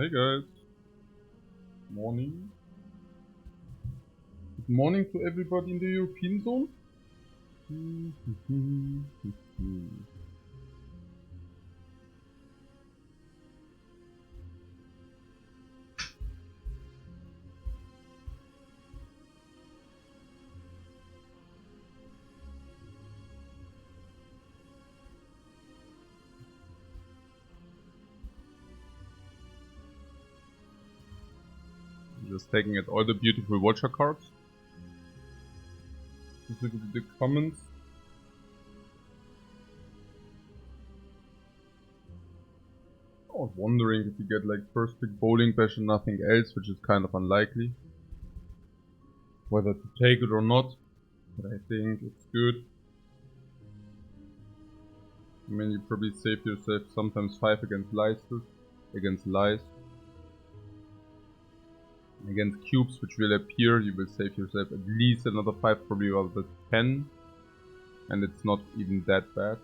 Hey guys. Morning. Good morning to everybody in the European zone. Just taking at all the beautiful watcher cards. Just look at the comments. I was wondering if you get like first pick bowling bash and nothing else, which is kind of unlikely. Whether to take it or not, but I think it's good. I mean, you probably save yourself sometimes 5 against lies. Against cubes which will appear, you will save yourself at least another 5, probably of the 10. And it's not even that bad.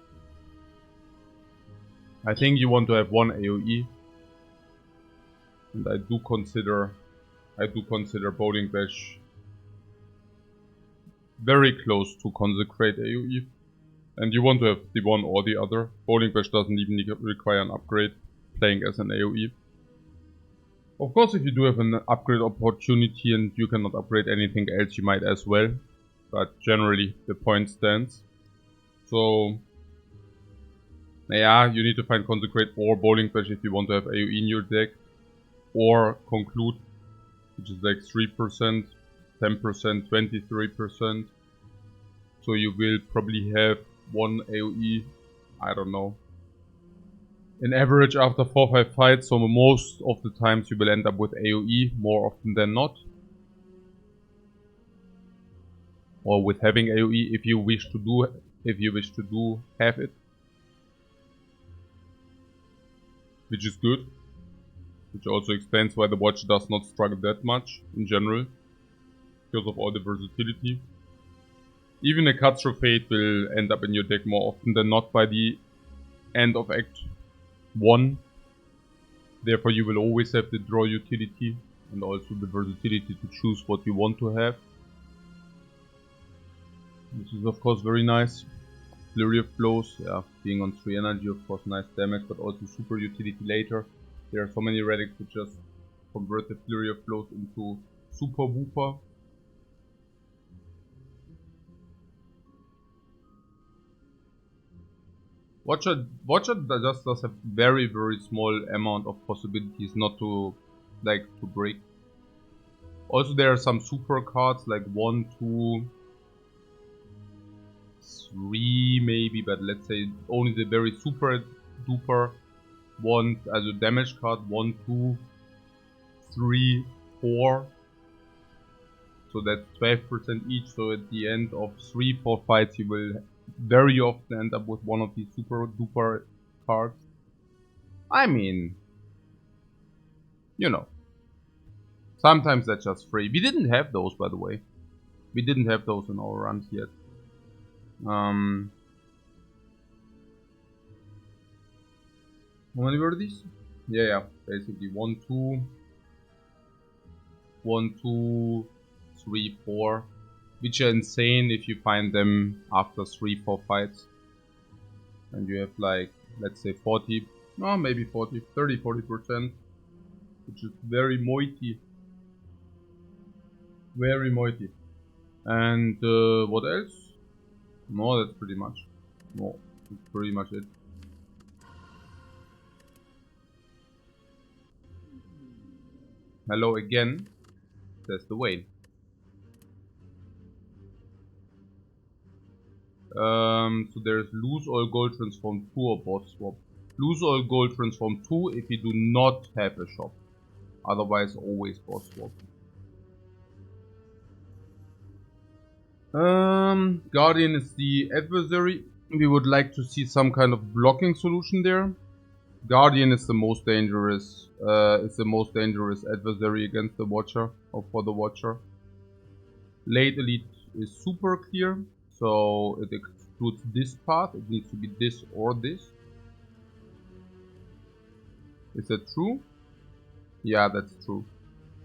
I think you want to have one AoE. And I do consider Bowling Bash very close to Consecrate AoE. And you want to have the one or the other. Bowling Bash doesn't even require an upgrade, playing as an AoE. Of course, if you do have an upgrade opportunity and you cannot upgrade anything else, you might as well. But generally, the point stands. So, yeah, you need to find Consecrate or Bowling Bash if you want to have AoE in your deck. Or Conclude, which is like 3%, 10%, 23%. So you will probably have one AoE, I don't know, in average after 4-5 fights, so most of the times you will end up with AoE, more often than not. Or with having AoE if you wish to have it. Which is good. Which also explains why the watch does not struggle that much in general. Because of all the versatility. Even a Cutthroat Fate will end up in your deck more often than not by the end of Act 1. Therefore you will always have the draw utility and also the versatility to choose what you want to have. Which is of course very nice. Flurry of Blows, yeah, being on 3 energy, of course nice damage, but also super utility later. There are so many relics which just convert the Flurry of Blows into super wooper. Watcher just does a very small amount of possibilities not to break. Also there are some super cards like 1, 2, 3 maybe, but let's say only the very super duper ones as a damage card, 1, 2, 3, 4. So that's 12% each, so at the end of 3-4 fights you will very often end up with one of these super duper cards. I mean, you know, sometimes that's just free. We didn't have those, by the way. We didn't have those in our runs yet. How many were these? Yeah, basically 1, 2, 1, 2, 3, 4. Which are insane if you find them after 3-4 fights. And you have like, let's say 40, no maybe 40%. Which is very moity. Very moity. And what else? No, that's pretty much. No, that's pretty much it. Hello again. That's the way. So there's lose all gold transform 2 or boss swap. Lose all gold transform 2 if you do not have a shop. Otherwise always boss swap. Guardian is the adversary. We would like to see some kind of blocking solution there. Guardian is the most dangerous adversary against the Watcher, or for the Watcher. Late Elite is super clear, so it excludes this path. It needs to be this or this. Is that true? Yeah, that's true.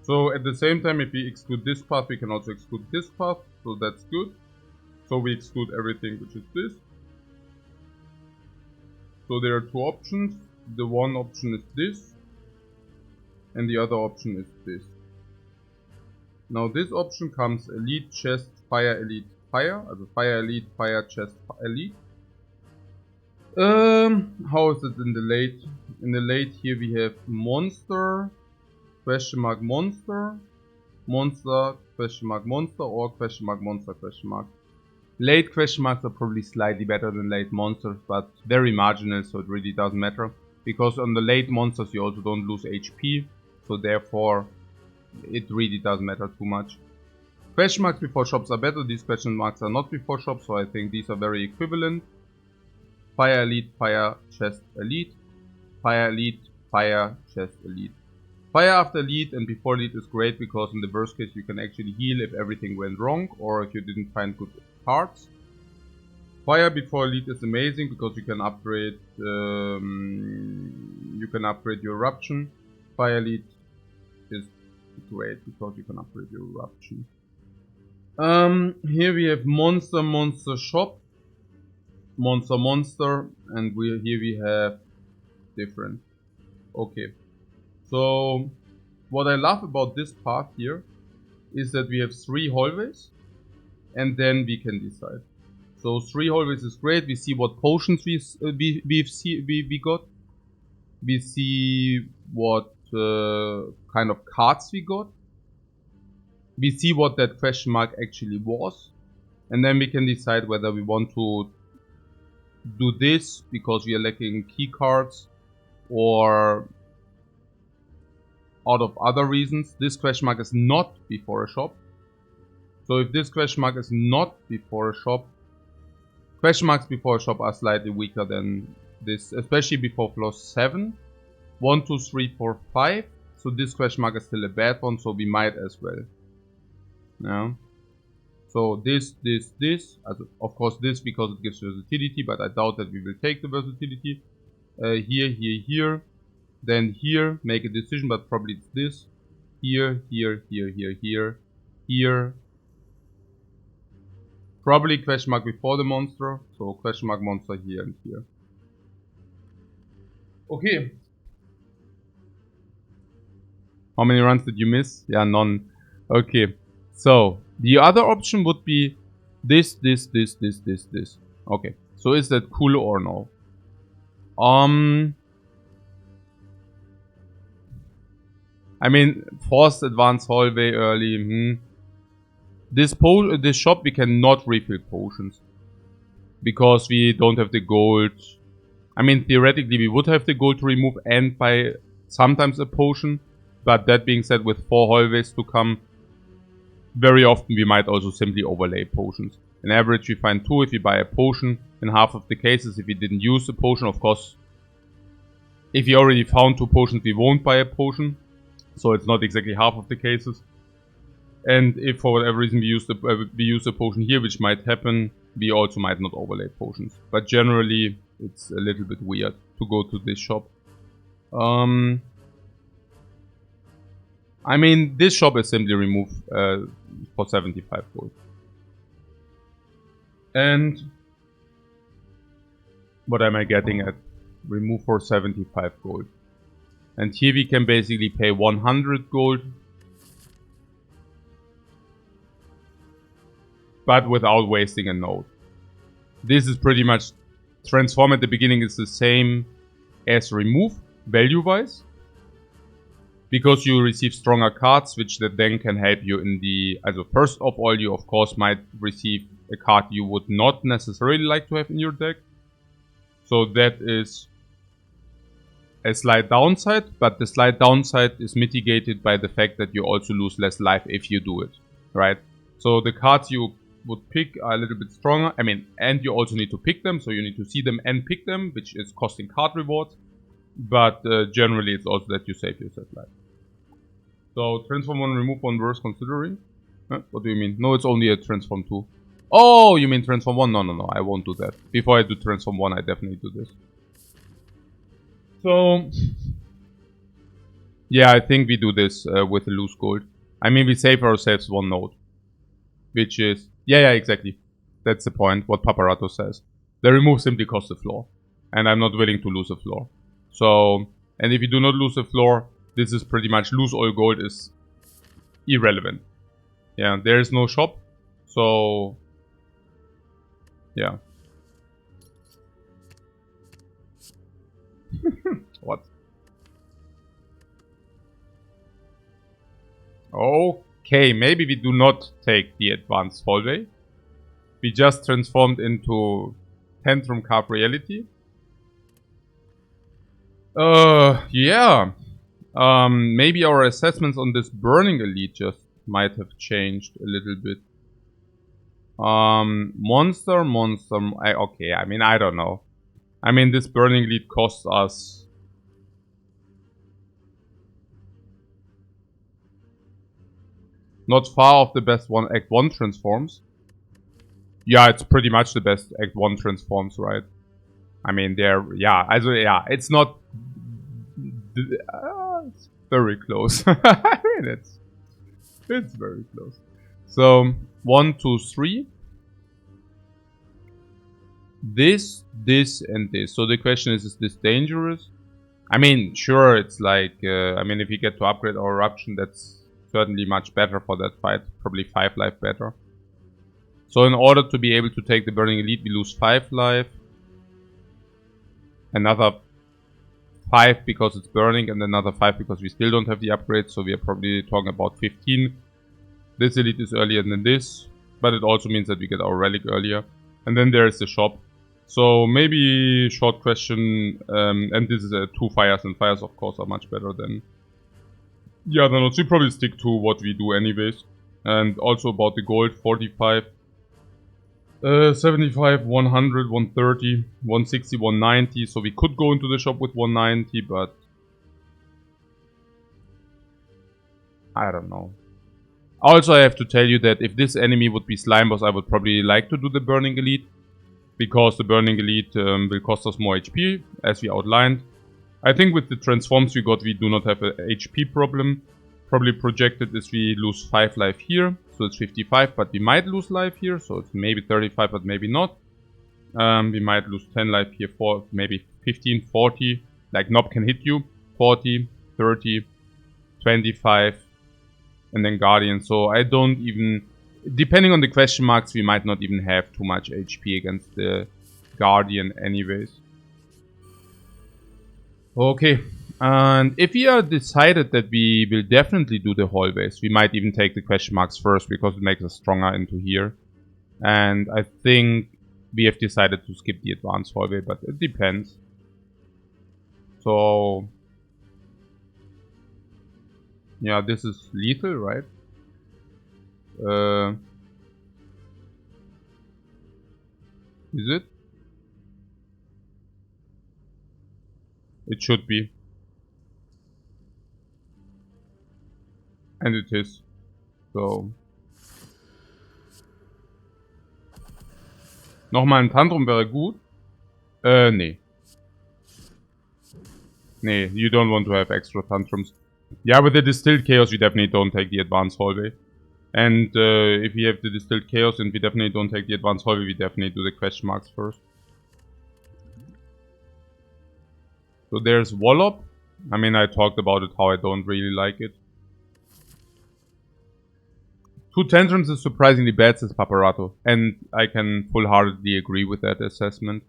So at the same time, if we exclude this path, we can also exclude this path. So that's good. So we exclude everything which is this. So there are two options. The one option is this. And the other option is this. Now this option comes elite, chest, fire, elite, fire. Also fire, elite, fire, chest, elite. How is it in the late? In the late here we have monster, question mark monster, monster, question mark monster, or question mark monster, question mark. Late question marks are probably slightly better than late monsters, but very marginal, so it really doesn't matter. Because on the late monsters you also don't lose HP, so therefore it really doesn't matter too much. Question marks before shops are better, these question marks are not before shops, so I think these are very equivalent. Fire elite, fire, chest elite, fire elite, fire, chest elite. Fire after elite and before elite is great because in the worst case you can actually heal if everything went wrong or if you didn't find good cards. Fire before elite is amazing because you can upgrade your eruption. Fire elite is great because you can upgrade your eruption. Here we have monster, monster, shop, monster, monster, and here we have different. Okay, so what I love about this path here is that we have 3 hallways and then we can decide. So 3 hallways is great. We see what potions we got. We see what kind of cards we got. We see what that question mark actually was. And then we can decide whether we want to do this because we are lacking key cards or out of other reasons. This question mark is not before a shop. So if this question mark is not before a shop, question marks before a shop are slightly weaker than this, especially before floor 7. 1, 2, 3, 4, 5. So this question mark is still a bad one, so we might as well. Yeah. So this. Of course this because it gives versatility, but I doubt that we will take the versatility. Here. Then here, make a decision, but probably it's this. Here. Probably question mark before the monster. So question mark monster here and here. Okay. How many runs did you miss? Yeah, none. Okay. So the other option would be this. Okay. So is that cool or no? I mean, forced advanced hallway early. This shop we cannot refill potions because we don't have the gold. I mean, theoretically we would have the gold to remove and buy sometimes a potion, but that being said, with 4 hallways to come, very often we might also simply overlay potions. On average we find 2 if you buy a potion. In half of the cases, if we didn't use the potion, of course, if you already found 2 potions, we won't buy a potion. So it's not exactly half of the cases. And if for whatever reason we use a potion here, which might happen, we also might not overlay potions. But generally, it's a little bit weird to go to this shop. I mean, this shop is simply remove for 75 gold. And what am I getting at? Remove for 75 gold. And here we can basically pay 100 gold. But without wasting a node. This is pretty much transform at the beginning is the same as remove value-wise. Because you receive stronger cards, which that then can help you in the... Also first of all, you of course might receive a card you would not necessarily like to have in your deck. So that is a slight downside, but the slight downside is mitigated by the fact that you also lose less life if you do it, right? So the cards you would pick are a little bit stronger. I mean, and you also need to pick them, so you need to see them and pick them, which is costing card rewards. But generally it's also that you save yourself life. So transform 1, remove 1 worth considering. What do you mean? No, it's only a transform 2. Oh, you mean transform 1? No, I won't do that. Before I do transform 1, I definitely do this. So Yeah, I think we do this with the loose gold. I mean, we save ourselves one node. Which is... Yeah, exactly. That's the point, what Paparato says. The remove simply costs the floor. And I'm not willing to lose a floor. So... And if you do not lose a floor, this is pretty much lose all gold is irrelevant. Yeah, there is no shop. So... Yeah. What? Okay, maybe we do not take the advanced hallway. We just transformed into Tantrum Carp Reality. Yeah. Maybe our assessments on this Burning Elite just might have changed a little bit. Monster. Okay, I mean, I don't know. I mean, this Burning Elite costs us... Not far off the best Act 1 transforms. Yeah, it's pretty much the best Act 1 transforms, right? I mean, yeah, it's not... it's very close. I mean, it's very close. So, 1, 2, 3. This, and this. So the question is this dangerous? I mean, sure, it's like... I mean, if we get to upgrade our eruption, that's certainly much better for that fight. Probably 5 life better. So in order to be able to take the Burning Elite, we lose 5 life. Another 5 because it's burning, and another 5 because we still don't have the upgrade. So we are probably talking about 15. This Elite is earlier than this, but it also means that we get our relic earlier. And then there is the shop. So maybe short question, and this is 2 fires, and fires of course are much better than the other nodes. We probably stick to what we do anyways. And also about the gold, 45. 75, 100, 130, 160, 190. So we could go into the shop with 190, but I don't know. Also, I have to tell you that if this enemy would be Slime Boss, I would probably like to do the Burning Elite. Because the Burning Elite will cost us more HP, as we outlined. I think with the transforms we got, we do not have a HP problem. Probably projected is we lose 5 life here. So it's 55, but we might lose life here. So it's maybe 35, but maybe not. We might lose 10 life here, for maybe 15, 40. Like Nob can hit you. 40, 30, 25. And then Guardian. So I don't even... Depending on the question marks, we might not even have too much HP against the Guardian anyways. Okay. And if we are decided that we will definitely do the hallways, we might even take the question marks first because it makes us stronger into here. And I think we have decided to skip the advanced hallway, but it depends. So... Yeah, this is lethal, right? Is it? It should be. And it is. So. Nochmal ein Tantrum wäre gut. Nee. Nee, you don't want to have extra tantrums. Yeah, with the Distilled Chaos, we definitely don't take the advanced hallway. And if we have the Distilled Chaos and we definitely don't take the advanced hallway, we definitely do the question marks first. So there's Wallop. I mean, I talked about it, how I don't really like it. 2 tantrums is surprisingly bad, says Paparato. And I can full-heartedly agree with that assessment.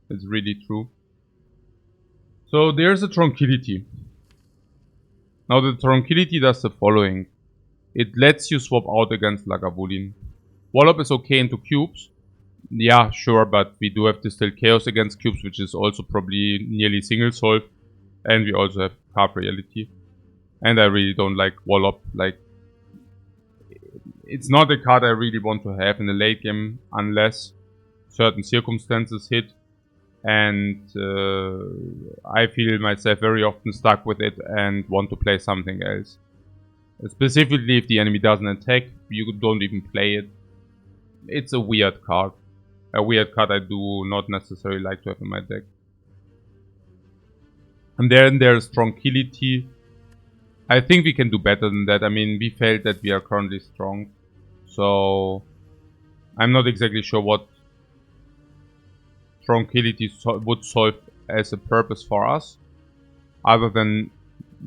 It's really true. So there's a Tranquility. Now the Tranquility does the following. It lets you swap out against Lagavulin. Wallop is okay into cubes. Yeah, sure, but we do have Distilled Chaos against cubes, which is also probably nearly single solve. And we also have Carp Reality. And I really don't like Wallop. Like, it's not a card I really want to have in the late game unless certain circumstances hit. And I feel myself very often stuck with it and want to play something else. Specifically if the enemy doesn't attack, you don't even play it. It's a weird card. A weird card I do not necessarily like to have in my deck. And then there's Tranquility. I think we can do better than that. I mean, we felt that we are currently strong. So I'm not exactly sure what tranquility would solve as a purpose for us, other than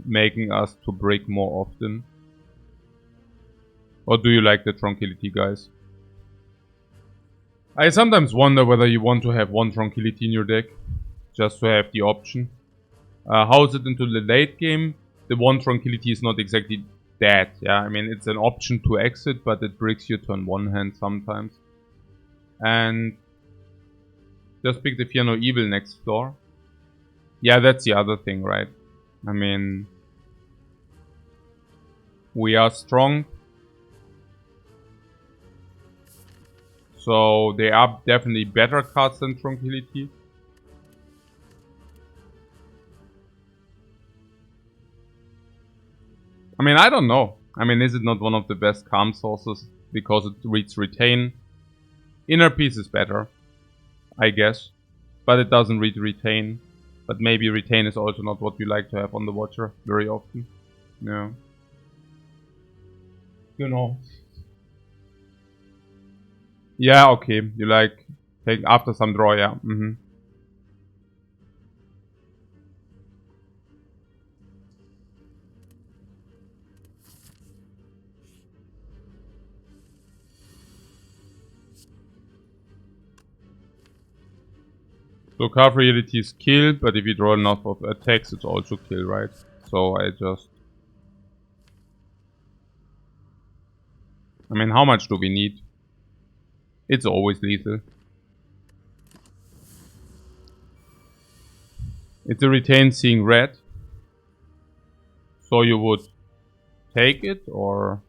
making us to break more often. Or do you like the tranquility, guys? I sometimes wonder whether you want to have one tranquility in your deck, just to have the option. How is it into the late game? The one tranquility is not exactly that. Yeah, I mean, it's an option to exit, but it breaks you turn one hand sometimes. And just pick the Fear No Evil next floor. Yeah, that's the other thing, right? I mean, we are strong. So they are definitely better cards than Tranquility. I mean, I don't know. I mean, is it not one of the best calm sources because it reads Retain? Inner Peace is better, I guess. But it doesn't read Retain. But maybe Retain is also not what you like to have on the Watcher very often. Yeah. You know. Yeah, okay. You like take after some draw, yeah. So card reality is kill, but if you draw enough of attacks, it's also kill, right? So I mean, how much do we need? It's always lethal. It's a retain seeing red. So you would take it, or...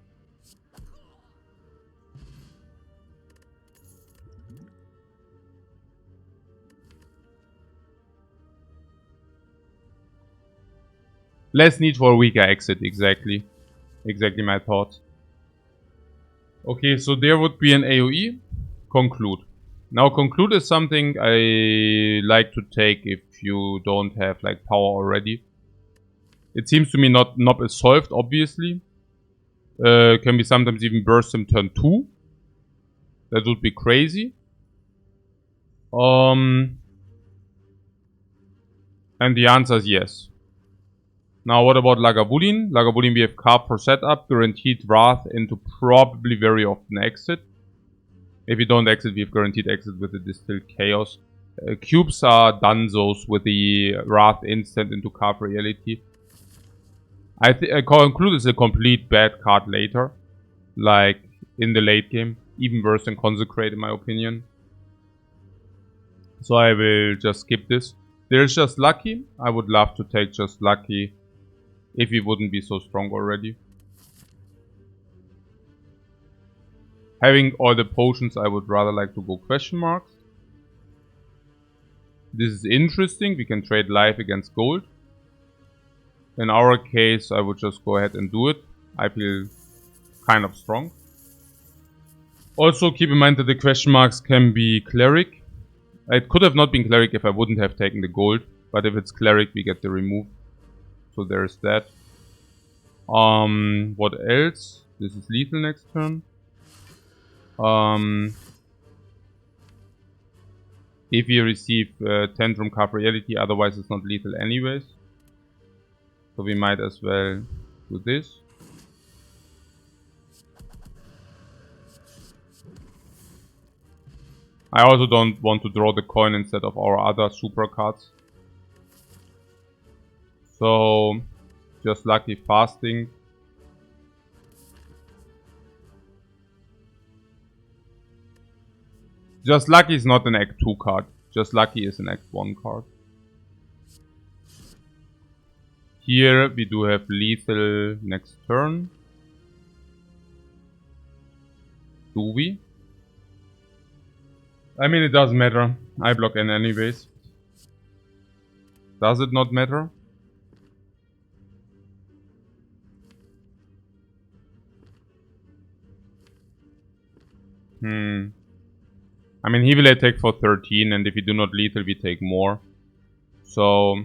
Less need for a weaker exit, exactly. Exactly my thoughts. Okay, so there would be an AoE. Conclude. Now conclude is something I like to take if you don't have like power already. It seems to me not is solved, obviously. Can be sometimes even burst him turn 2. That would be crazy. And the answer is yes. Now what about Lagavulin? Lagavulin we have carved for setup, guaranteed Wrath into probably very often exit. If you don't exit, we have guaranteed exit with the Distilled Chaos. Cubes are dunzos with the Wrath instant into carved reality. I conclude is a complete bad card later. Like in the late game. Even worse than Consecrate in my opinion. So I will just skip this. There's just Lucky. I would love to take just Lucky if he wouldn't be so strong already. Having all the potions, I would rather like to go question marks. This is interesting. We can trade life against gold. In our case, I would just go ahead and do it. I feel kind of strong. Also, keep in mind that the question marks can be Cleric. It could have not been Cleric if I wouldn't have taken the gold. But if it's Cleric, we get the remove. So there's that. What else? This is lethal next turn. If you receive 10 from Carve Reality, otherwise it's not lethal anyways. So we might as well do this. I also don't want to draw the coin instead of our other super cards. So, just Lucky Fasting. Just Lucky is not an Act 2 card. Just Lucky is an Act 1 card. Here we do have lethal next turn. Do we? I mean, it doesn't matter. I block N anyways. Does it not matter? I mean, he will attack for 13, and if we do not lethal, we take more. So,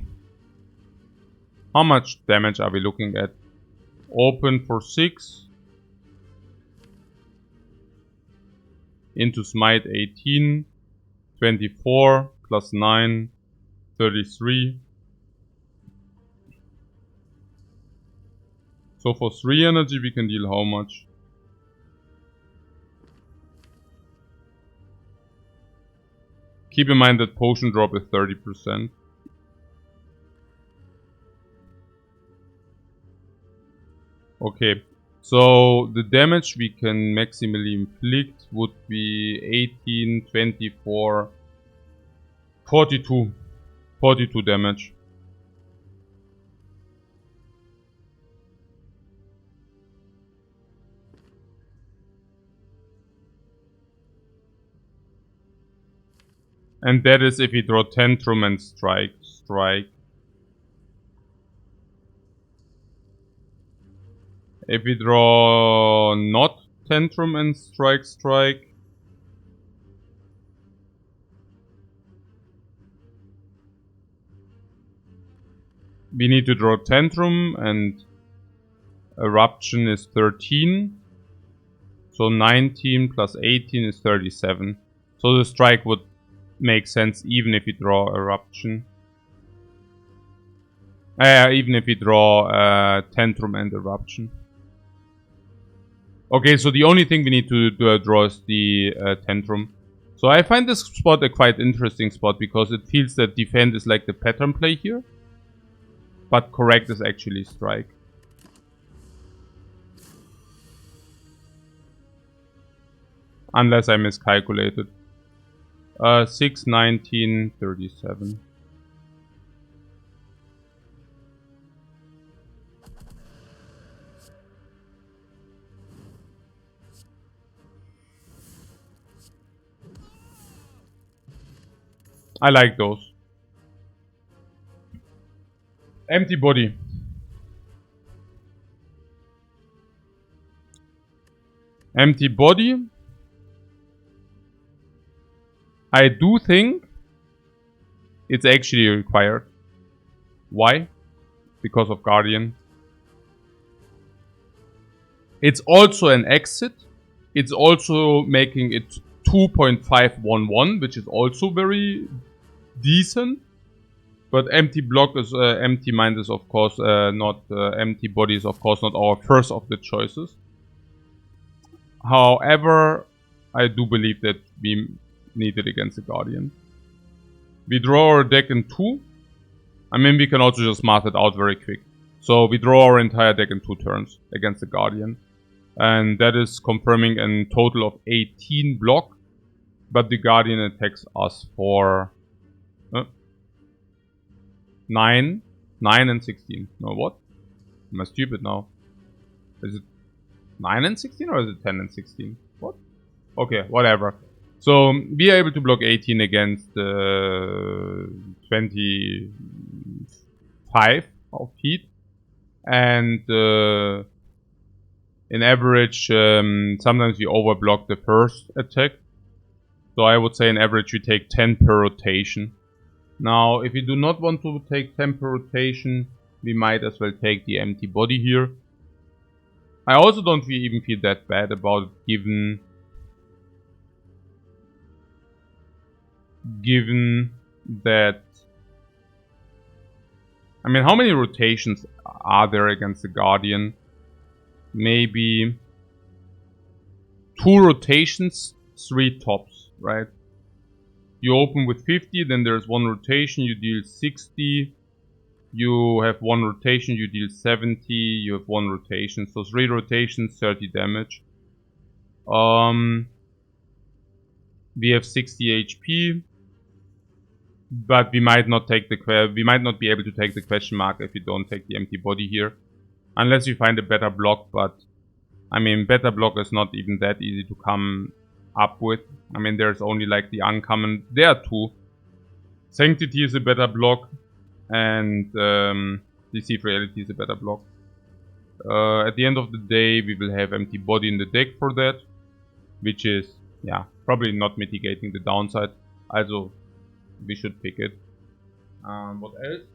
how much damage are we looking at? Open for 6. Into smite 18. 24 plus 9. 33. So for 3 energy we can deal how much? Keep in mind that potion drop is 30%. Okay, so the damage we can maximally inflict would be 18, 24, 42. 42 damage. And that is if we draw Tantrum and Strike. If we draw not Tantrum and Strike. We need to draw Tantrum and Eruption is 13. So 19 plus 18 is 37. So the Strike would make sense even if we draw Eruption. Even if we draw Tantrum and Eruption. Okay, so the only thing we need to draw is the Tantrum. So I find this spot a quite interesting spot because it feels that Defend is like the pattern play here. But Correct is actually Strike. Unless I miscalculated. 6, 19, 37. I like those. Empty body. Empty body. I do think it's actually required. Why? Because of Guardian. It's also an exit. It's also making it 2.511, which is also very decent. But empty block is empty mind is of course not empty body is of course not our first of the choices. However, I do believe that we need it against the Guardian. We draw our deck in 2. I mean, we can also just math it out very quick. So we draw our entire deck in 2 turns against the Guardian. And that is confirming a total of 18 block. But the Guardian attacks us for 9 and 16. No, what? Am I stupid now? Is it 9 and 16 or is it 10 and 16? What? Okay, whatever. So we are able to block 18 against 25 of heat. And in average, sometimes we overblock the first attack. So I would say in average we take 10 per rotation. Now, if we do not want to take 10 per rotation, we might as well take the empty body here. I also don't even feel that bad about it, given that... I mean, how many rotations are there against the Guardian? Maybe 2 rotations, 3 tops, right? You open with 50, then there's 1 rotation, you deal 60. You have 1 rotation, you deal 70. You have 1 rotation, so 3 rotations, 30 damage. We have 60 HP. But we might not be able to take the question mark if we don't take the empty body here. Unless we find a better block, but I mean, better block is not even that easy to come up with. I mean, there's only like the uncommon. There are 2. Sanctity is a better block, and Deceive Reality is a better block. At the end of the day, we will have empty body in the deck for that, which is, yeah, probably not mitigating the downside. Also, we should pick it. What else?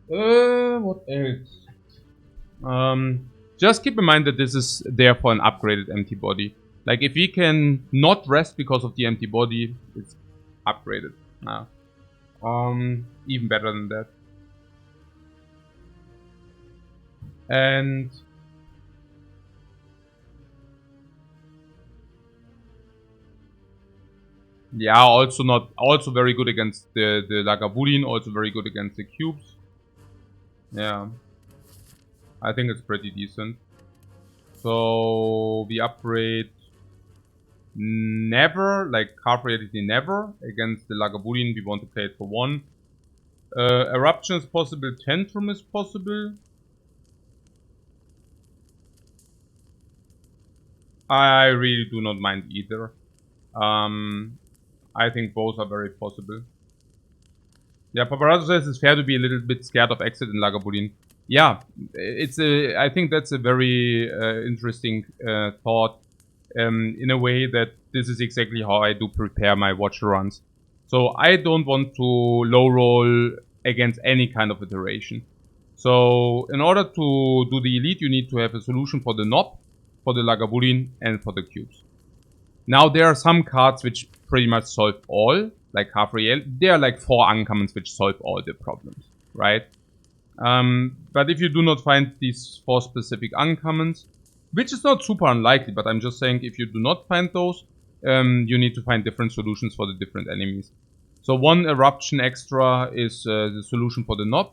What else? Just keep in mind that this is there for an upgraded empty body. Like if we can not rest because of the empty body, it's upgraded. Even better than that. And yeah, also very good against the Lagavulin, also very good against the cubes. Yeah. I think it's pretty decent. So we upgrade never, like card reality never. Against the Lagavulin, we want to play it for 1. Eruption is possible, Tantrum is possible. I really do not mind either. I think both are very possible. Yeah, Paparazzo says it's fair to be a little bit scared of exit in Lagavulin. Yeah, I think that's a very interesting thought. In a way that this is exactly how I do prepare my watcher runs. So I don't want to low roll against any kind of iteration. So in order to do the elite, you need to have a solution for the knob, for the Lagavulin, and for the cubes. Now there are some cards which pretty much solve all, like half real. There are like 4 uncommons which solve all the problems, right? But if you do not find these 4 specific uncommons, which is not super unlikely, but I'm just saying if you do not find those, you need to find different solutions for the different enemies. So 1 eruption extra is the solution for the knob.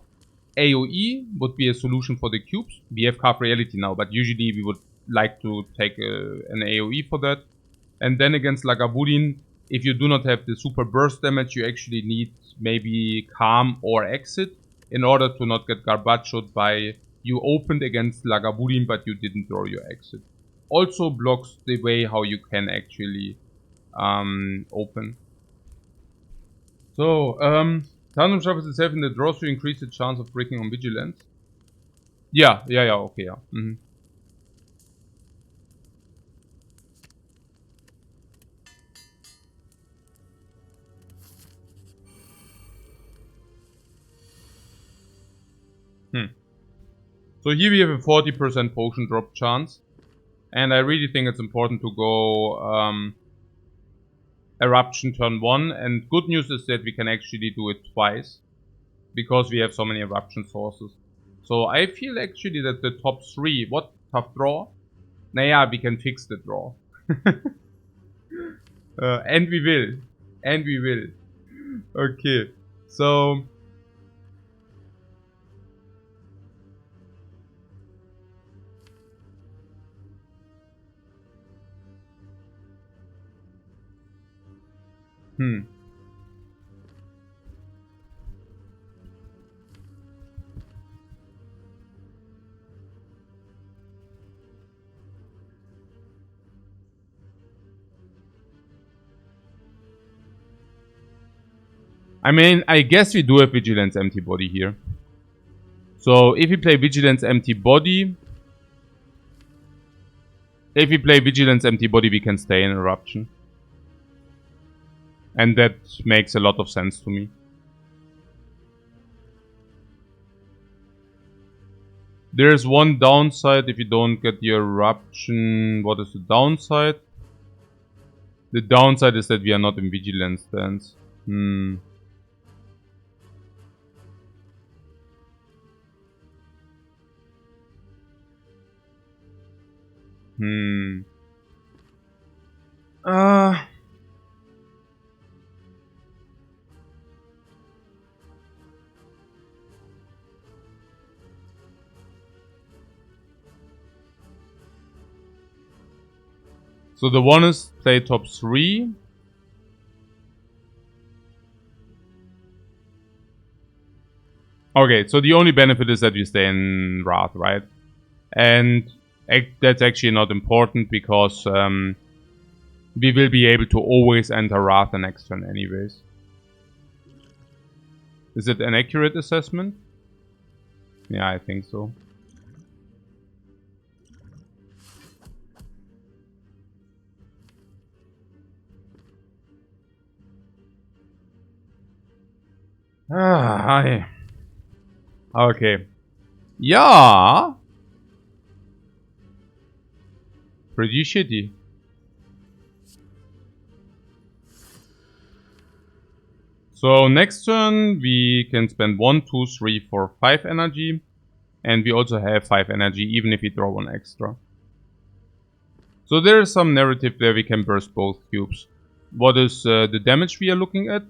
AoE would be a solution for the cubes. We have carved reality now, but usually we would like to take an AoE for that. And then against Lagavulin, if you do not have the super burst damage, you actually need maybe calm or exit in order to not get garbachoed by you opened against Lagavulin but you didn't draw your exit. Also blocks the way how you can actually open. So, Tandem shuffles itself in the draw to increase the chance of breaking on vigilance. Yeah, okay, yeah. So here we have a 40% potion drop chance. And I really think it's important to go Eruption turn 1. And good news is that we can actually do it twice. Because we have so many Eruption sources. So I feel actually that the top 3... What? Tough draw? Naja, we can fix the draw. And we will. And we will. Okay. So... I mean, I guess we do have Vigilance Empty Body here. So, if we play Vigilance Empty Body... If we play Vigilance Empty Body, we can stay in Eruption. And that makes a lot of sense to me. There's one downside if you don't get the Eruption. What is the downside? The downside is that we are not in Vigilance stance. So the one is play top 3. Okay, so the only benefit is that we stay in Wrath, right? And that's actually not important because we will be able to always enter Wrath the next turn anyways. Is it an accurate assessment? Yeah, I think so. Hi. Okay. Ja. Pretty shitty. So next turn we can spend 1, 2, 3, 4, 5 energy. And we also have 5 energy even if we draw 1 extra. So there is some narrative where we can burst both cubes. What is the damage we are looking at?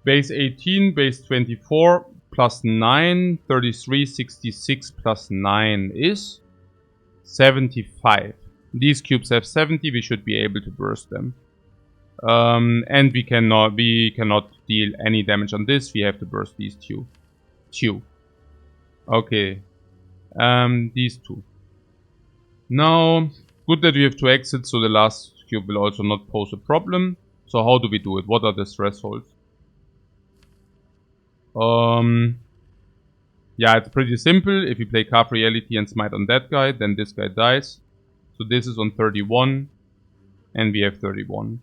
Base 18, base 24, plus 9, 33, 66 plus 9 is 75. These cubes have 70, we should be able to burst them. And we cannot deal any damage on this, we have to burst these two. Okay. These two. Now, good that we have 2 exits, so the last cube will also not pose a problem. So how do we do it? What are the thresholds? Yeah, it's pretty simple. If you play Carve Reality and Smite on that guy, then this guy dies. So this is on 31. And we have 31.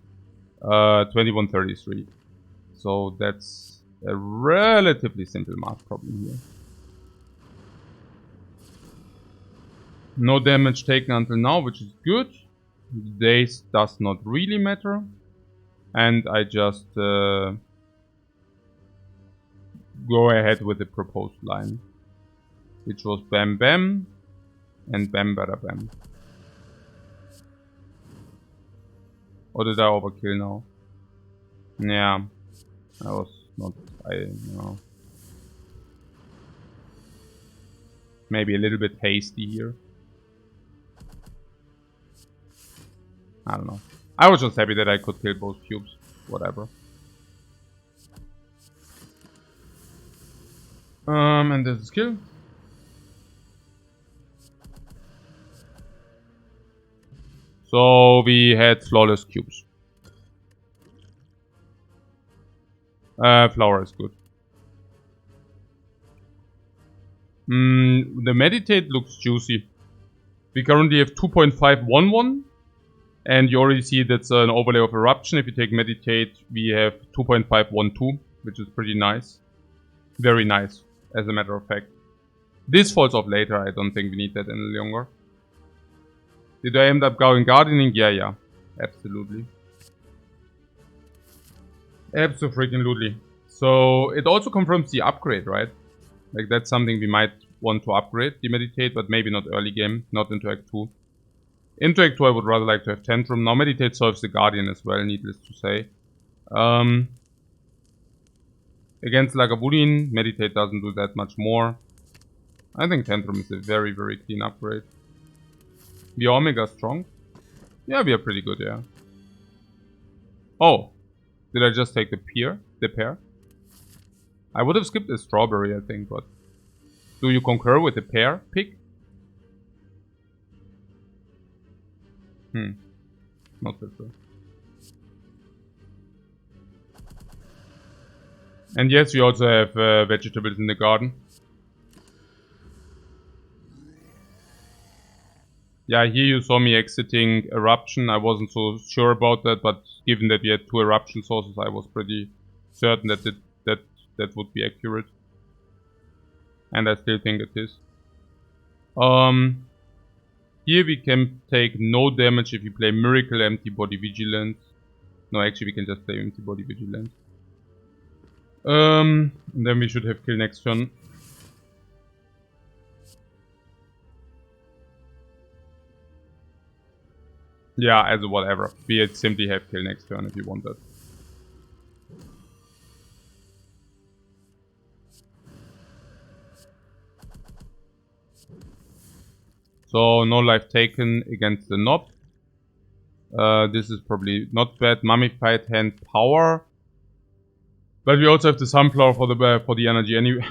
21, 33. So that's a relatively simple math problem here. No damage taken until now, which is good. Days does not really matter. And I just go ahead with the proposed line. Which was bam bam and bam bada bam. Or did I overkill now? Yeah. I was not... Maybe a little bit hasty here. I don't know. I was just happy that I could kill both cubes. Whatever. And this is kill. So we had flawless cubes. Flower is good. The meditate looks juicy. We currently have 2.511. And you already see that's an overlay of eruption. If you take meditate, we have 2.512, which is pretty nice. Very nice, as a matter of fact. This falls off later. I don't think we need that any longer. Did I end up going gardening? Yeah. Absolutely. Abso-freaking-lutely. So, it also confirms the upgrade, right? Like, that's something we might want to upgrade, the meditate, but maybe not early game, not into Act 2. Into Act 2 I would rather like to have Tantrum. Now meditate solves the Guardian as well, needless to say. Against Lagavulin, meditate doesn't do that much more. I think Tantrum is a very, very clean upgrade. We are Omega strong? Yeah, we are pretty good, yeah. Oh, did I just take the pair? I would have skipped the strawberry, I think, but... Do you concur with the pair pick? Not so sure. And yes, we also have vegetables in the garden. Yeah, here you saw me exiting Eruption. I wasn't so sure about that, but given that we had 2 Eruption sources, I was pretty certain that that would be accurate. And I still think it is. Here we can take no damage if you play Miracle Empty Body Vigilance. No, actually we can just play Empty Body Vigilance. And then we should have kill next turn. Yeah, as whatever. We simply have kill next turn if you want that. So, no life taken against the knob. This is probably not bad. Mummified Hand power. But we also have the Sunflower for the energy anyway.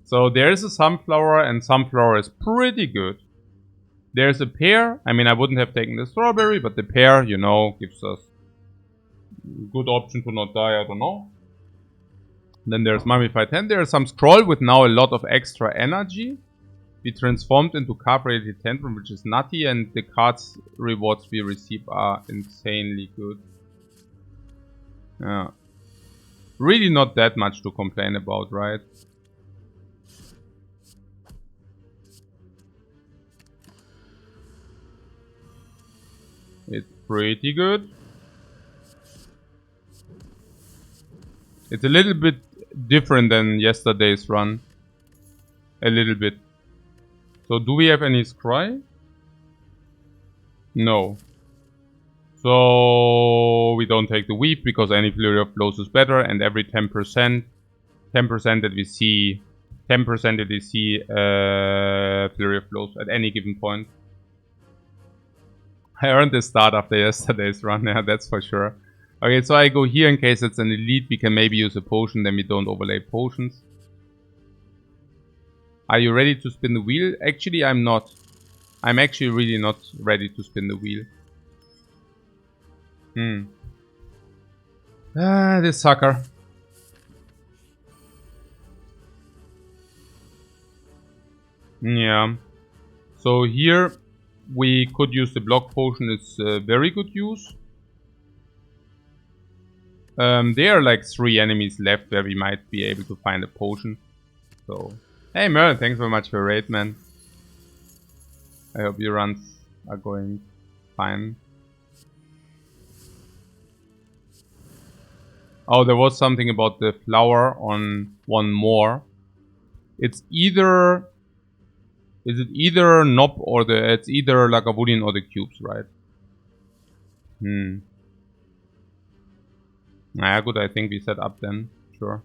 So there's a Sunflower, and Sunflower is pretty good. There's a pear. I mean, I wouldn't have taken the strawberry, but the pear, you know, gives us a good option to not die, I don't know. Then there's Mummified Hand. There's some scroll with now a lot of extra energy. We transformed into Carbureted Tantrum, which is nutty, and the cards rewards we receive are insanely good. Yeah. Really not that much to complain about, right? It's pretty good. It's a little bit different than yesterday's run. A little bit. So do we have any scry? No. So we don't take the weep because any flurry of blows is better, and every 10% that we see, 10% that we see flurry of blows at any given point. I earned the start after yesterday's run, yeah, that's for sure. Okay, so I go here in case it's an elite, we can maybe use a potion, then we don't overlay potions. Are you ready to spin the wheel? Actually, I'm not. I'm actually really not ready to spin the wheel. This sucker. Yeah. So here we could use the block potion. It's very good use. There are like 3 enemies left where we might be able to find a potion. So, hey Merlin, thanks very much for your raid, man. I hope your runs are going fine. Oh, there was something about the flower on one more. It's either... Is it either Knob or the... It's either Lagavulin or the cubes, right? Nah, good, I think we set up then. Sure.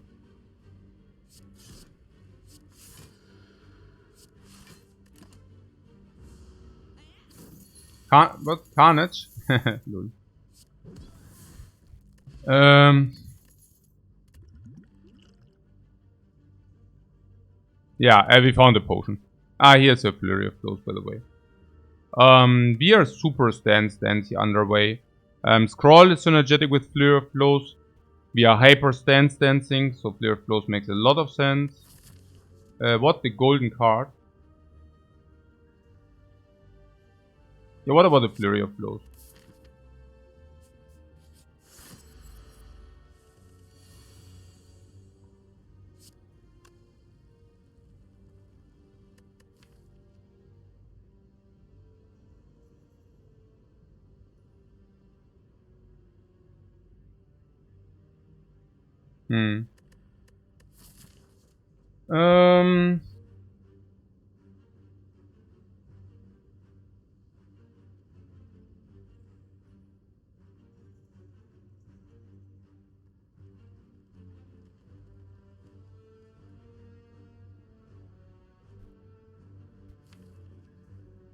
What? Carnage? Lol. Yeah, we found a potion. Here's a flurry of blows, by the way. We are super stance underway. Scroll is synergetic with flurry of blows. We are hyper stance dancing, so flurry of blows makes a lot of sense. What? The golden card? Yeah, what about the flurry of blows?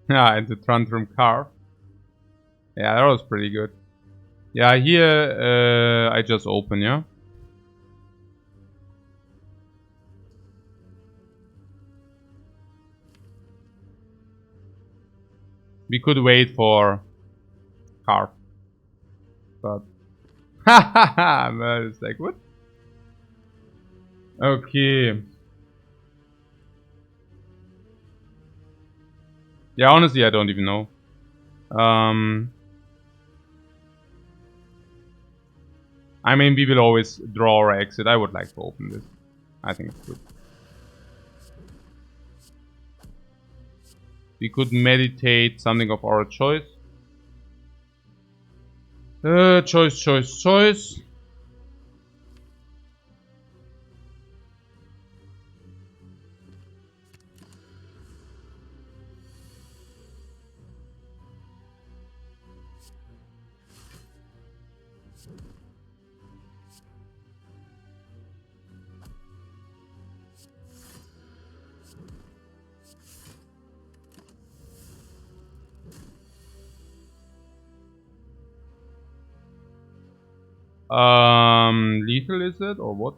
Yeah, and the Trantrum Carve. Yeah, that was pretty good. Yeah, here I just open, yeah? We could wait for Carve. But... Hahaha! Man, it's like, what? Okay. Yeah, honestly, I don't even know. I mean, we will always draw or exit. I would like to open this. I think it's good. We could meditate something of our choice. Choice. Lethal is it or what?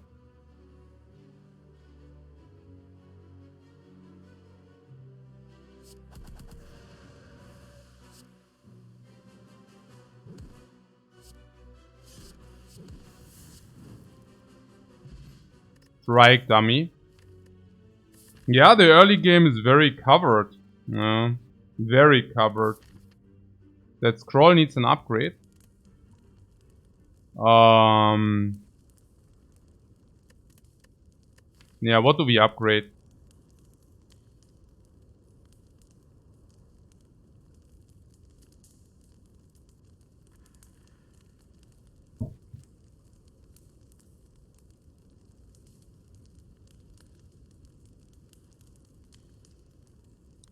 Strike dummy. Yeah, the early game is very covered. Very covered. That scroll needs an upgrade. Yeah, what do we upgrade?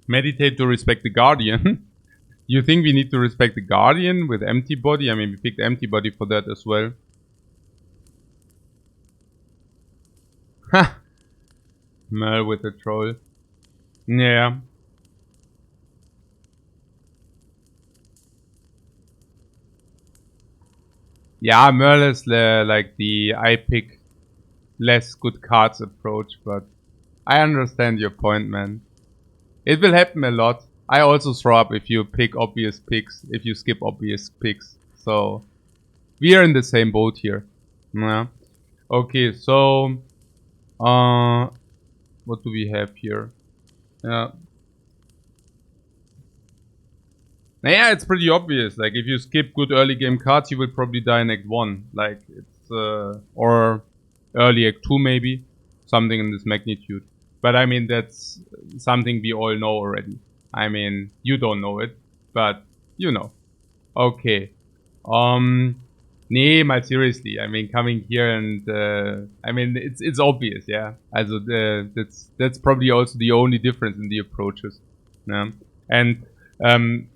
Meditate to respect the Guardian. You think we need to respect the Guardian with empty body? I mean, we picked empty body for that as well. Ha! Merle with the troll. Yeah. Yeah, Merle is like the I pick less good cards approach, but I understand your point, man. It will happen a lot. I also throw up if you pick obvious picks, if you skip obvious picks. So, we are in the same boat here. Yeah. Okay, so, what do we have here? Yeah. Yeah, it's pretty obvious. Like, if you skip good early game cards, you will probably die in Act 1. Like, it's, or early Act 2 maybe. Something in this magnitude. But I mean, that's something we all know already. I mean, you don't know it, but you know. Okay. Nee, mal seriously. I mean, coming here and, I mean, it's obvious, yeah. Also, that's probably also the only difference in the approaches. Yeah. And,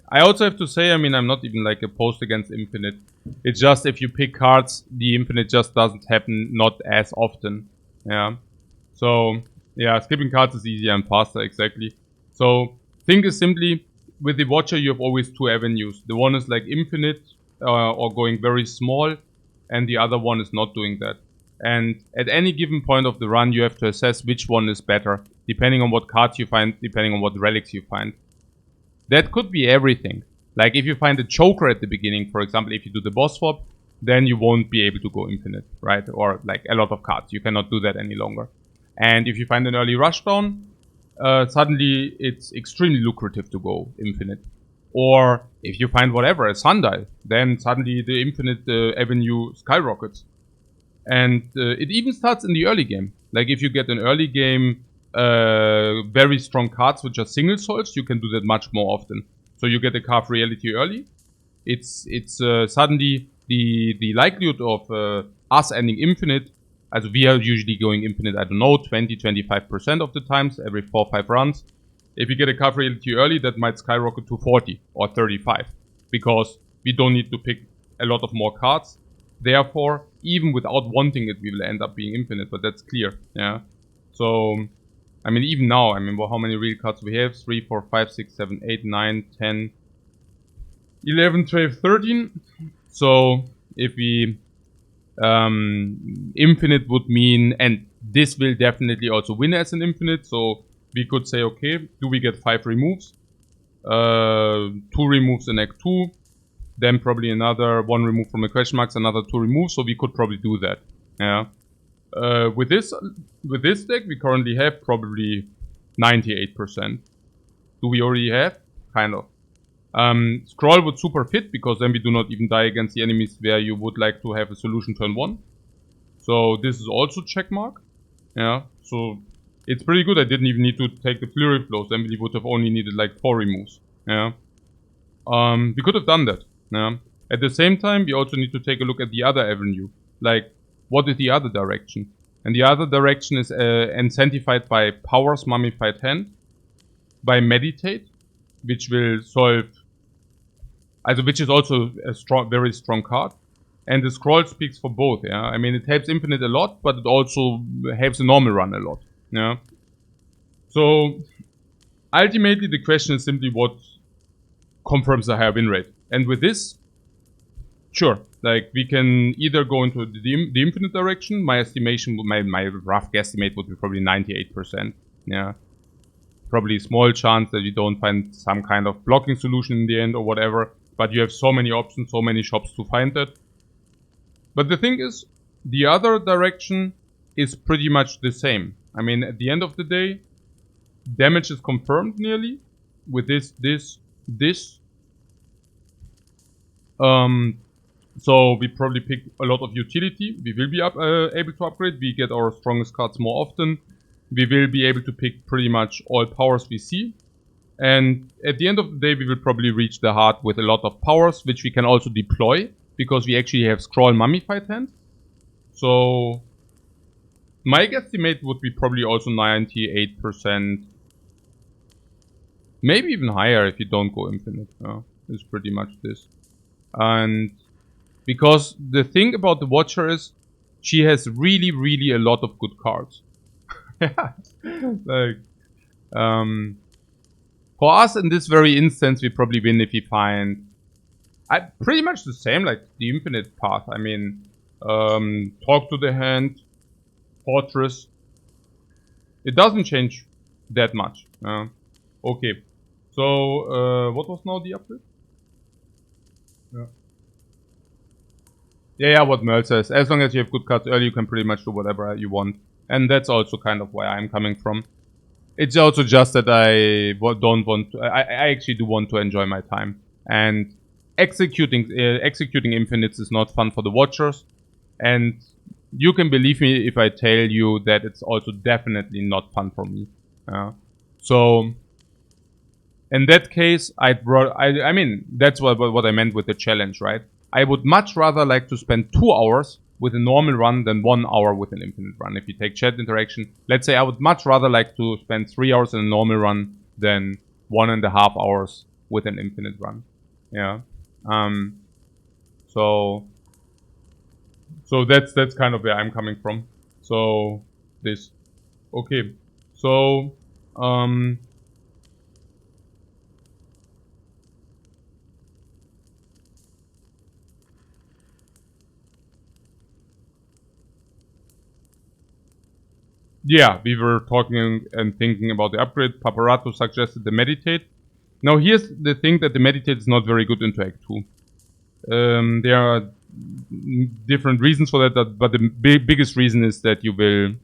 I also have to say, I mean, I'm not even like opposed against infinite. It's just if you pick cards, the infinite just doesn't happen not as often. Yeah. So, yeah, skipping cards is easier and faster, exactly. So, think is simply, with the Watcher you have always two avenues. The one is like infinite, or going very small, and the other one is not doing that. And at any given point of the run, you have to assess which one is better, depending on what cards you find, depending on what relics you find. That could be everything. Like if you find a Joker at the beginning, for example, if you do the boss swap, then you won't be able to go infinite, right? Or like a lot of cards. You cannot do that any longer. And if you find an early rushdown, suddenly it's extremely lucrative to go infinite. Or if you find whatever, a sundial, then suddenly the infinite avenue skyrockets. And it even starts in the early game. Like if you get an early game very strong cards which are single souls, you can do that much more often. So you get a Carve Reality early. It's suddenly the likelihood of us ending infinite. Also we are usually going infinite, I don't know, 20-25% of the times, every 4 or 5 runs. If you get a Carve Reality early, that might skyrocket to 40 or 35. Because we don't need to pick a lot of more cards. Therefore, even without wanting it, we will end up being infinite, but that's clear, yeah. So, I mean, even now, I mean, well, how many real cards we have? 3, 4, 5, 6, 7, 8, 9, 10, 11, 12, 13. So, if we, infinite would mean, and this will definitely also win as an infinite, so we could say, okay, do we get 5 removes? 2 removes in Act 2, then probably another 1 remove from the question marks, another 2 removes, so we could probably do that, yeah. With this deck, we currently have probably 98%. Do we already have? Kind of. Scroll would super fit, because then we do not even die against the enemies where you would like to have a solution turn 1. So this is also checkmark. Yeah, so it's pretty good. I didn't even need to take the flurry blows, then we would have only needed like 4 removes. Yeah. We could have done that. Yeah. At the same time, we also need to take a look at the other avenue. Like, what is the other direction? And the other direction is incentivized by Power's Mummified Hand, by Meditate, which will solve, also which is also a strong, very strong card. And the Scroll speaks for both, yeah. I mean, it helps Infinite a lot, but it also helps the normal run a lot, yeah. So, ultimately the question is simply what confirms a higher win rate. And with this, sure, like we can either go into the infinite direction. My estimation, my rough guesstimate would be probably 98%. Yeah, probably a small chance that you don't find some kind of blocking solution in the end or whatever. But you have so many options, so many shops to find that. But the thing is, the other direction is pretty much the same. I mean, at the end of the day, damage is confirmed nearly with this. So we probably pick a lot of utility. We will be able to upgrade. We get our strongest cards more often. We will be able to pick pretty much all powers we see. And at the end of the day, we will probably reach the heart with a lot of powers, which we can also deploy, because we actually have Scroll Mummified Hand. So my guesstimate would be probably also 98%. Maybe even higher if you don't go infinite. It's pretty much this. And because the thing about the Watcher is, she has really, really a lot of good cards. Like, for us in this very instance, we probably win if we find pretty much the same like the infinite path. I mean, talk to the hand, fortress. It doesn't change that much. Okay. So, what was now the upgrade? Yeah, what Merle says. As long as you have good cards early, you can pretty much do whatever you want. And that's also kind of where I'm coming from. It's also just that I don't want to... I actually do want to enjoy my time. And executing infinites is not fun for the Watchers. And you can believe me if I tell you that it's also definitely not fun for me. So... in that case, I mean, that's what I meant with the challenge, right? I would much rather like to spend 2 hours with a normal run than 1 hour with an infinite run. If you take chat interaction, let's say I would much rather like to spend 3 hours in a normal run than 1.5 hours with an infinite run. Yeah. So that's kind of where I'm coming from. So this. Okay. So yeah, we were talking and thinking about the upgrade. Paparato suggested the meditate. Now here's the thing that the meditate is not very good into Act 2. There are different reasons for that, but the biggest reason is that you will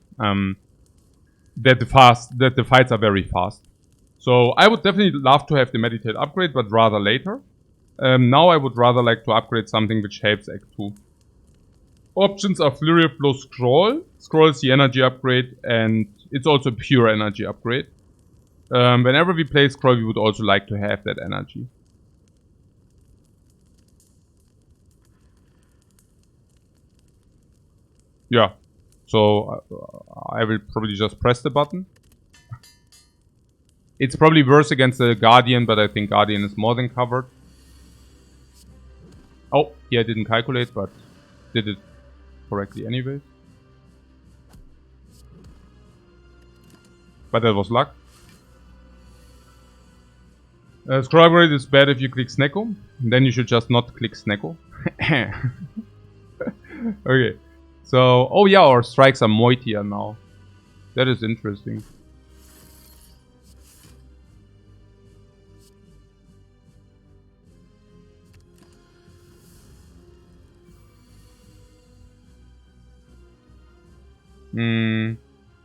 that the fights are very fast. So I would definitely love to have the meditate upgrade, but rather later. Now I would rather like to upgrade something which helps Act 2. Options are Flurry of Blow Scroll. Scroll is the energy upgrade, and it's also a pure energy upgrade. Whenever we play Scroll, we would also like to have that energy. Yeah. So I will probably just press the button. It's probably worse against the Guardian, but I think Guardian is more than covered. Oh, yeah, I didn't calculate, but did it correctly anyway. But that was luck. Scroll upgrade is bad if you click Snecko. Then you should just not click Snecko. Okay. So, oh yeah, our strikes are mightier now. That is interesting.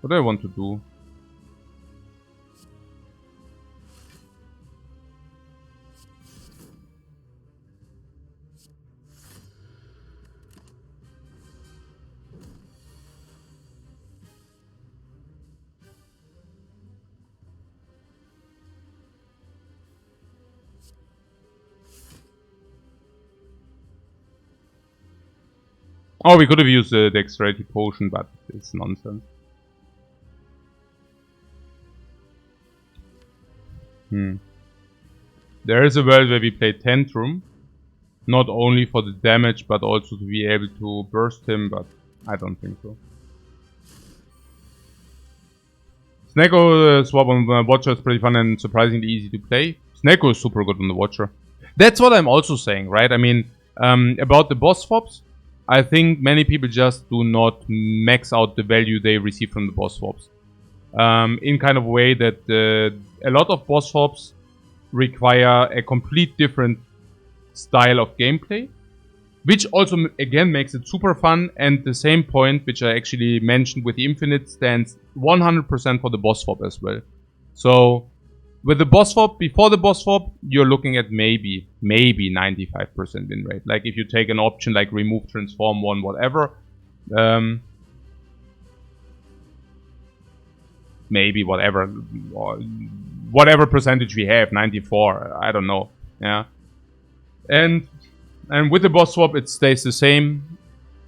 What do I want to do? Oh, we could have used the dexterity potion, but it's nonsense. There is a world where we play Tantrum. Not only for the damage, but also to be able to burst him, but I don't think so. Snecko swap on the Watcher is pretty fun and surprisingly easy to play. Snecko is super good on the Watcher. That's what I'm also saying, right? I mean, about the boss swaps, I think many people just do not max out the value they receive from the boss swaps. In kind of a way that a lot of boss swaps require a complete different style of gameplay, which also again makes it super fun. And the same point which I actually mentioned with the infinite stands 100% for the boss swap as well. So with the boss swap, before the boss swap, you're looking at maybe 95% win rate. Like if you take an option like remove, transform, one, whatever, maybe whatever percentage we have, 94, I don't know. Yeah. And with the boss swap, it stays the same.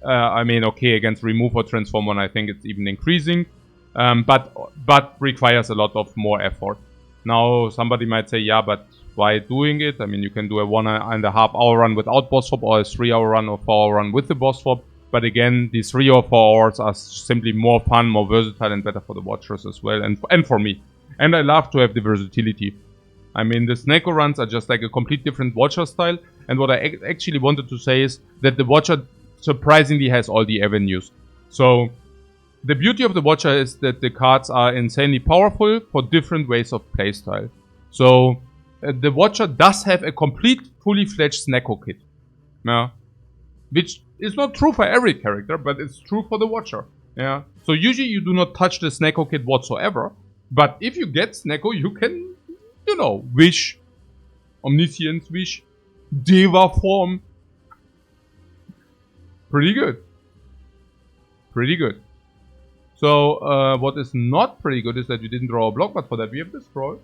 I mean, okay, against remove or transform one, I think it's even increasing, but requires a lot of more effort. Now somebody might say, yeah, but why doing it? I mean, you can do a 1.5 hour run without boss swap or a 3 hour run or 4 hour run with the boss swap. But again, these 3 or 4 hours are simply more fun, more versatile, and better for the watchers as well, and for me. And I love to have the versatility. I mean, the Sneko runs are just like a complete different watcher style. And what I actually wanted to say is that the watcher surprisingly has all the avenues. So the beauty of the watcher is that the cards are insanely powerful for different ways of playstyle. So the watcher does have a complete, fully fledged Sneko kit. Yeah. Which is not true for every character, but it's true for the watcher. Yeah. So usually you do not touch the Sneko kit whatsoever. But if you get Sneko, you can, you know, wish, omniscience, wish, Deva form. Pretty good. Pretty good. So, what is not pretty good is that we didn't draw a block, but for that we have the scroll.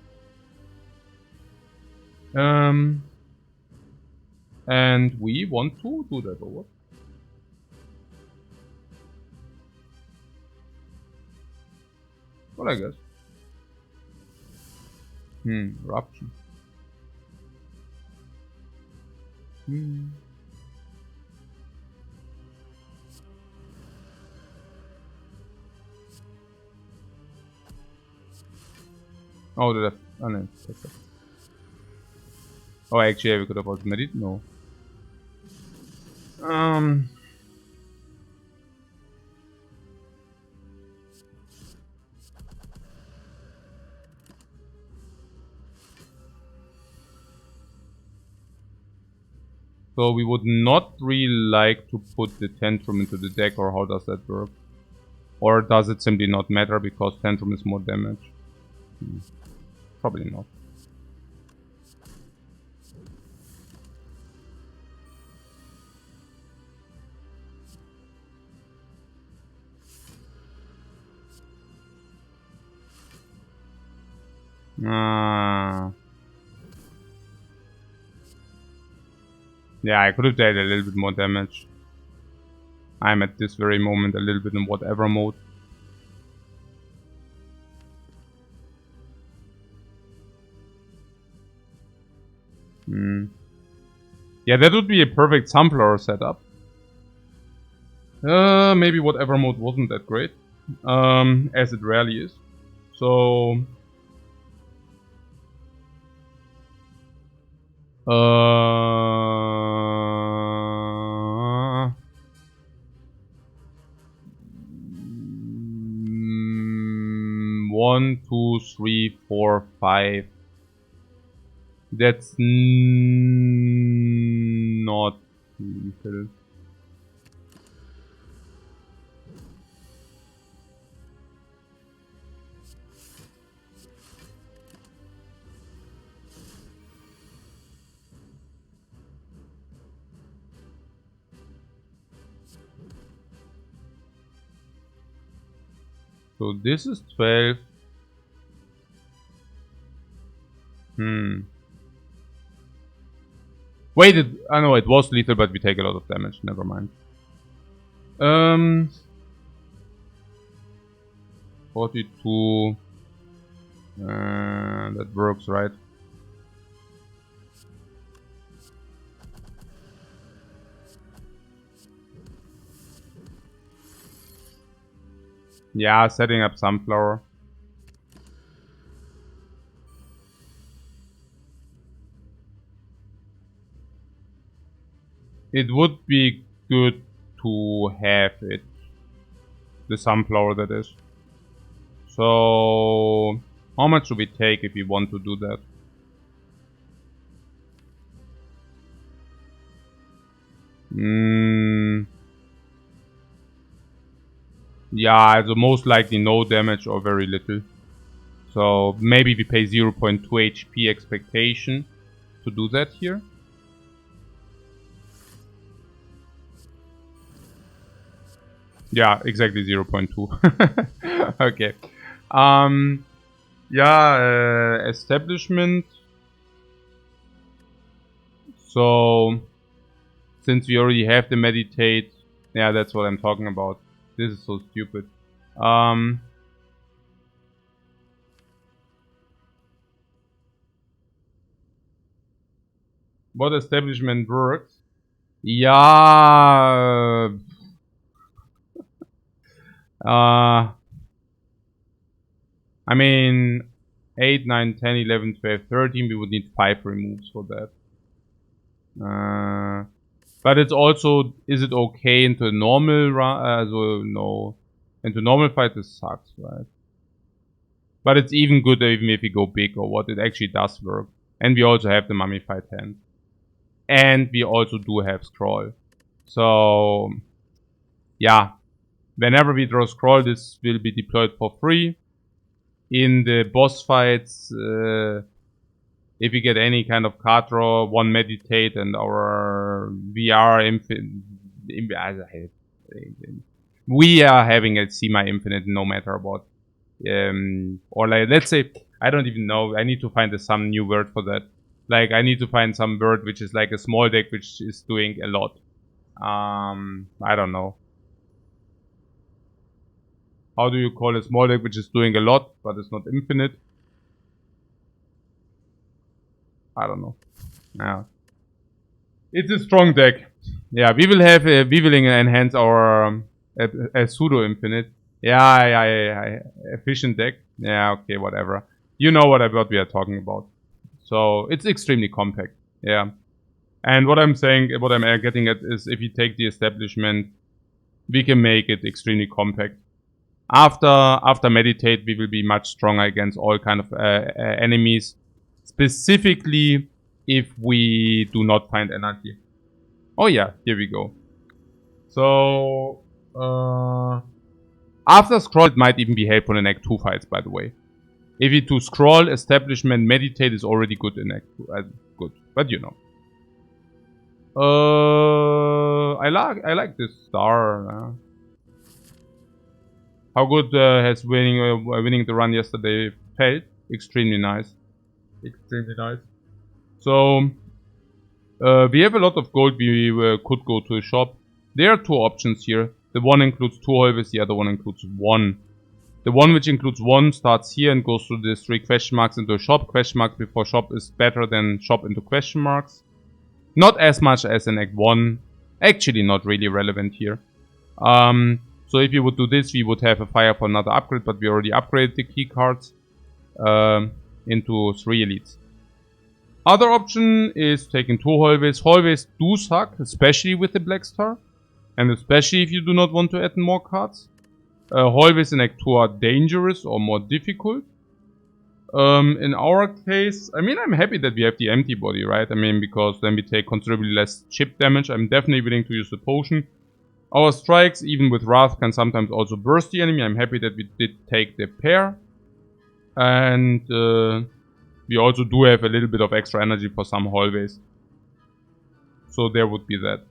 And we want to do that over. Well, I guess. Eruption. Oh, did I? Oh, no. Oh, actually, we could have also made it. No. So we would not really like to put the Tantrum into the deck, or how does that work? Or does it simply not matter because Tantrum is more damage? Probably not. Yeah, I could have dealt a little bit more damage. I'm at this very moment a little bit in whatever mode. Yeah, that would be a perfect Sunflower setup. Maybe whatever mode wasn't that great. As it rarely is. So... 1, 2, 3, 4, 5. That's not lethal. So this is 12. Wait, I know it was lethal, but we take a lot of damage. Never mind. 42. That works, right? Yeah, setting up Sunflower. It would be good to have it. The Sunflower, that is. So, how much do we take if we want to do that? Yeah, so most likely no damage or very little. So maybe we pay 0.2 HP expectation to do that here. Yeah, exactly 0.2. Okay. Yeah, establishment. So since we already have the meditate, yeah, that's what I'm talking about. This is so stupid. 1, What establishment works? Yeah. I mean, 8, 9, 10, 11, 12, 13, we would need 5 removes for that. But it's also, is it okay into a normal run? So, no. Into normal fight, this sucks, right? But it's even good even if we go big or what, it actually does work. And we also have the mummified hand. And we also do have scroll. So, yeah. Whenever we draw scroll, this will be deployed for free. In the boss fights, if we get any kind of card draw, 1 meditate and our VR we are having a semi-infinite no matter what. Or like, let's say, I don't even know, I need to find some new word for that. Like, I need to find some word which is like a small deck which is doing a lot. I don't know. How do you call a small deck which is doing a lot, but it's not infinite? I don't know. Yeah. It's a strong deck. Yeah, we will enhance our a pseudo infinite. Yeah, efficient deck. Yeah, okay, whatever. You know what we are talking about. So it's extremely compact. Yeah. And what I'm getting at is if you take the establishment, we can make it extremely compact. After meditate, we will be much stronger against all kind of enemies. Specifically, if we do not find energy. Oh yeah, here we go. So, after scroll, it might even be helpful in Act 2 fights, by the way. If you do scroll, establishment, meditate is already good in Act 2. Good, but you know. I like this star. How good has winning the run yesterday felt? Extremely nice. Extremely nice. So, we have a lot of gold we could go to a shop. There are 2 options here. The one includes 2 always, the other one includes 1. The one which includes 1 starts here and goes through these 3 question marks into a shop. Question marks before shop is better than shop into question marks. Not as much as in Act 1. Actually not really relevant here. So if you would do this, we would have a fire for another upgrade, but we already upgraded the key cards into 3 elites. Other option is taking 2 hallways. Hallways do suck, especially with the black star. And especially if you do not want to add more cards. Hallways in Act 2 are dangerous or more difficult. In our case, I mean, I'm happy that we have the empty body, right? I mean, because then we take considerably less chip damage. I'm definitely willing to use the potion. Our strikes, even with Wrath, can sometimes also burst the enemy. I'm happy that we did take the pair. And we also do have a little bit of extra energy for some hallways. So there would be that.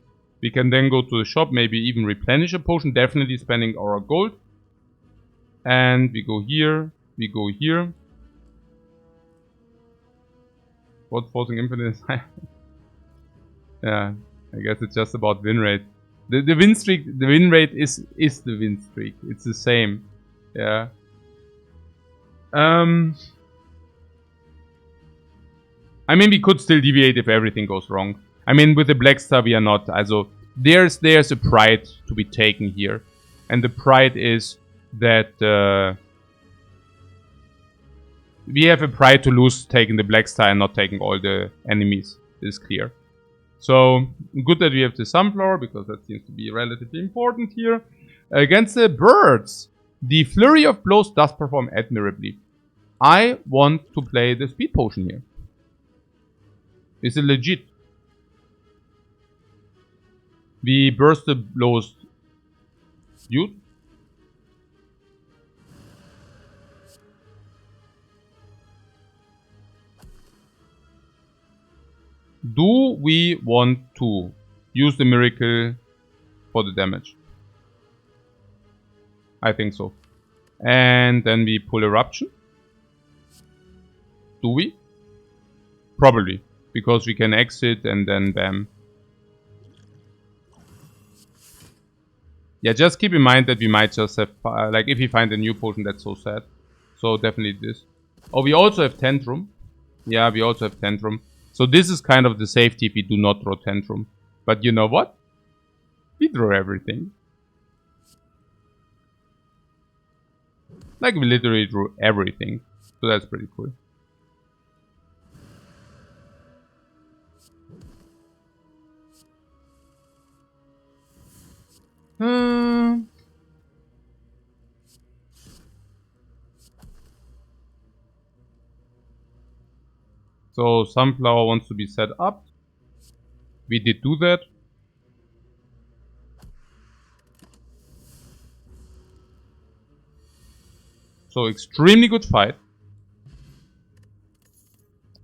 We can then go to the shop, maybe even replenish a potion, definitely spending our gold. And we go here, we go here. What forcing infinite is yeah, I guess it's just about win rate. The win streak, the win rate is the win streak. It's the same. Yeah. I mean, we could still deviate if everything goes wrong. I mean, with the Black Star, we are not. Also, there's a pride to be taken here. And the pride is that we have a pride to lose taking the Black Star and not taking all the enemies. This is clear. So, good that we have the Sunflower, because that seems to be relatively important here. Against the birds, the Flurry of Blows does perform admirably. I want to play the Speed Potion here. Is it legit? We burst the blows. Dude? Do we want to use the miracle for the damage? I think so. And then we pull Eruption. Do we? Probably. Because we can exit and then bam. Yeah, just keep in mind that we might just have, like if we find a new potion, that's so sad. So definitely this. Oh, we also have Tantrum. Yeah, we also have Tantrum. So this is kind of the safety if we do not draw Tantrum. But you know what? We draw everything. Like we literally drew everything. So that's pretty cool. So Sunflower wants to be set up. We did do that. So extremely good fight.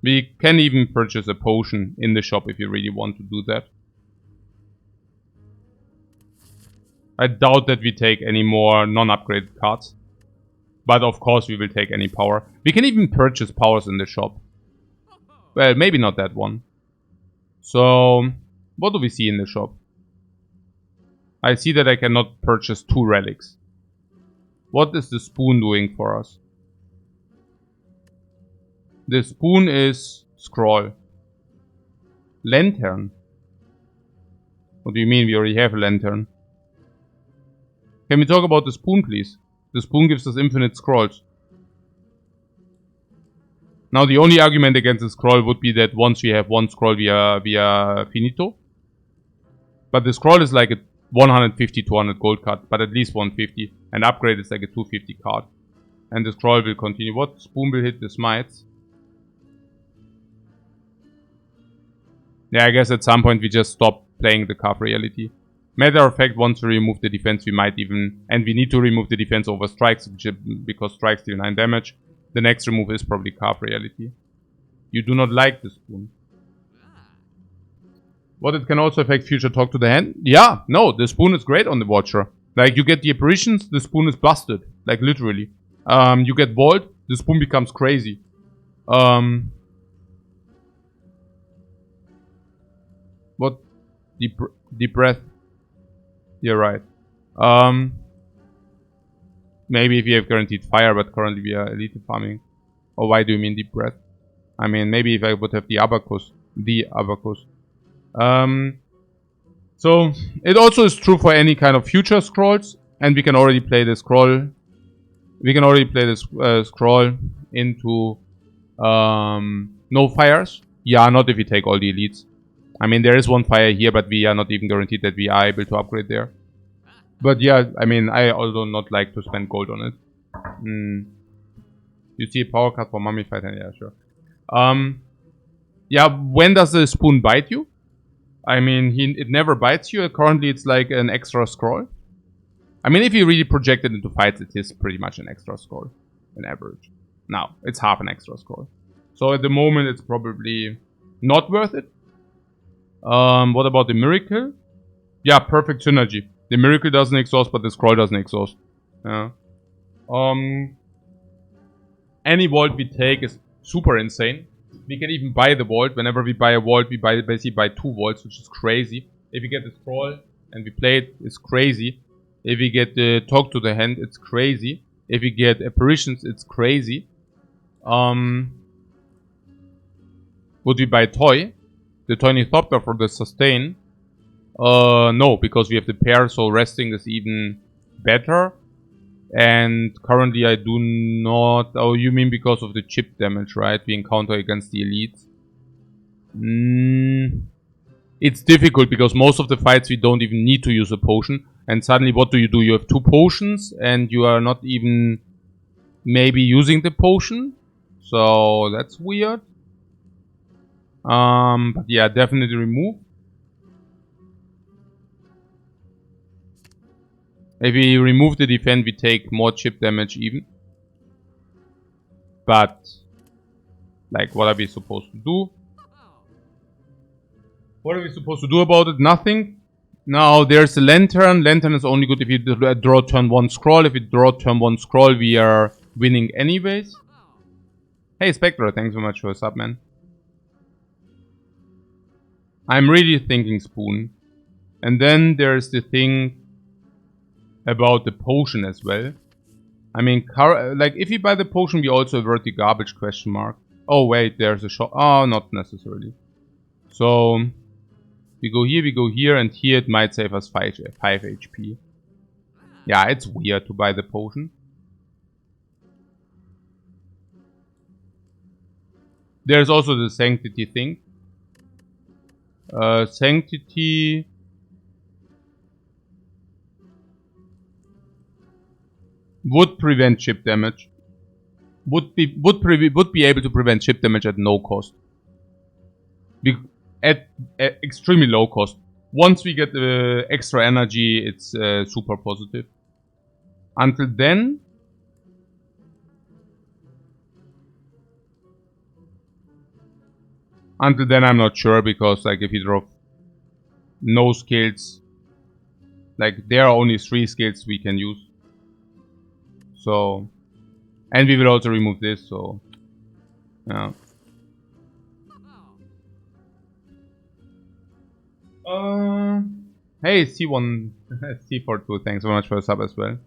We can even purchase a potion in the shop if you really want to do that. I doubt that we take any more non-upgraded cards. But of course we will take any power. We can even purchase powers in the shop. Well, maybe not that one. So, what do we see in the shop? I see that I cannot purchase 2 relics. What is the spoon doing for us? The spoon is scroll. Lantern. What do you mean? We already have a lantern. Can we talk about the spoon, please? The spoon gives us infinite scrolls. Now the only argument against the scroll would be that once we have 1 scroll we are finito. But the scroll is like a 150, 200 gold card, but at least 150. And upgrade is like a 250 card. And the scroll will continue. What spoon will hit the smites? Yeah, I guess at some point we just stop playing the card reality. Matter of fact, once we remove the defense, we might even... And we need to remove the defense over strikes, because strikes deal 9 damage. The next remove is probably card reality. You do not like the spoon. What, it can also affect future talk to the hand? Yeah, no, the spoon is great on the Watcher. Like, you get the apparitions, the spoon is busted. Like, literally. You get Vault, the spoon becomes crazy. What? Deep breath. You're right. Maybe if you have guaranteed fire, but currently we are elite farming. Or why do you mean deep breath? I mean, maybe if I would have the abacus. So, it also is true for any kind of future scrolls. And we can already play the scroll. We can already play this scroll into no fires. Yeah, not if we take all the elites. I mean, there is 1 fire here, but we are not even guaranteed that we are able to upgrade there. But yeah, I mean, I also not like to spend gold on it. You see a power card for Mummified? Yeah, sure. Yeah, when does the spoon bite you? I mean, it never bites you. Currently, it's like an extra scroll. I mean, if you really project it into fights, it is pretty much an extra scroll. On average. Now, it's half an extra scroll. So at the moment, it's probably not worth it. What about the miracle? Yeah, perfect synergy. The miracle doesn't exhaust, but the scroll doesn't exhaust. Yeah. Any vault we take is super insane. We can even buy the vault. Whenever we buy a vault, we basically buy 2 vaults, which is crazy. If we get the scroll and we play it, it's crazy. If we get the talk to the hand, it's crazy. If we get apparitions, it's crazy. Would we buy toy? The Toynithopter for the sustain? No, because we have the pair, so resting is even better. And currently I do not... Oh, you mean because of the chip damage, right? We encounter against the elites. It's difficult because most of the fights we don't even need to use a potion. And suddenly what do? You have 2 potions and you are not even maybe using the potion. So that's weird. But yeah, definitely remove. If we remove the defense, we take more chip damage even. But, like, what are we supposed to do? What are we supposed to do about it? Nothing. Now, there's a lantern. Lantern is only good if you draw turn 1 scroll. If you draw turn 1 scroll, we are winning anyways. Hey, Spectre, thanks so much for a sub, man. I'm really thinking spoon. And then there's the thing about the potion as well. I mean, like, if you buy the potion, we also avert the garbage question mark. Oh wait, there's a shot. Oh, not necessarily. So we go here, and here it might save us 5 HP. Yeah, it's weird to buy the potion. There's also the sanctity thing. Sanctity would prevent chip damage. Would be able to prevent chip damage at no cost. At extremely low cost. Once we get the extra energy, it's super positive. Until then, I'm not sure, because like if you drop no skills, like there are only 3 skills we can use. So, and we will also remove this. So, yeah. Hey, C1, C42, thanks so much for the sub as well.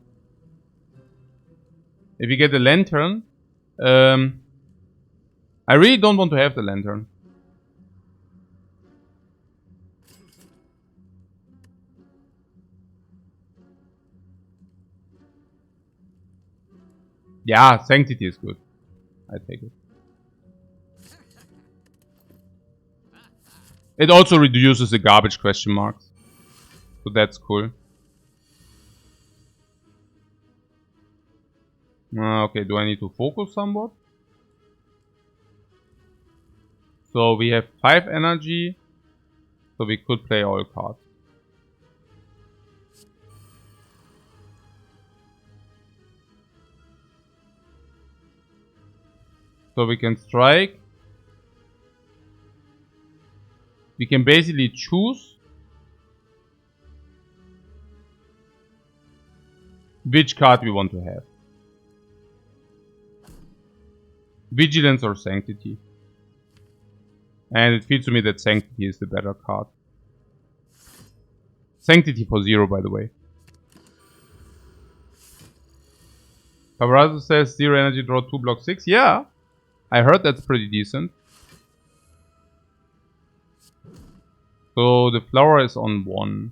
If you get the lantern, I really don't want to have the lantern. Yeah, sanctity is good. I take it. It also reduces the garbage question marks. So that's cool. Okay, do I need to focus somewhat? So we have 5 energy. So we could play all cards. So we can strike. We can basically choose which card we want to have. Vigilance or Sanctity. And it feels to me that Sanctity is the better card. Sanctity for 0, by the way. Paparazzo says 0 energy, draw 2, block 6. Yeah, I heard that's pretty decent. So the flower is on 1.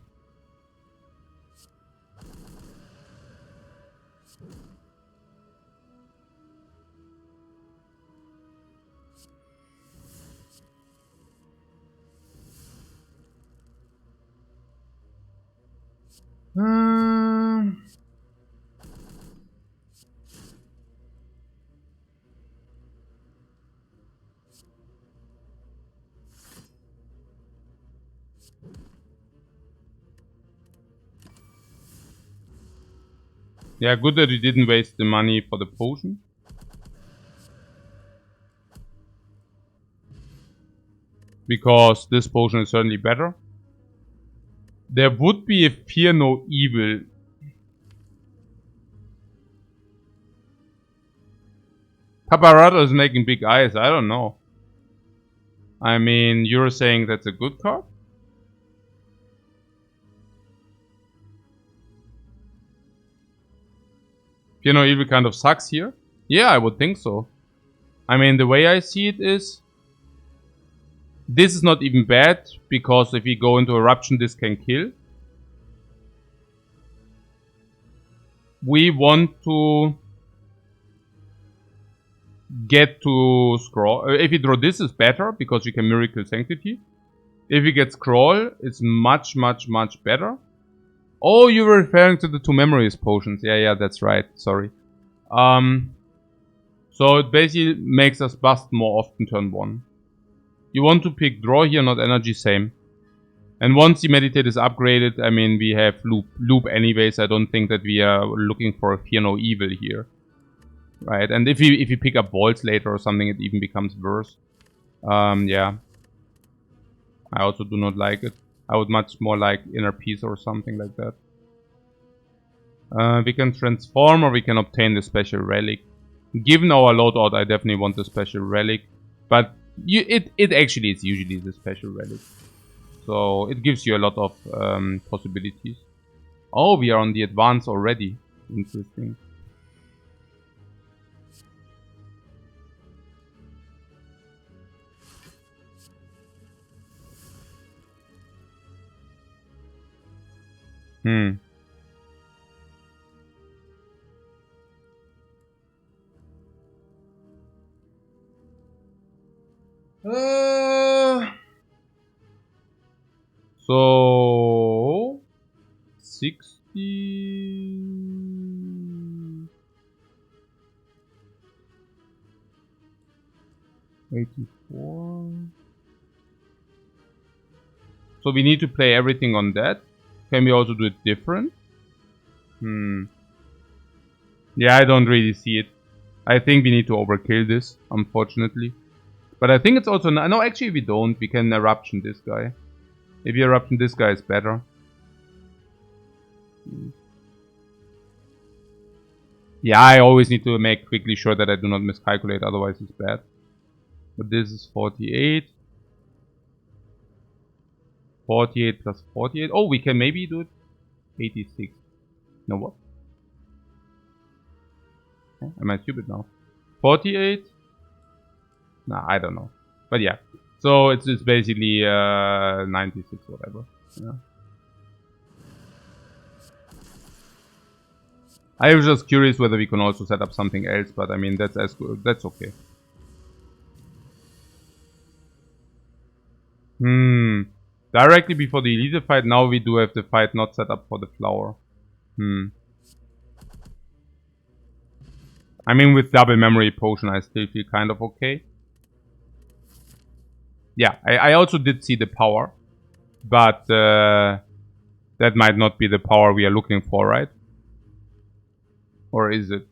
Yeah, good that we didn't waste the money for the potion. Because this potion is certainly better. There would be a Fear No Evil. Paparazzo is making big eyes, I don't know. I mean, you're saying that's a good card? Fear No Evil kind of sucks here? Yeah, I would think so. I mean, the way I see it is, this is not even bad, because if we go into Eruption, this can kill. We want to get to Scroll. If we draw this, is better, because we can Miracle Sanctity. If we get Scroll, it's much, much, much better. Oh, you were referring to the 2 Memories potions. Yeah, that's right. Sorry. So it basically makes us bust more often turn 1. You want to pick draw here, not energy, same. And once the meditate is upgraded, I mean, we have loop anyways. I don't think that we are looking for a Fear No Evil here. Right, and if you pick up Bolts later or something, it even becomes worse. Yeah. I also do not like it. I would much more like Inner Peace or something like that. We can transform, or we can obtain the special relic. Given our loadout, I definitely want the special relic. But it actually is usually the special relic. So it gives you a lot of possibilities. Oh, we are on the advance already. Interesting. Hmm. So 60 84. So we need to play everything on that. Can we also do it different? Yeah, I don't really see it. I think we need to overkill this, unfortunately. But I think it's also... No, actually we don't. We can eruption this guy. Maybe eruption this guy is better. Yeah, I always need to make quickly sure that I do not miscalculate, otherwise it's bad. But this is 48. 48 plus 48. Oh, we can maybe do it 86. No, what? Am I stupid now? 48? Nah, I don't know. But yeah. So it's basically 96, whatever. Yeah. I was just curious whether we can also set up something else, but I mean that's as good. That's okay. Directly before the elite fight, now we do have the fight not set up for the flower. I mean, with double memory potion, I still feel kind of okay. Yeah, I also did see the power, but that might not be the power we are looking for, right? Or is it?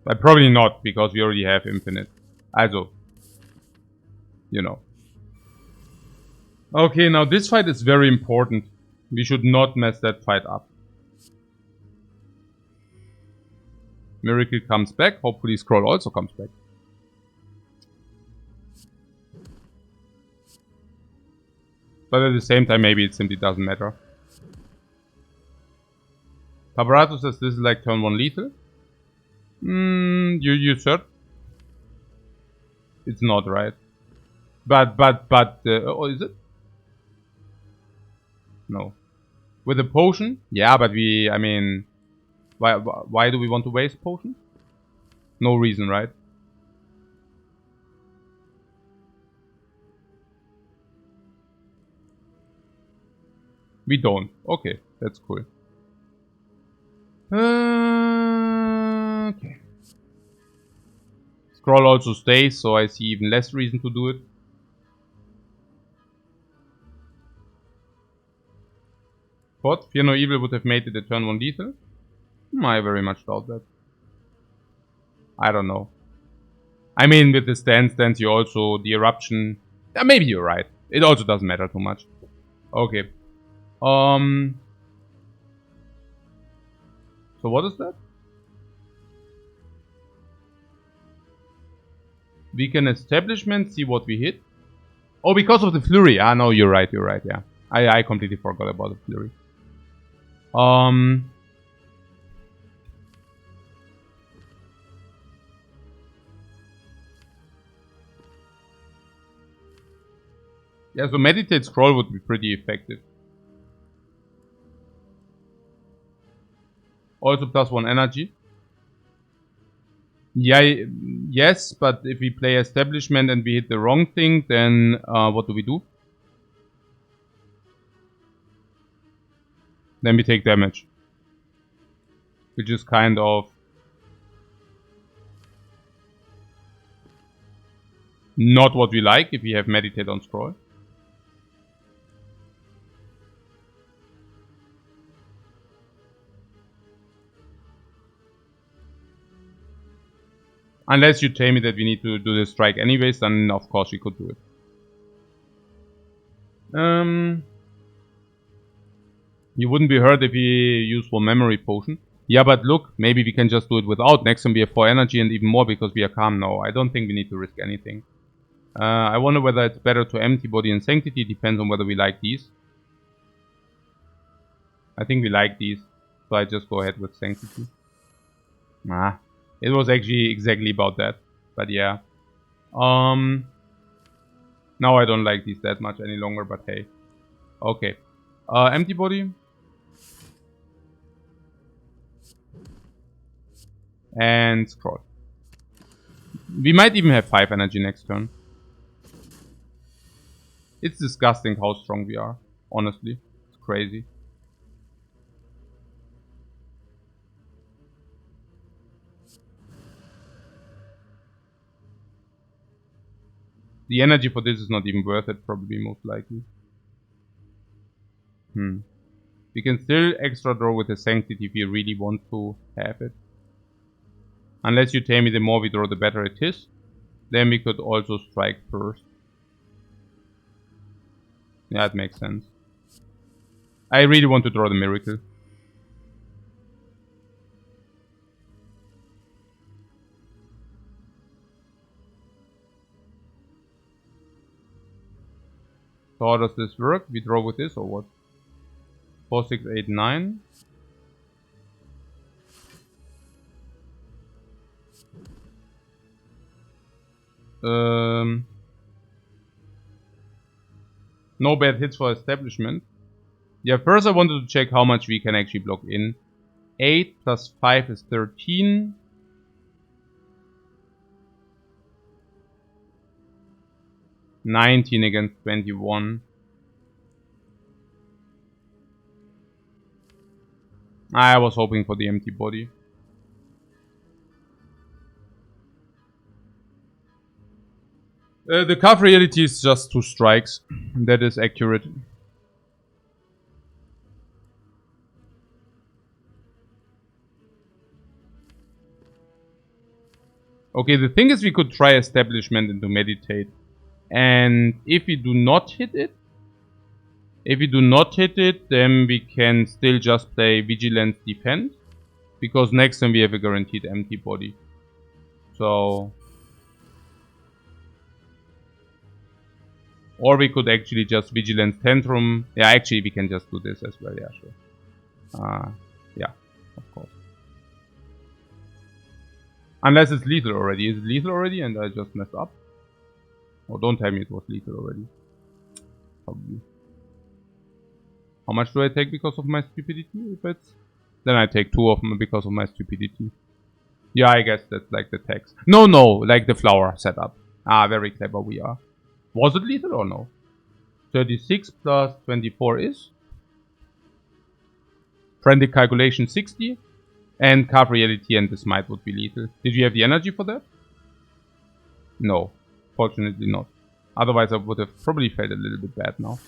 But probably not, because we already have infinite. Also, you know. Okay, now this fight is very important. We should not mess that fight up. Miracle comes back. Hopefully Scroll also comes back. But at the same time, maybe it simply doesn't matter. Tabarato says this is like turn 1 lethal. You sure? It's not, right? But, oh, is it? No. With a potion? Yeah, but I mean, why do we want to waste potions? No reason, right? We don't. Okay, that's cool. Okay. Scroll also stays, so I see even less reason to do it. What? Fear no evil would have made it a turn 1 lethal? I very much doubt that. I don't know. I mean, with the stance, you also, the eruption... Yeah, maybe you're right. It also doesn't matter too much. Okay. So what is that? Weaken establishment, see what we hit. Oh, because of the flurry. Ah, no, you're right, yeah. I completely forgot about the flurry. Yeah, so meditate scroll would be pretty effective. Also +1 energy. Yeah, yes, but if we play establishment and we hit the wrong thing, then what do we do? Then we take damage. Which is kind of not what we like if we have meditate on scroll. Unless you tell me that we need to do the strike anyways, then of course we could do it. You wouldn't be hurt if we use one memory potion. Yeah, but look, maybe we can just do it without. Next time we have 4 energy and even more because we are calm now. I don't think we need to risk anything. I wonder whether it's better to empty body and sanctity. Depends on whether we like these. I think we like these. So I just go ahead with sanctity. It was actually exactly about that. But yeah. Now Now I don't like these that much any longer, but hey. Okay. Empty body. And scroll. We might even have 5 energy next turn. It's disgusting how strong we are. Honestly. It's crazy. The energy for this is not even worth it, probably, most likely. We can still extra draw with the Sanctity if we really want to have it. Unless you tell me the more we draw, the better it is. Then we could also strike first. Yeah, it makes sense. I really want to draw the Miracle. So how does this work? We draw with this or what? 4, 6, 8, 9. No bad hits for establishment. Yeah, first I wanted to check how much we can actually block in. 8 plus 5 is 13. $19 against 21. I was hoping for the empty body. The card reality is just 2 strikes. That is accurate. Okay, the thing is we could try establishment into meditate. And if we do not hit it, then we can still just play Vigilance Defend. Because next time we have a guaranteed empty body. So... Or we could actually just Vigilance Tantrum. Yeah, actually we can just do this as well, yeah, sure. Yeah, of course. Unless it's lethal already. Is it lethal already and I just messed up? Oh, don't tell me it was lethal already. Probably. How much do I take because of my stupidity? If it's... Then I take 2 of them because of my stupidity. Yeah, I guess that's like the text. No, like the flower setup. Ah, very clever we are. Was it lethal or no? 36 plus 24 is? Frantic calculation 60. And carve reality and the smite would be lethal. Did you have the energy for that? No. Fortunately not. Otherwise I would have probably felt a little bit bad now.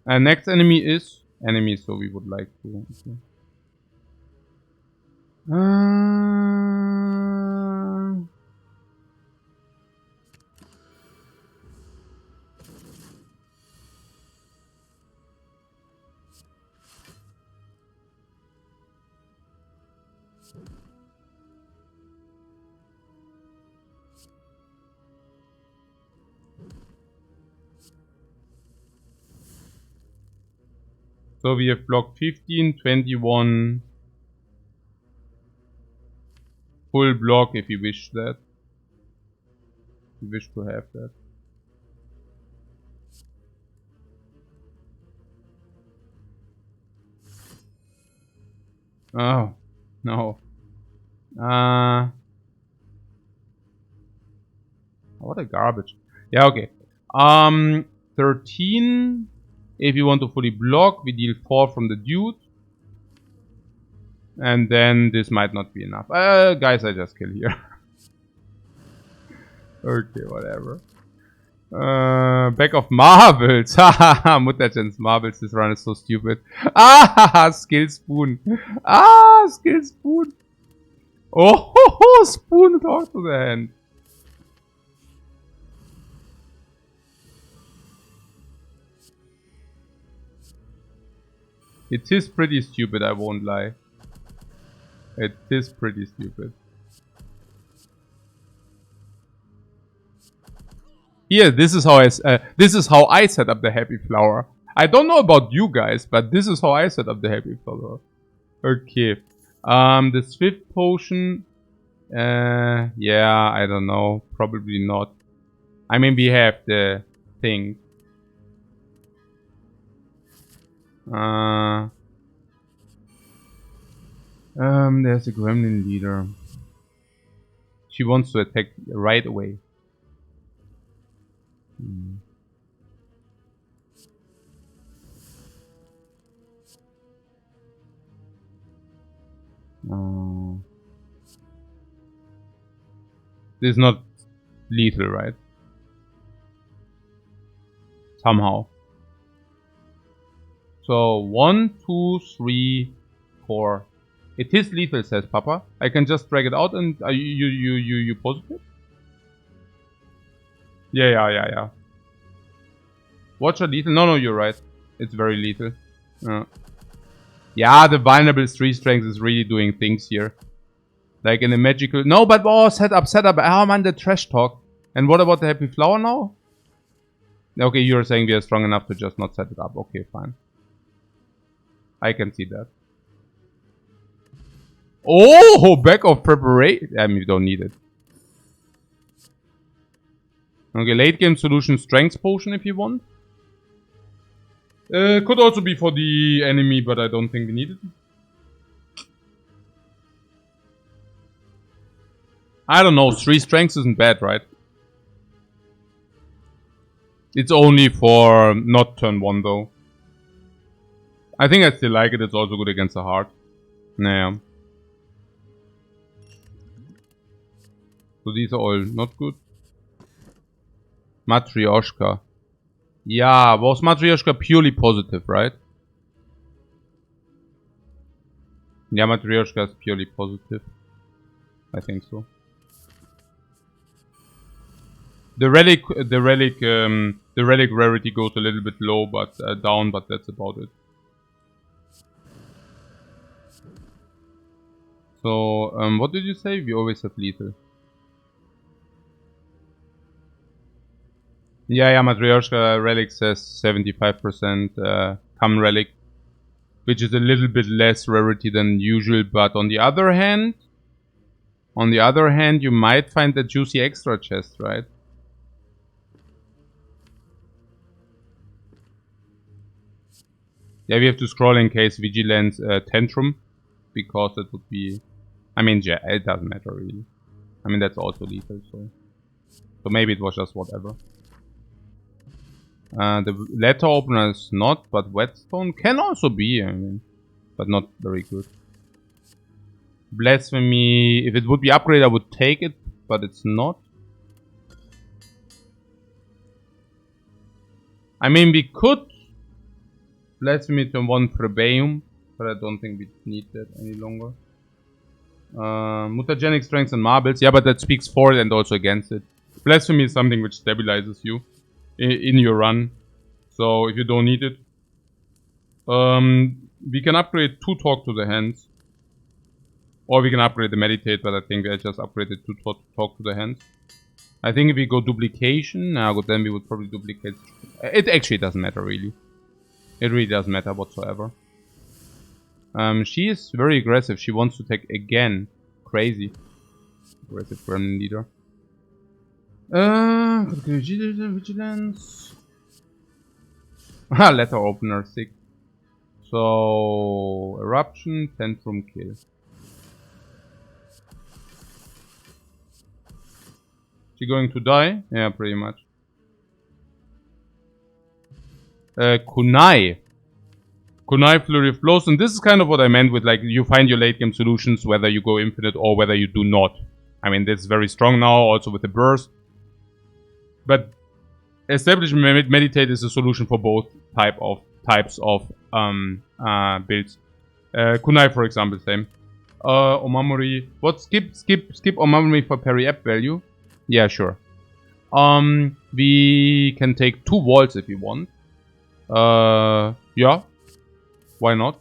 And next enemy is enemy, so we would like to. Okay. So we have block 15, 21. Full block if you wish that. If you wish to have that. Oh, no. What a garbage. Yeah, okay. 13. If you want to fully block, we deal 4 from the dude. And then this might not be enough. Guys, I just kill here. Okay, whatever. Back of marbles. Haha, Mutterchens marbles. This run is so stupid. Ah, skill spoon. Ah, skill spoon. Oh, ho, ho, spoon talk to the hand. It is pretty stupid, I won't lie. It is pretty stupid. Here, this is how I set up the happy flower. I don't know about you guys, but this is how I set up the happy flower. Okay. The swift potion. Yeah, I don't know. Probably not. I mean, we have the thing. There's a gremlin leader. She wants to attack right away. This is not lethal, right? Somehow. So 1, 2, 3, 4. It is lethal, says Papa. I can just drag it out and you positive? Yeah. Watch a lethal? No, you're right. It's very lethal. Yeah, the vulnerable 3 strength is really doing things here. Like in a magical... No, but oh, set up. Oh man, the trash talk. And what about the happy flower now? Okay, you're saying we are strong enough to just not set it up. Okay, fine. I can see that. Oh, back of preparation. I mean, you don't need it. Okay, late game solution, strength potion if you want. Could also be for the enemy, but I don't think we need it. I don't know, 3 strengths isn't bad, right? It's only for not turn 1 though. I think I still like it, it's also good against the heart. Nah. So these are all not good. Matryoshka. Yeah, was Matryoshka purely positive, right? Yeah, Matryoshka is purely positive. I think so. The relic rarity goes a little bit low, but down, but that's about it. So, what did you say? We always have lethal. Yeah, Matryoshka relic says 75% come relic, which is a little bit less rarity than usual. But on the other hand, you might find the juicy extra chest, right? Yeah, we have to scroll in case Vigilance Tantrum, because it would be... I mean, yeah, it doesn't matter really. I mean, that's also lethal, so maybe it was just whatever. The letter opener is not, but whetstone can also be, I mean, but not very good. Blasphemy, if it would be upgraded, I would take it, but it's not. I mean, we could Blasphemy to 1 Plebeum, but I don't think we need that any longer. Mutagenic strength and marbles, yeah, but that speaks for it and also against it. Blasphemy is something which stabilizes you in your run, so if you don't need it. We can upgrade 2 talk to the hands. Or we can upgrade the meditate, but I think I just upgraded 2 talk to the hands. I think if we go duplication, then we would probably duplicate. It actually doesn't matter really. It really doesn't matter whatsoever. She is very aggressive. She wants to take again. Crazy. Aggressive gremlin leader. Vigilance. Letter opener, sick. So, eruption, tantrum, kill. She going to die? Yeah, pretty much. Kunai. Kunai, Flurry of Blows. And this is kind of what I meant with, like, you find your late game solutions, whether you go infinite or whether you do not. I mean, this is very strong now, also with the burst. But Establish Meditate is a solution for both types of builds. Kunai, for example, same. Omamori. What? Skip Omamori for parry app value? Yeah, sure. We can take 2 walls if we want. Yeah. Why not?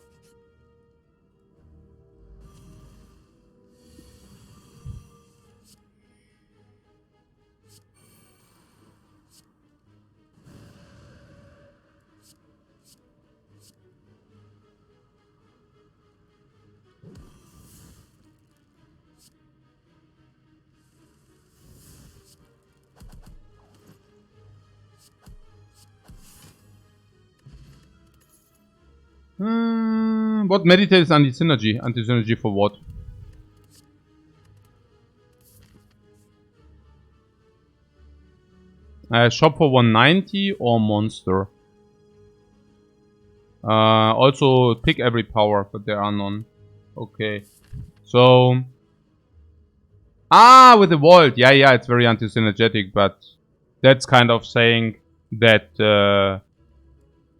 What meditate is anti-synergy? Anti-synergy for what? Shop for 190 or monster. Also pick every power, but there are none. Okay. So... Ah, with the vault. Yeah, it's very anti-synergetic, but that's kind of saying that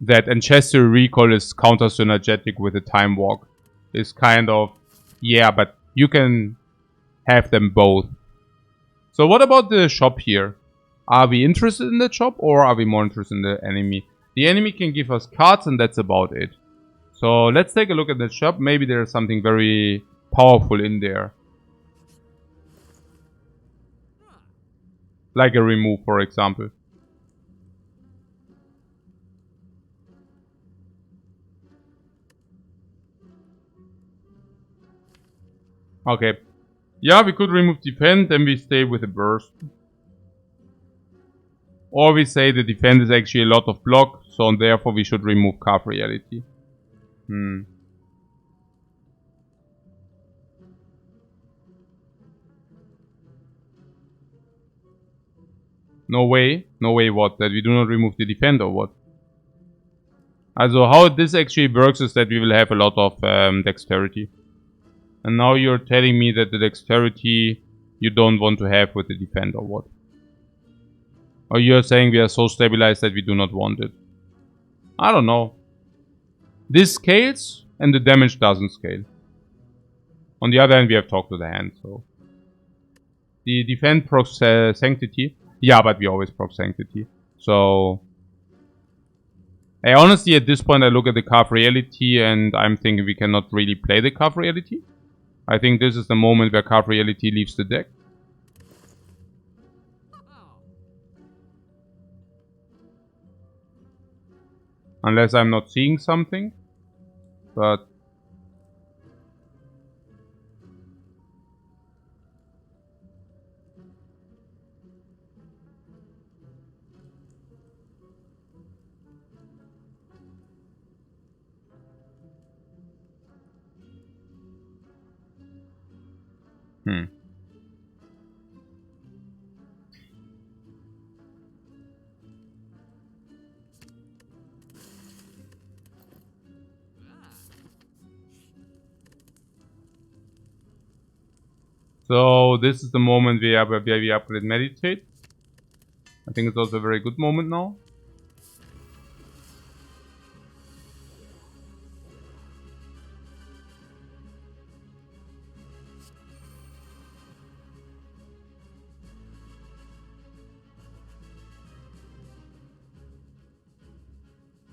that ancestral recall is counter-synergetic with the time walk. Is kind of... Yeah, but you can have them both. So what about the shop here? Are we interested in the shop or are we more interested in the enemy? The enemy can give us cards and that's about it. So let's take a look at the shop. Maybe there's something very powerful in there. Like a remove, for example. Okay. Yeah, we could remove defend, then we stay with the burst. Or we say the defend is actually a lot of block, so therefore we should remove Carve Reality. No way. No way what? That we do not remove the defend or what? Also how this actually works is that we will have a lot of dexterity. And now you're telling me that the dexterity you don't want to have with the defend or what? Or you're saying we are so stabilized that we do not want it? I don't know. This scales and the damage doesn't scale. On the other hand, we have talked to the hand, so... The defend procs sanctity. Yeah, but we always proc sanctity. So... honestly, at this point I look at the Carve Reality and I'm thinking we cannot really play the Carve Reality. I think this is the moment where Carve Reality leaves the deck. Unless I'm not seeing something. But... So this is the moment where we upgrade Meditate. I think it's also a very good moment now.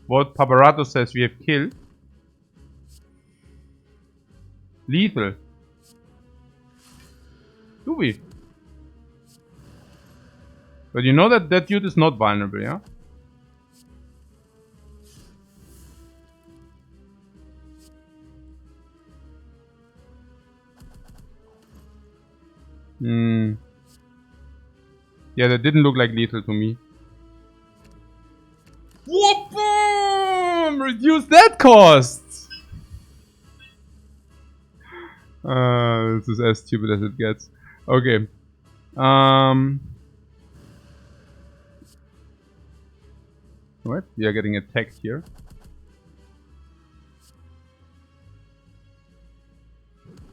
What Paparato says we have killed. Lethal. Do we? But you know that that dude is not vulnerable, yeah? Yeah, that didn't look like lethal to me. Whoop! Reduce that cost! This is as stupid as it gets. Okay. What? We are getting attacked here.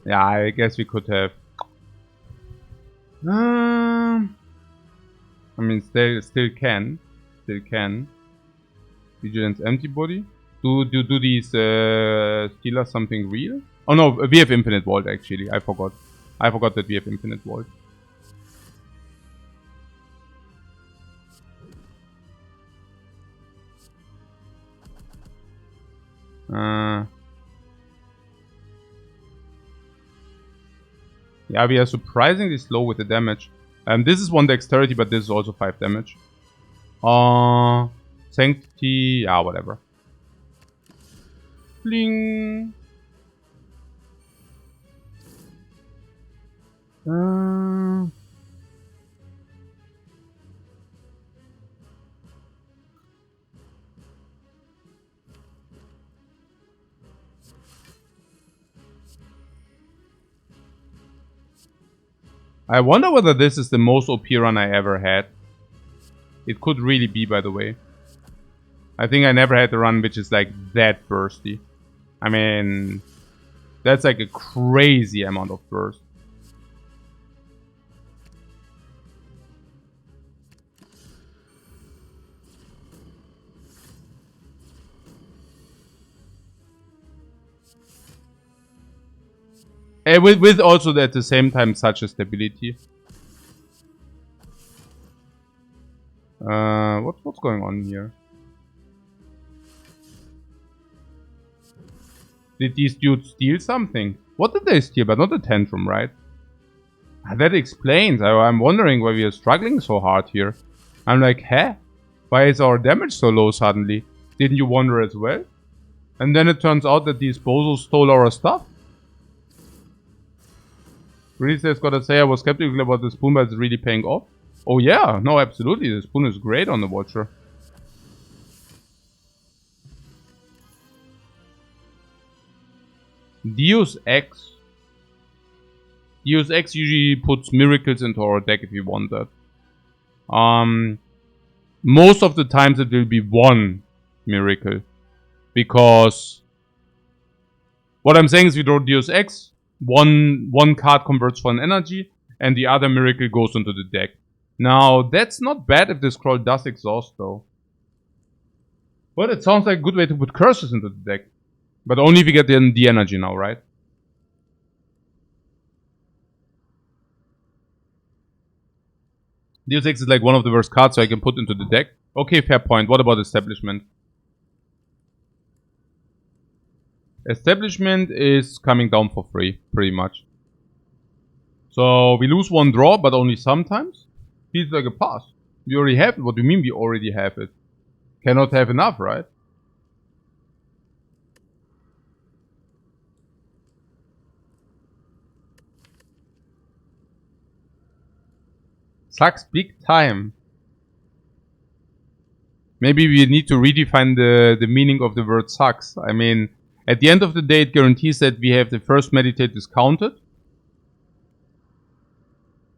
Yeah, I guess we could have. I mean, still can. Vigilance antibody. Do these steal us something real? Oh no, we have infinite vault actually. I forgot. I forgot that we have infinite vault. Yeah, we are surprisingly slow with the damage. This is 1 dexterity, but this is also 5 damage. Sanctity, yeah, whatever. Bling. I wonder whether this is the most OP run I ever had. It could really be, by the way. I think I never had a run which is like that bursty. I mean, that's like a crazy amount of burst. And with also at the same time such a stability. What's going on here? Did these dudes steal something? What did they steal? But not a tantrum, right? That explains. I'm wondering why we are struggling so hard here. I'm like, huh? Why is our damage so low suddenly? Didn't you wonder as well? And then it turns out that these bozos stole our stuff. Reese's gotta say I was skeptical about the spoon, but it's really paying off. Oh yeah, no, absolutely. The spoon is great on the Watcher. Deus Ex. Deus Ex usually puts miracles into our deck if we want that. Most of the times it will be one miracle. Because what I'm saying is we draw Deus Ex, one card converts for an energy, and the other miracle goes into the deck. Now, that's not bad if the scroll does exhaust though. But it sounds like a good way to put curses into the deck. But only if you get the energy now, right? Deus Ex is like one of the worst cards so I can put into the deck. Okay, fair point. What about Establishment? Establishment is coming down for free, pretty much. So we lose one draw, but only sometimes. Feels like a pass. We already have it. What do you mean we already have it? Cannot have enough, right? Sucks big time. Maybe we need to redefine the meaning of the word sucks. I mean, at the end of the day, it guarantees that we have the first meditate discounted.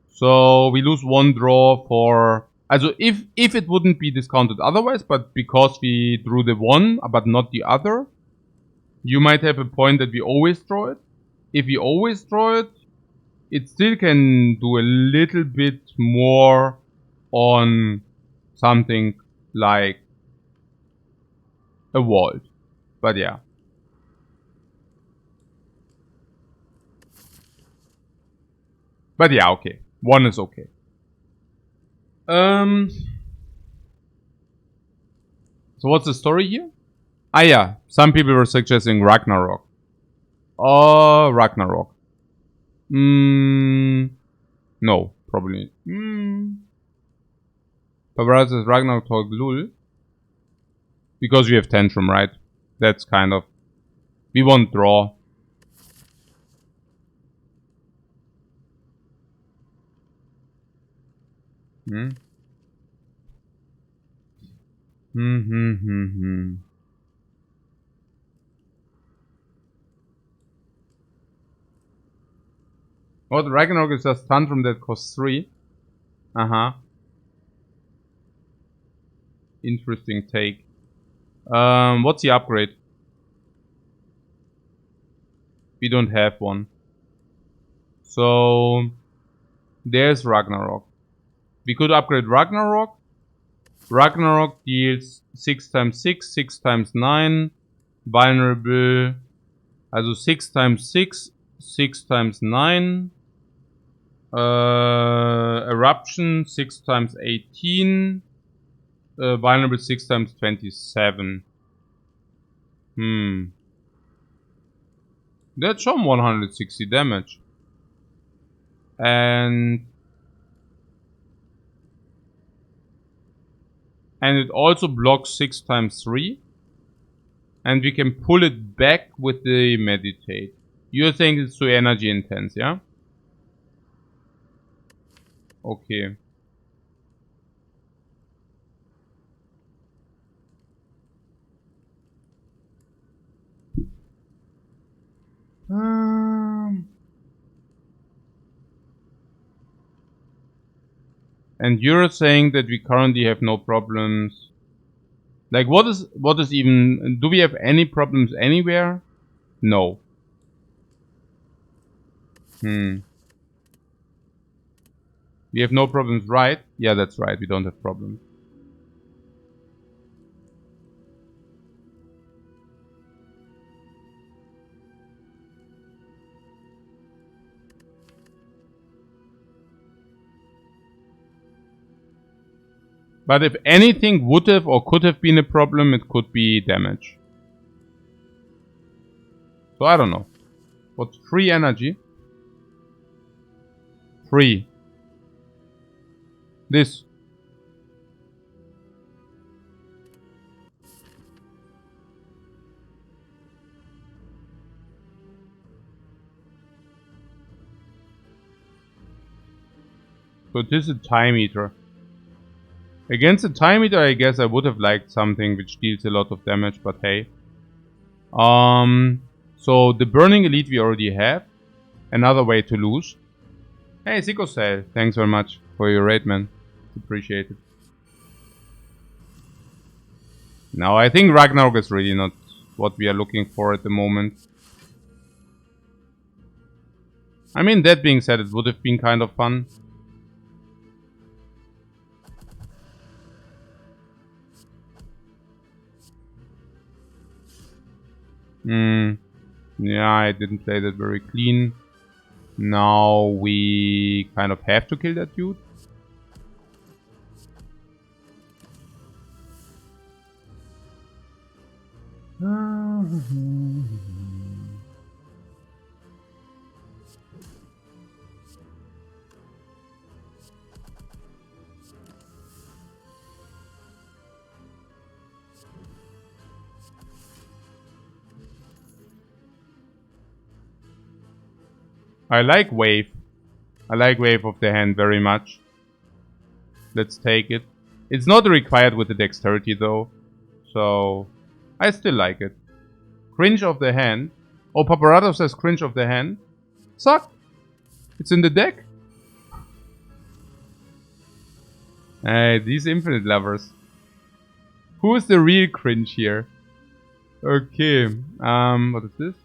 So we lose one draw for... Also if it wouldn't be discounted otherwise, but because we drew the one, but not the other, you might have a point that we always draw it. If we always draw it, it still can do a little bit more on something like a vault. But yeah. But yeah, okay. One is okay. So what's the story here? Ah yeah, some people were suggesting Ragnarok. Oh, Ragnarok. No, probably. Paparazzi says Ragnarok talk Lul. Because we have Tantrum, right? That's kind of... We won't draw. Oh, the Ragnarok is just Tantrum that costs 3. Interesting take. What's the upgrade? We don't have one. So there's Ragnarok. We could upgrade Ragnarok. Ragnarok deals 6 times 6, 6 times 9. Vulnerable. Also 6 times 6, 6 times 9. Eruption 6 times 18. Vulnerable 6 times 27. That's some 160 damage. And it also blocks 6 times 3. And we can pull it back with the meditate. You think it's too energy intense, yeah? Okay. And you're saying that we currently have no problems. Like, what is even... Do we have any problems anywhere? No. We have no problems, right? Yeah, that's right. We don't have problems. But if anything would have or could have been a problem, it could be damage. So I don't know. What's free energy? Free. This. So this is a time eater. Against a time eater, I guess I would have liked something which deals a lot of damage, but hey. So the Burning Elite we already have. Another way to lose. Hey, Sikosel, thanks very much for your raid, man. It's appreciated. Now, I think Ragnarok is really not what we are looking for at the moment. I mean, that being said, it would have been kind of fun. Yeah, I didn't play that very clean. Now we kind of have to kill that dude. I like Wave. I like Wave of the Hand very much. Let's take it. It's not required with the dexterity though. So I still like it. Cringe of the Hand. Oh, Paparato says Cringe of the Hand. Suck. It's in the deck. Hey, these infinite lovers. Who is the real cringe here? Okay. What is this?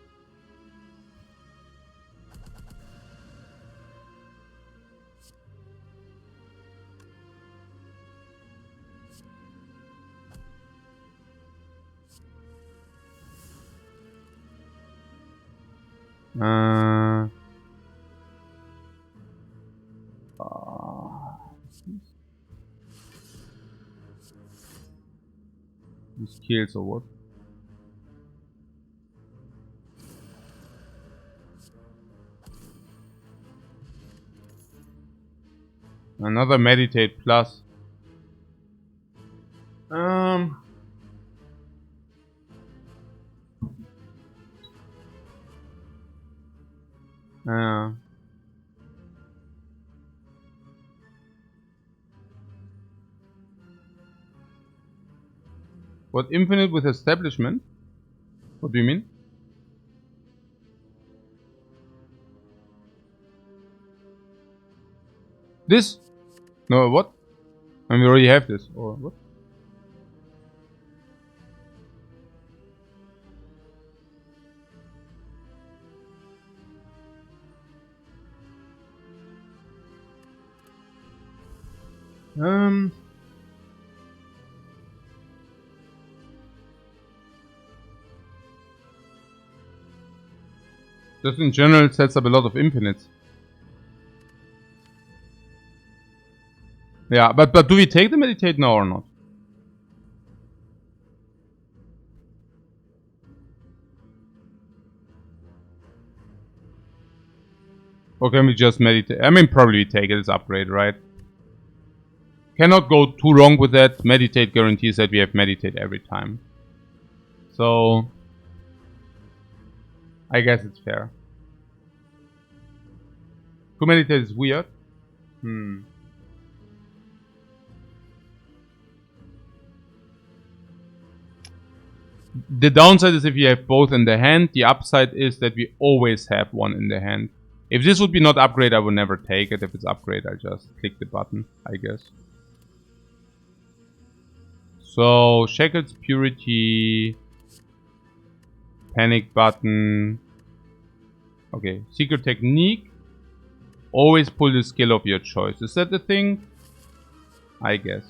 These kills or what? Another meditate plus. What, infinite with establishment? What do you mean? This? No, what? I mean, we already have this. Or what? Just in general, it sets up a lot of infinites. Yeah, but do we take the meditate now or not? Or can we just meditate? I mean, probably we take it as upgrade, right? Cannot go too wrong with that. Meditate guarantees that we have meditate every time. So I guess it's fair. To meditate is weird. The downside is if you have both in the hand. The upside is that we always have one in the hand. If this would be not upgrade, I would never take it. If it's upgrade, I just click the button, I guess. So, Shackles, Purity, Panic button. Okay, Secret Technique. Always pull the skill of your choice. Is that the thing? I guess.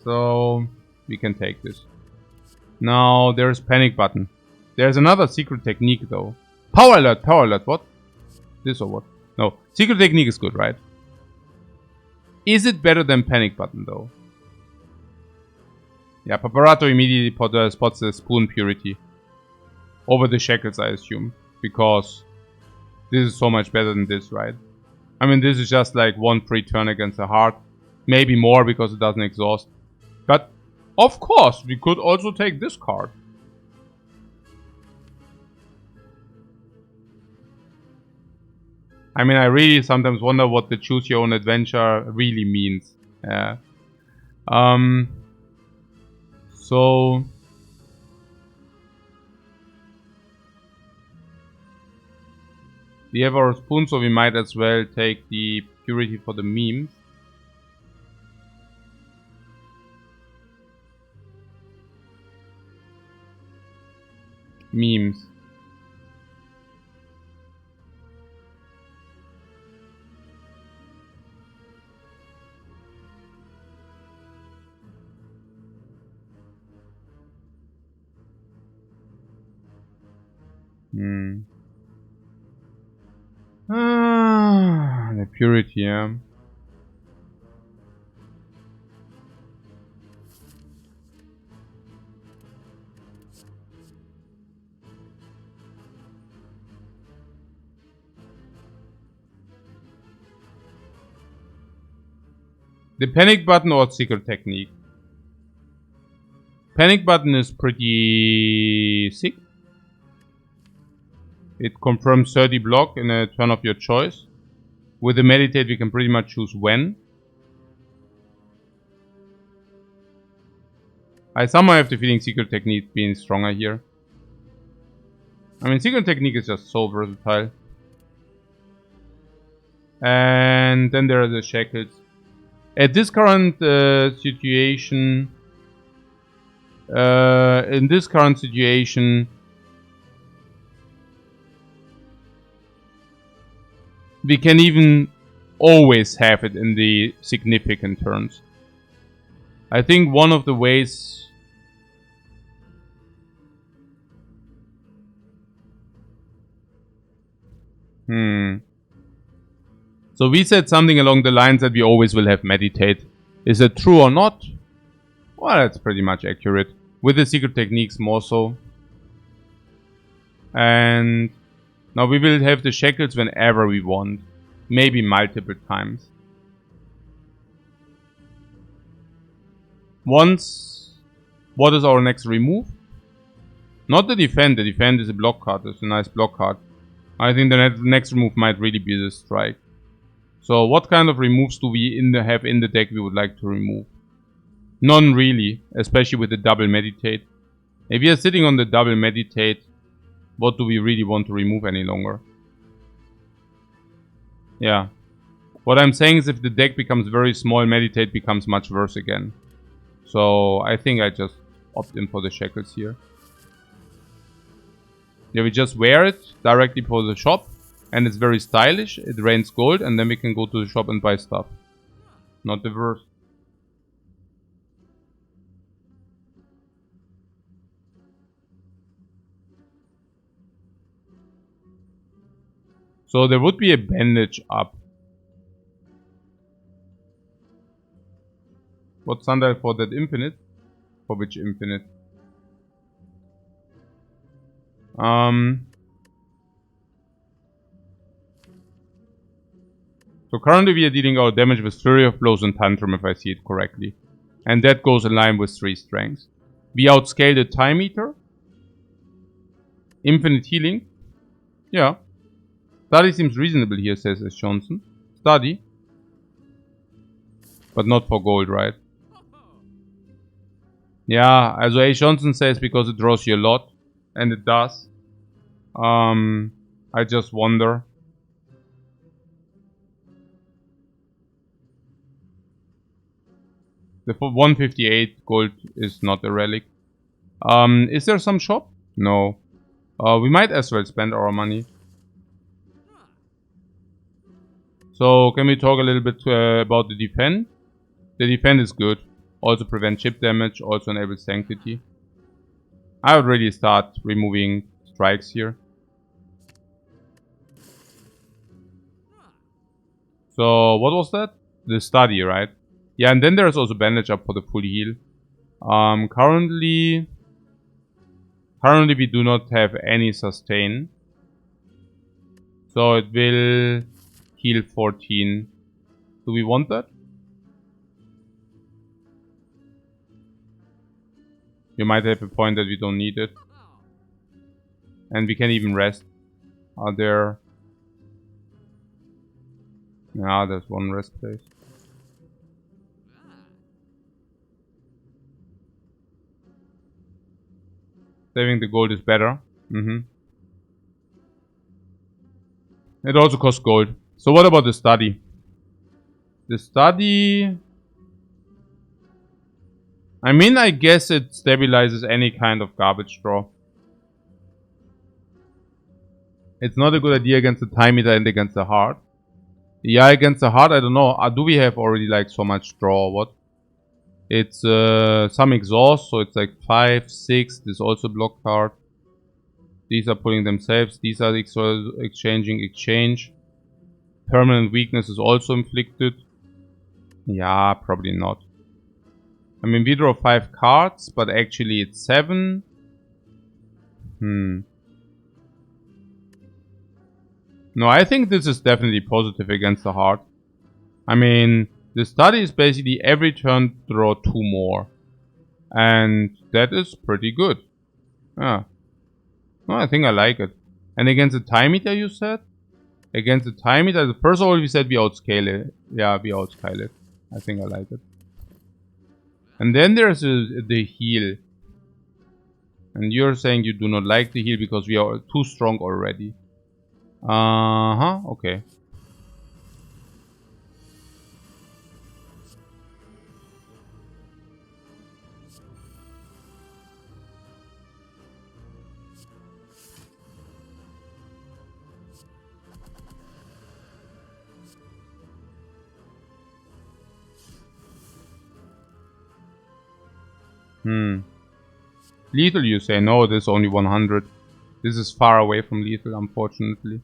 So, we can take this. Now, there's Panic button. There's another Secret Technique though. Power Alert, Power Alert, what? This or what? No, Secret Technique is good, right? Is it better than Panic button though? Yeah, Preparato immediately spots the Spoon Purity. Over the Shackles, I assume. Because this is so much better than this, right? I mean, this is just like one free turn against a heart. Maybe more because it doesn't exhaust. But, of course, we could also take this card. I mean, I really sometimes wonder what the choose your own adventure really means. Yeah. So we have our spoon, so we might as well take the purity for the memes. Memes. The purity, yeah. The panic button or secret technique? Panic button is pretty sick. It confirms 30 block in a turn of your choice. With the meditate we can pretty much choose when. I somehow have the feeling secret technique being stronger here. I mean, secret technique is just so versatile. And then there are the shackles. At this current situation, we can even always have it in the significant turns. I think one of the ways... So we said something along the lines that we always will have meditate. Is it true or not? Well, that's pretty much accurate. With the secret techniques more so. And now we will have the shackles whenever we want. Maybe multiple times. Once... What is our next remove? Not the defend. The defend is a block card. It's a nice block card. I think the next remove might really be the strike. So what kind of removes do we have in the deck we would like to remove? None really, especially with the double meditate. If we are sitting on the double meditate, what do we really want to remove any longer? Yeah. What I'm saying is if the deck becomes very small, meditate becomes much worse again. So I think I just opt in for the shackles here. Yeah, we just wear it directly for the shop. And it's very stylish. It rains gold. And then we can go to the shop and buy stuff. Not the worst. So there would be a bandage up. What sundial for that infinite? For which infinite? So currently we are dealing out damage with Flurry of Blows and Tantrum if I see it correctly. And that goes in line with 3 strengths. We outscale the Time Meter. Infinite Healing. Yeah. Study seems reasonable here, says S. Johnson. Study. But not for gold, right? Yeah, also A. Johnson says because it draws you a lot. And it does. I just wonder. The 158 gold is not a relic. Is there some shop? No. We might as well spend our money. So, can we talk a little bit about the defend? The defend is good. Also prevent chip damage, also enable sanctity. I would really start removing strikes here. So, what was that? The study, right? Yeah, and then there's also bandage up for the full heal. Currently we do not have any sustain. So it will heal 14. Do we want that? You might have a point that we don't need it. And we can even rest. Are there... Yeah, there's one rest place. Saving the gold is better. It also costs gold. So what about the study? The study... I mean, I guess it stabilizes any kind of garbage draw. It's not a good idea against the time meter and against the heart. Yeah, against the heart, I don't know. Do we have already like so much draw or what? It's some exhaust, so it's like 5, 6. This also block card. These are pulling themselves. These are exchanging exchange. Permanent weakness is also inflicted. Yeah, probably not. I mean, we draw 5 cards, but actually it's 7. No, I think this is definitely positive against the heart. I mean, the study is basically every turn draw 2 more. And that is pretty good. Yeah. No, I think I like it. And against the time meter, you said? Against the time meter, first of all, we said we outscale it. Yeah, we outscale it. I think I like it. And then there's the heal. And you're saying you do not like the heal because we are too strong already. Okay. Lethal, you say? No, this is only 100. This is far away from lethal, unfortunately.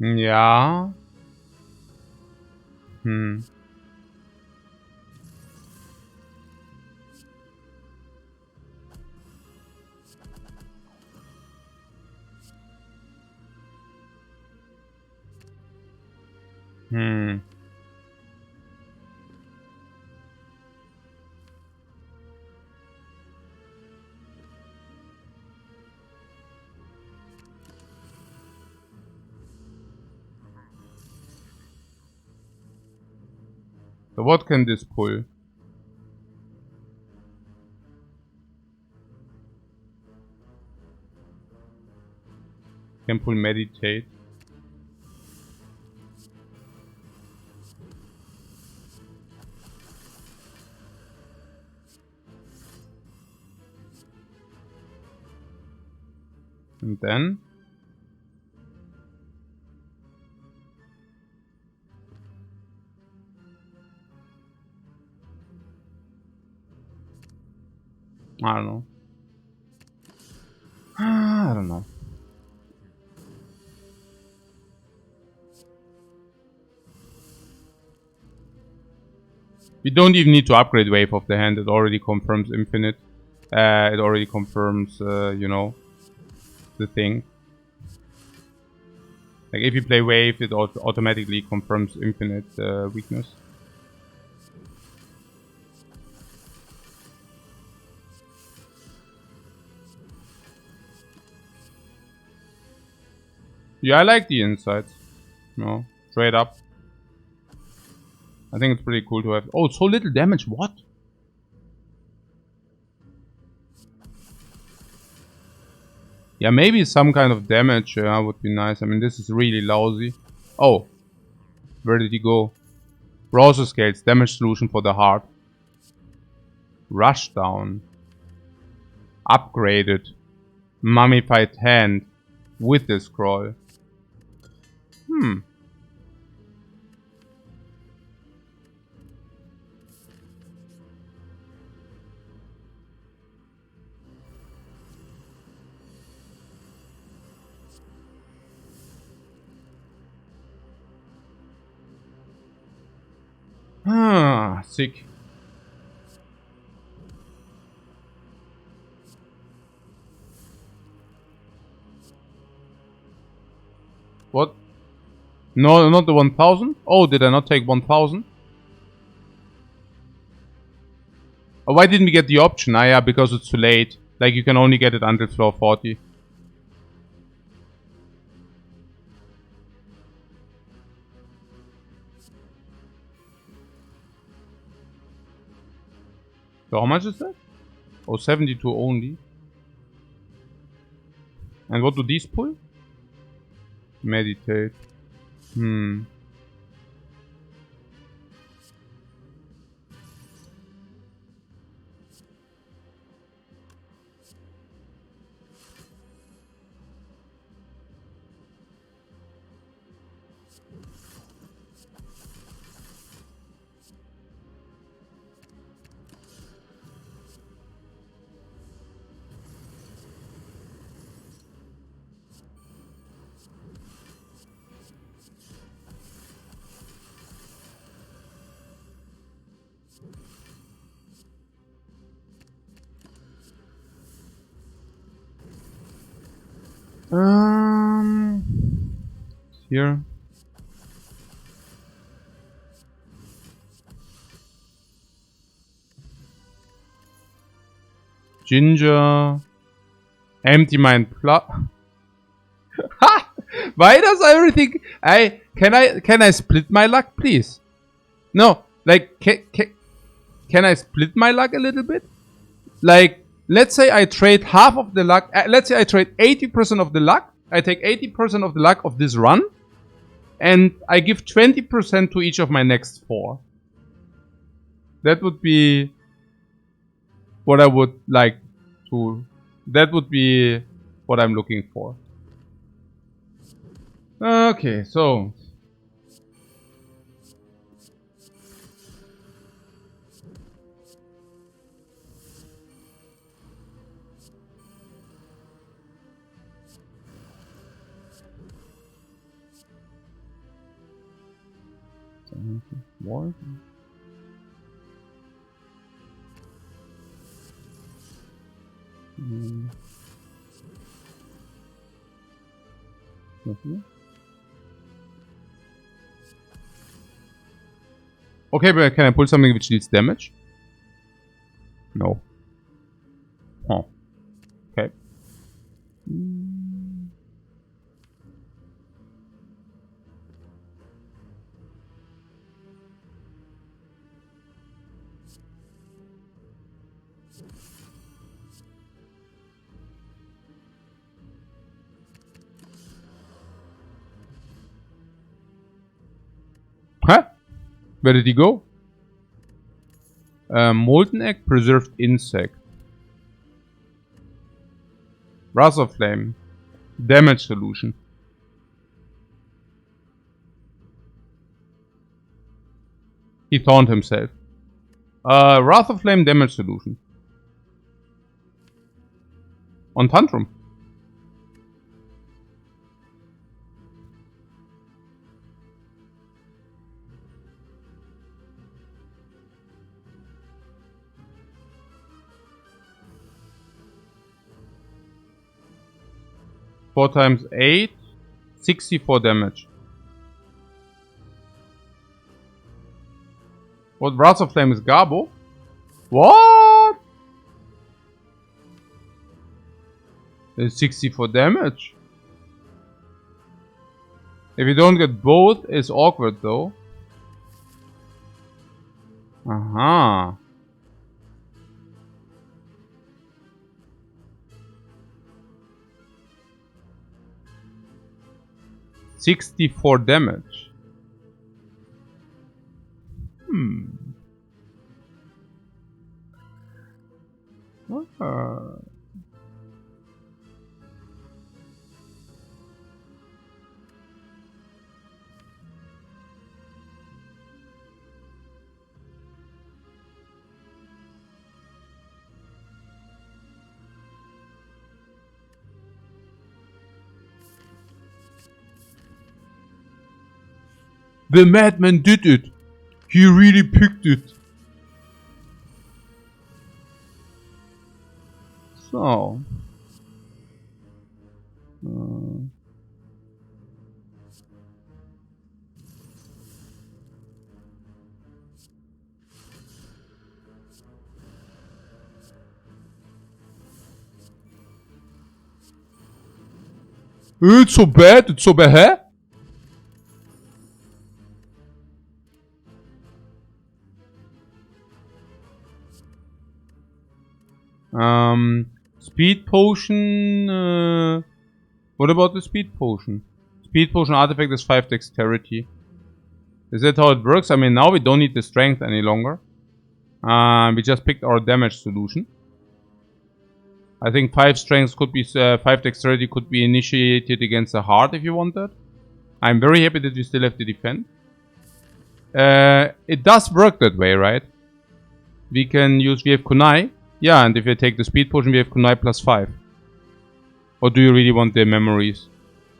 Yeah. So what can this pull? Can pull meditate. And then? I don't know. I don't know. We don't even need to upgrade Wave of the Hand. It already confirms Infinite. It already confirms, you know, the thing. Like if you play Wave, it automatically confirms Infinite weakness. Yeah, I like the insights. No, straight up. I think it's pretty cool to have. Oh, so little damage. What? Yeah, maybe some kind of damage would be nice. I mean, this is really lousy. Oh, where did he go? Browser scales, damage solution for the heart. Rushdown. Upgraded. Mummified hand with the scroll. Sick. What? No, not the 1000? Oh, did I not take 1000? Oh, why didn't we get the option? Ah, yeah, because it's too late. Like, you can only get it until floor 40. So how much is that? Oh, 72 only. And what do these pull? Meditate. Here. Ginger. Empty mind plus. Why does everything? Can I split my luck, please? No, like can I split my luck a little bit? Like, let's say I trade half of the luck. Let's say I trade 80% of the luck. I take 80% of the luck of this run, and I give 20% to each of my next 4. That would be what I would like to. That would be what I'm looking for. Okay, so. More. Okay, but can I pull something which deals damage? No. Huh. Okay. Huh? Where did he go? Molten egg, preserved insect. Razor flame. Damage solution. He taunt himself. Wrath of Flame damage solution. On Tantrum. Four times 8. 64 damage. What? Wrath of Flame is Garbo? What? It's 64 damage. If you don't get both, it's awkward though. Aha. 64 damage. Ah. The madman did it. He really picked it. So. It's so bad. It's so bad, huh? Speed potion. What about the speed potion? Speed potion artifact is 5 dexterity. Is that how it works? I mean, now we don't need the strength any longer. We just picked our damage solution. I think 5 strength could be 5 dexterity could be initiated against the heart if you want that. I'm very happy that we still have the defend. It does work that way, right? We have kunai. Yeah, and if you take the speed potion, we have kunai plus 5. Or do you really want the memories?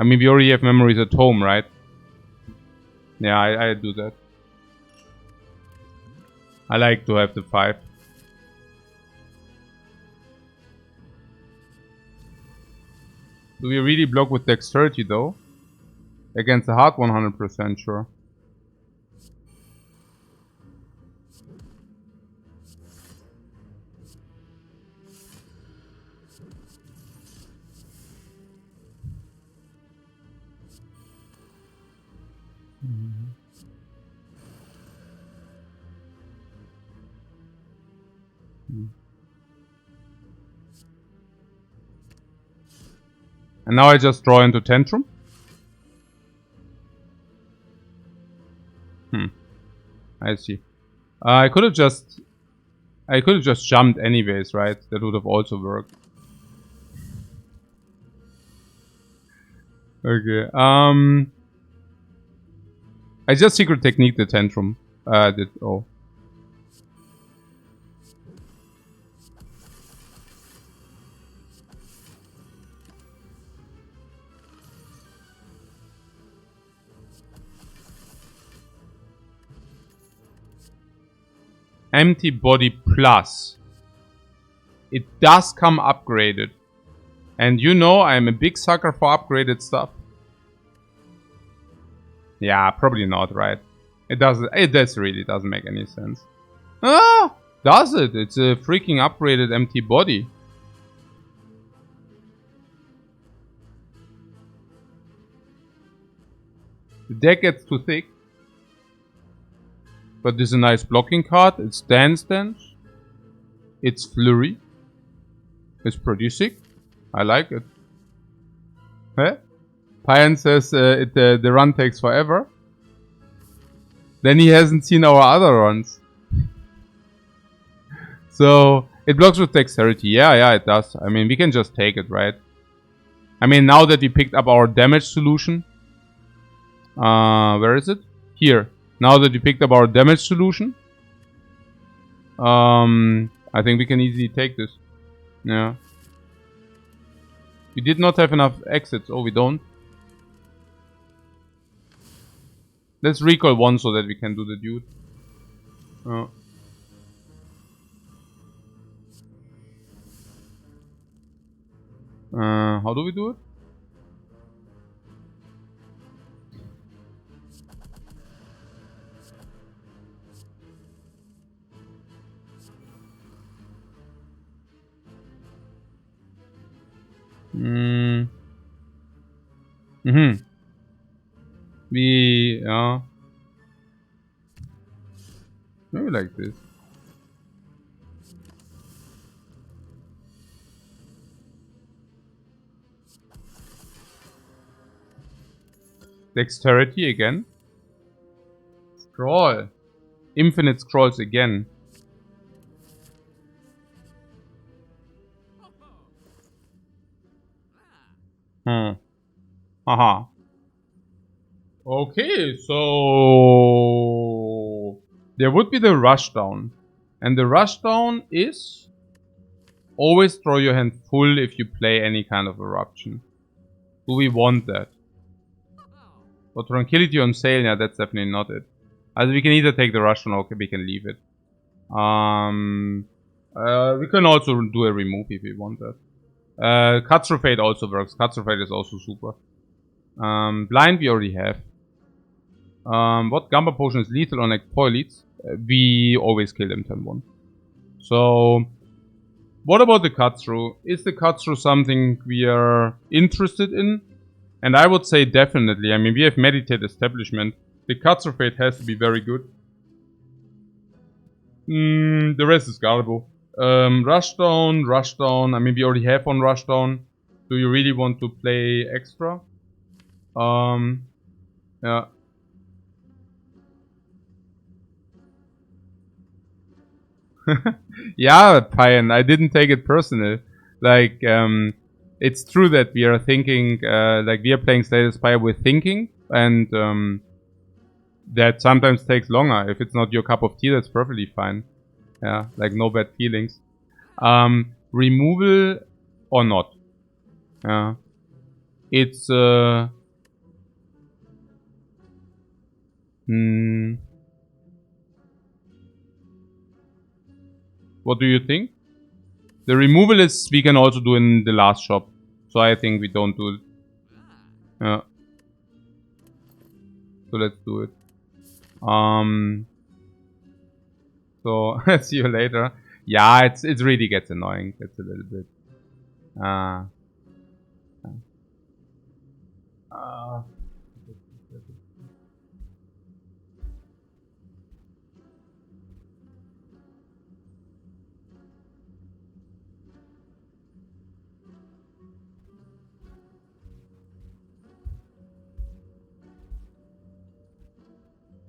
I mean, we already have memories at home, right? Yeah, I do that. I like to have the 5. Do we really block with dexterity though? Against the heart, 100% sure. And now I just draw into Tantrum. I see. I could have just jumped anyways, right? That would have also worked. Okay. I just secret technique the Tantrum. Oh. Empty body plus. It does come upgraded. And you know I'm a big sucker for upgraded stuff. Yeah, probably not, right? It really doesn't make any sense. Ah! Does it? It's a freaking upgraded empty body. The deck gets too thick. But this is a nice blocking card. It's Dance Dance. It's Flurry. It's pretty sick. I like it. Huh? Pyan says the run takes forever. Then he hasn't seen our other runs. So, it blocks with dexterity. Yeah, it does. I mean, we can just take it, right? I mean, now that we picked up our damage solution. Where is it? Here. Now that we picked up our damage solution. I think we can easily take this. Yeah. We did not have enough exits. Oh, we don't. Let's recall one so that we can do the dude. How do we do it? Maybe like this. Dexterity again. Scroll. Infinite scrolls again. Haha. Okay, so there would be the rushdown. And the rushdown is always draw your hand full if you play any kind of eruption. Do we want that? For tranquility on sale, yeah, that's definitely not it. We can either take the rushdown or we can leave it. We can also do a remove if we want that. Cut through fate also works. Cut through fate is also super. Blind we already have. What Gamba potion is lethal on like elites? We always kill them turn 1. So, what about the cut through? Is the cut through something we are interested in? And I would say definitely. I mean, we have meditate establishment. The cut through fate has to be very good. The rest is garbage. Rushdown. I mean, we already have one rushdown. Do you really want to play extra? Yeah. Yeah, Pine, I didn't take it personal. Like, it's true that we are thinking, like we are playing Slay Spire with thinking, and that sometimes takes longer. If it's not your cup of tea, that's perfectly fine. Yeah, like no bad feelings. Removal or not. Yeah. It's, what do you think? The removal is we can also do in the last shop. So I think we don't do it. Yeah. So let's do it. So see you later. Yeah, it really gets annoying. It's a little bit.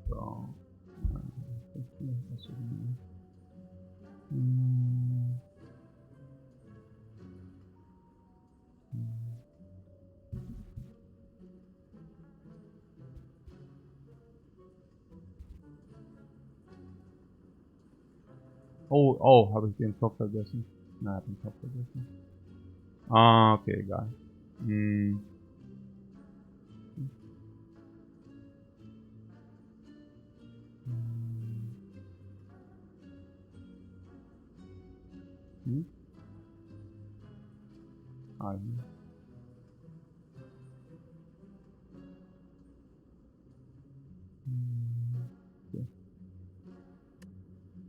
So. Oh, habe ich den Kopf vergessen? Na, den Kopf vergessen. Okay, egal.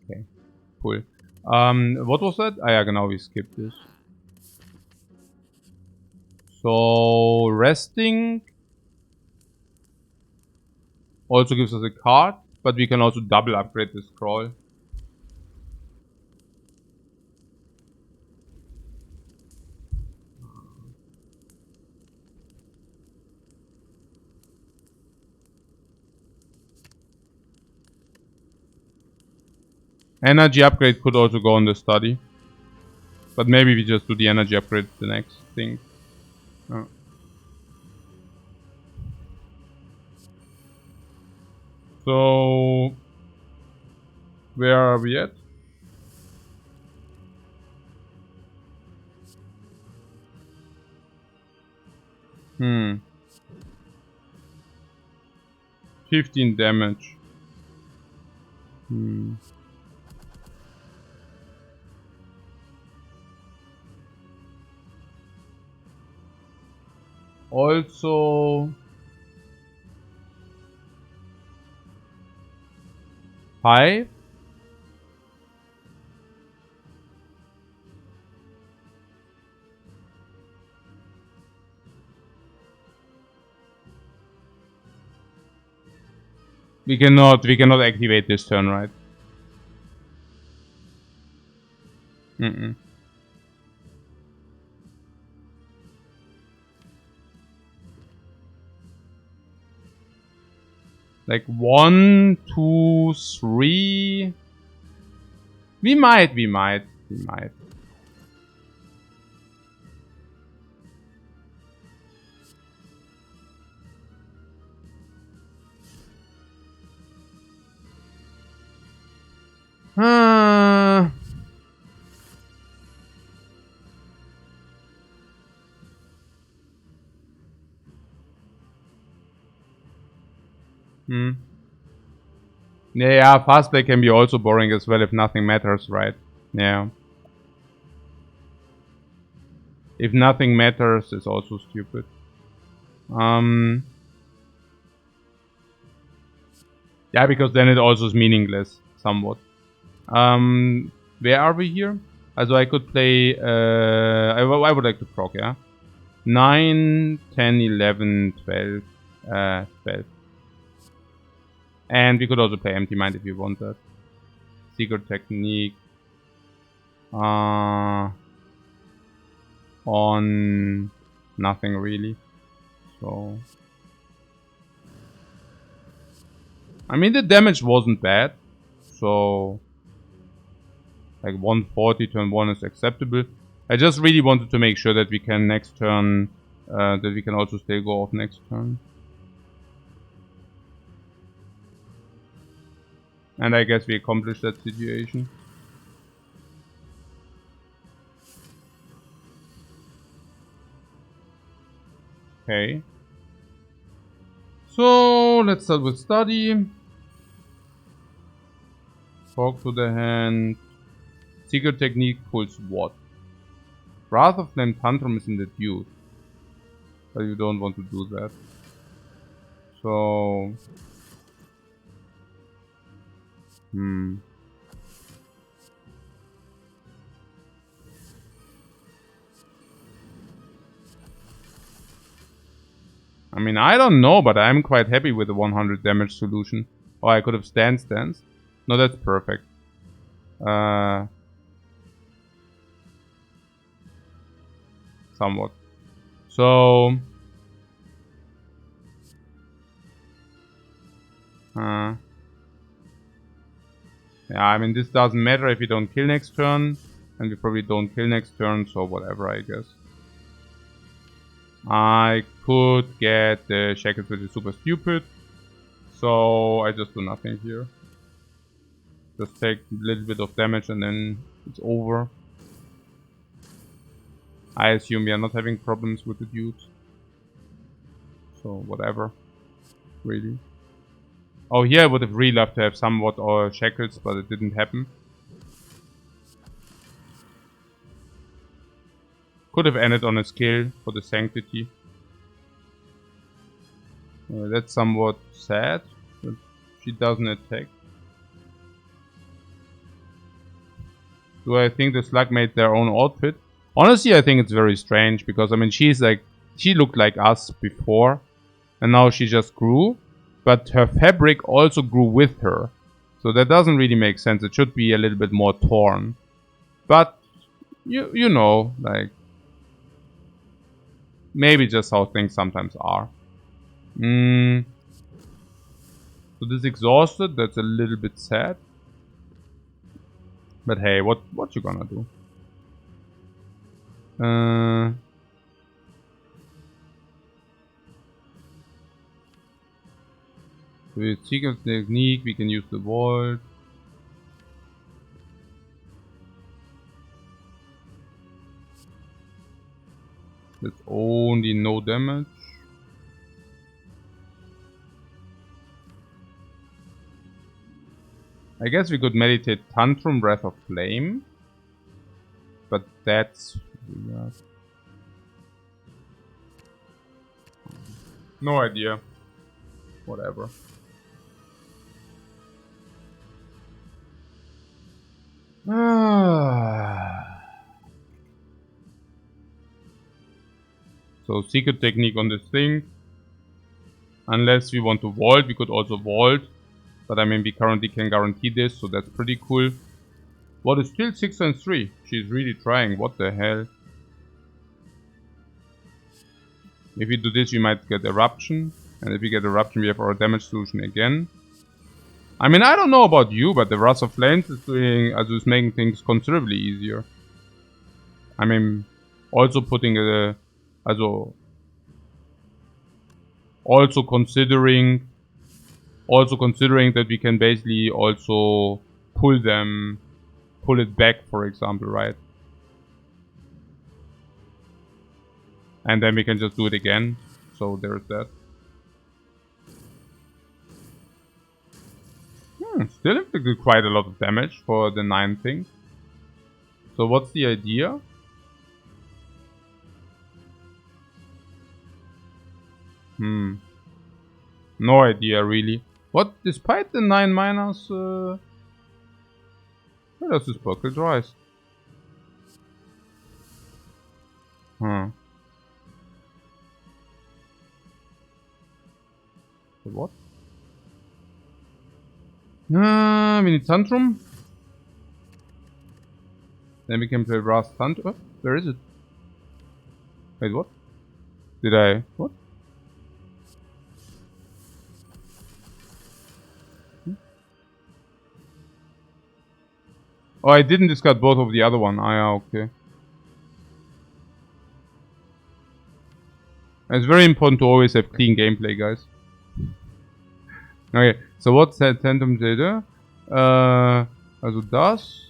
Okay, cool. What was that? Ah ja, genau, we skipped this. So, resting also gives us a card, but we can also double upgrade the scroll. Energy upgrade could also go on the study. But maybe we just do the energy upgrade the next thing. Oh. So, where are we at? Hmm. 15 damage. Hmm. Also, 5. We cannot activate this turn, right? Mm-mm. Like 1, 2, 3. We might. Uh, hmm. Yeah, fast play can be also boring as well if nothing matters, right? Yeah. If nothing matters, it's also stupid. Yeah, because then it also is meaningless, somewhat. Where are we here? Also I could play, I would like to proc, yeah? 9, 10, 11, 12, 12. And we could also play Empty Mind if you want that. Secret Technique. On nothing really. So I mean the damage wasn't bad. So like 140 turn 1 is acceptable. I just really wanted to make sure that we can next turn that we can also still go off next turn. And I guess we accomplished that situation. Okay. So let's start with study. Talk to the hand. Secret Technique pulls what? Wrath of Flame Tantrum is in the dude. But you don't want to do that. So... I mean, I don't know, but I'm quite happy with the 100 damage solution. Oh, I could have stance. No, that's perfect. Somewhat. So... yeah, I mean, this doesn't matter if you don't kill next turn. And we probably don't kill next turn, so whatever, I guess. I could get the Shackles, which is super stupid. So I just do nothing here. Just take a little bit of damage and then it's over. I assume we are not having problems with the dudes. So whatever. Really. Oh, here I would have really loved to have somewhat or Shackles, but it didn't happen. Could have ended on a skill for the Sanctity. That's somewhat sad. But she doesn't attack. Do I think the Slug made their own outfit? Honestly, I think it's very strange because, I mean, she's like... She looked like us before. And now she just grew. But her fabric also grew with her. So that doesn't really make sense. It should be a little bit more torn. But, you know, like... Maybe just how things sometimes are. So this exhausted, that's a little bit sad. But hey, what you gonna do? With Secret Technique, we can use the Vault. That's only no damage. I guess we could meditate Tantrum, Breath of Flame. But that's weird. No idea. Whatever. So Secret Technique on this thing. Unless we want to vault, we could also vault. But I mean, we currently can guarantee this, so that's pretty cool. What is still 6 and 3? She's really trying. What the hell? If we do this, we might get Eruption. And if we get Eruption, we have our damage solution again. I mean, I don't know about you, but the Wrath of Flames is making things considerably easier. I mean, also putting also considering that we can basically also pull it back, for example, right? And then we can just do it again. So there's that. Still inflicted quite a lot of damage for the 9 thing. So what's the idea? No idea really. What, despite the 9 minus, where does this bucket rise? What? We need Tantrum. Then we can play Wrath Tantrum. Oh, where is it? Wait, what? Did I... what? Oh, I didn't discard both of the other one. Ah, yeah, okay. It's very important to always have clean gameplay, guys. Okay, so what's that Tantrum Zeta? Also das.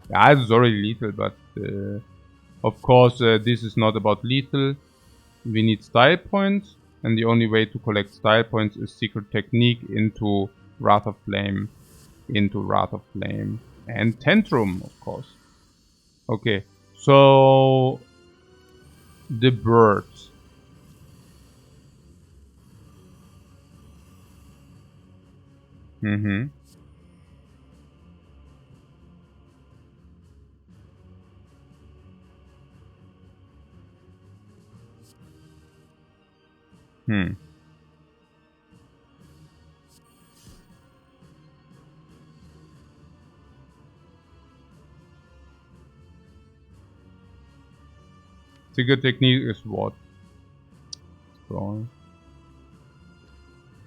Yeah, it's already lethal, but of course this is not about lethal. We need style points, and the only way to collect style points is Secret Technique into Wrath of Flame. And Tantrum, of course. Okay, so the birds. Secret Technique is what? Strong.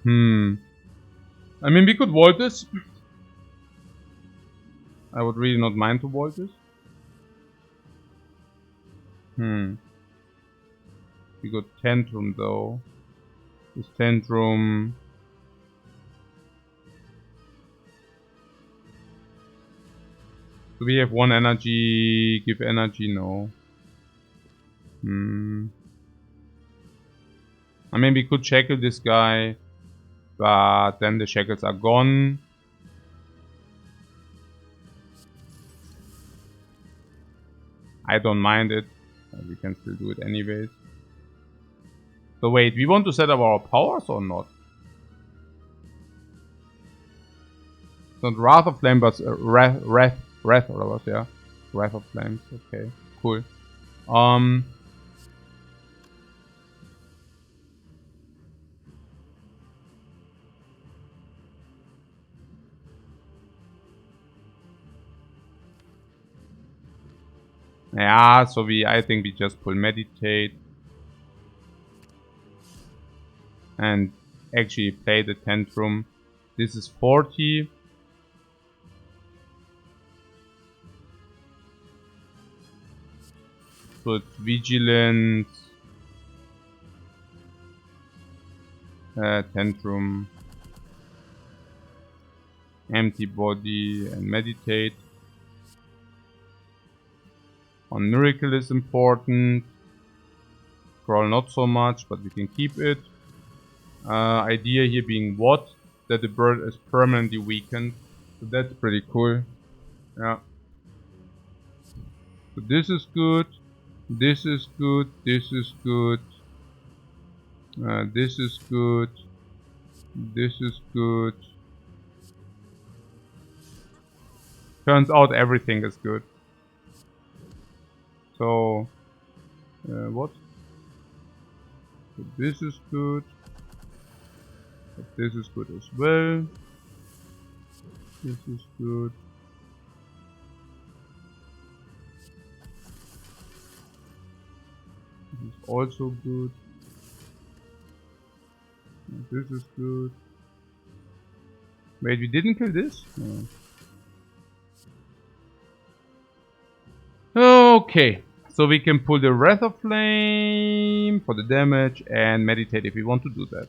I mean, we could vault this. I would really not mind to vault this. We got Tantrum though. This Tantrum. Do we have 1 energy? Give energy? No. I mean, we could shackle this guy, but then the shackles are gone. I don't mind it. We can still do it anyways. So wait, we want to set up our powers or not? It's not Wrath of Flame, but Wrath or yeah. Wrath of Flames. Okay, cool. Yeah, so I think we just pull Meditate. And actually play the Tantrum. This is 40. So it's Vigilance. Tantrum. Empty Body and Meditate. On Miracle is important. Scroll not so much, but we can keep it. Idea here being what? That the bird is permanently weakened. So that's pretty cool. Yeah. So this is good. This is good. This is good. This is good. This is good. Turns out everything is good. So, what? So this is good. But this is good as well. This is good. also good. This is good. Wait, we didn't kill this? No. Okay, so we can pull the Wrath of Flame for the damage and meditate if we want to do that.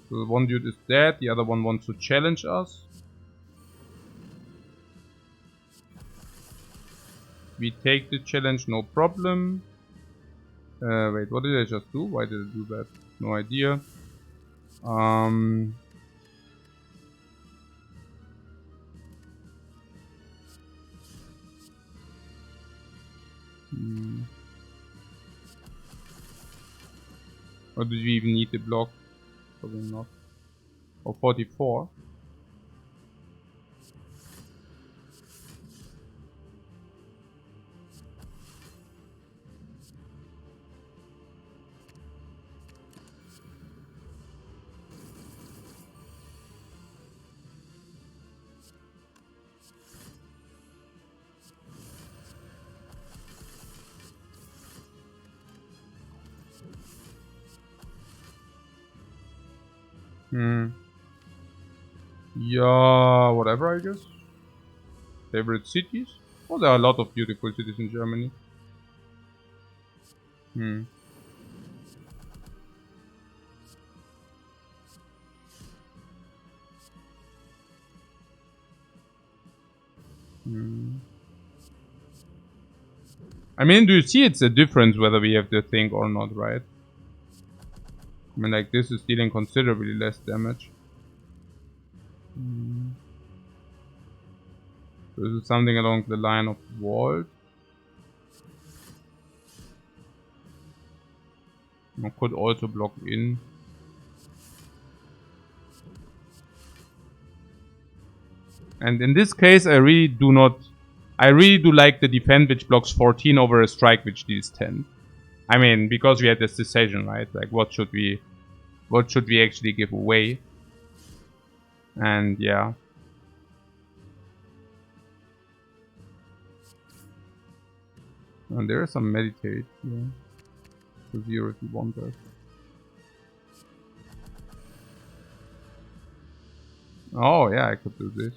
So one dude is dead, the other one wants to challenge us. We take the challenge, no problem. Wait, what did I just do? Why did I do that? No idea. Or do we even need the block? Probably not. Or 44. Yeah, whatever, I guess. Favorite cities? Oh, there are a lot of beautiful cities in Germany. I mean, do you see it's a difference whether we have the thing or not, right? I mean, like, this is dealing considerably less damage. So this is something along the line of Vault. I could also block in. And in this case, I really do like the defend which blocks 14 over a strike which deals 10. I mean, because we had this decision, right? Like, what should we actually give away? And yeah. And there is some meditate. Yeah. To 0 if you want that. Oh yeah, I could do this.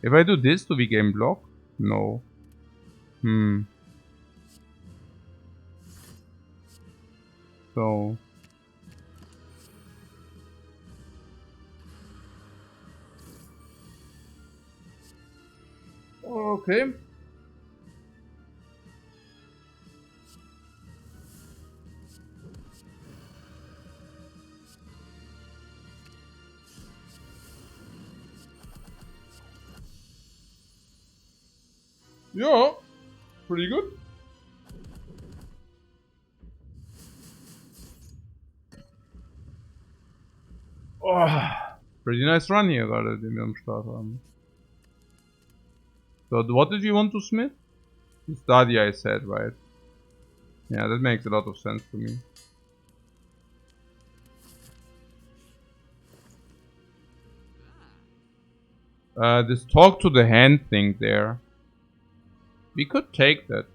If I do this, do we game block? No. So okay. Yeah, pretty good. Oh, pretty nice run hier gerade, den wir am Start haben. So, what did you want to smith? Study, I said, right? Yeah, that makes a lot of sense to me. This talk to the hand thing there. We could take that.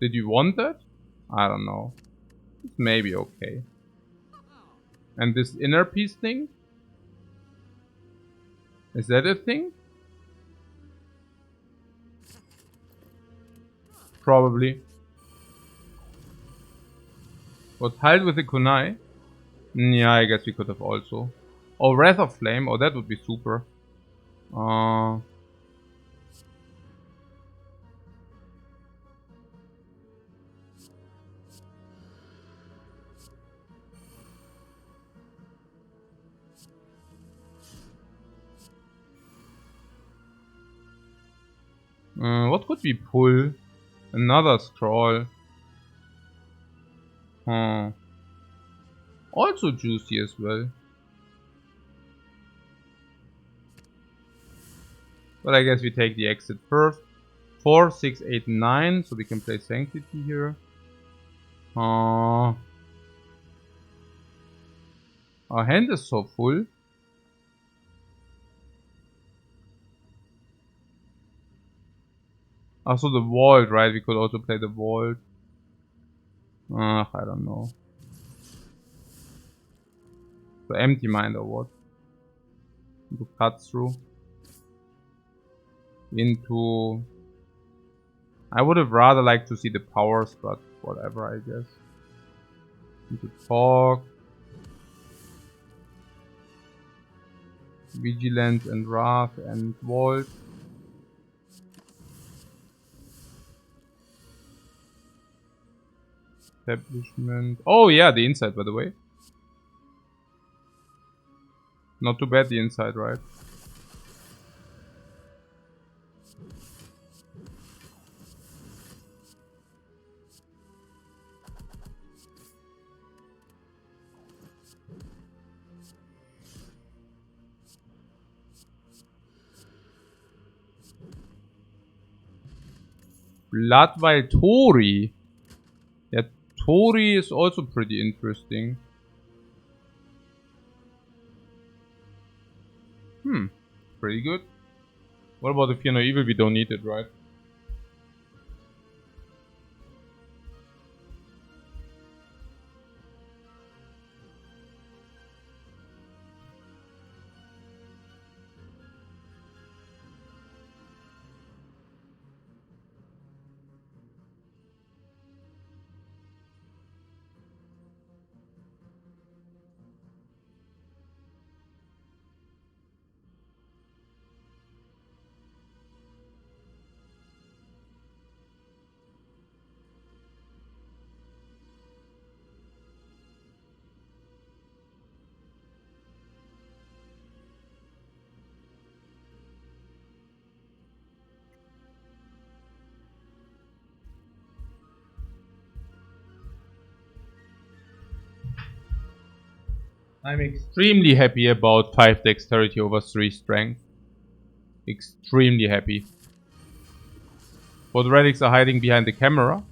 Did you want that? I don't know. It's maybe okay. And this inner peace thing? Is that a thing? Probably. Was held with the kunai? Yeah, I guess we could have also. Oh, Wrath of Flame. Oh, that would be super. What could we pull? Another scroll. Also juicy as well. But I guess we take the exit first. 4, 6, 8, 9. So we can play Sanctity here. Our hand is so full. Also the vault, right? We could also play the vault. I don't know. So empty mind or what? Into cut through. Into... I would have rather liked to see the powers, but whatever, I guess. Into talk. Vigilance and wrath and vault. Establishment. Oh yeah, the inside, by the way. Not too bad, the inside, right? Bloodwild Tori. Yeah, Tori is also pretty interesting. Pretty good. What about the Fear No Evil? We don't need it, right? I'm extremely happy about 5 dexterity over 3 strength. Extremely happy. Both relics are hiding behind the camera.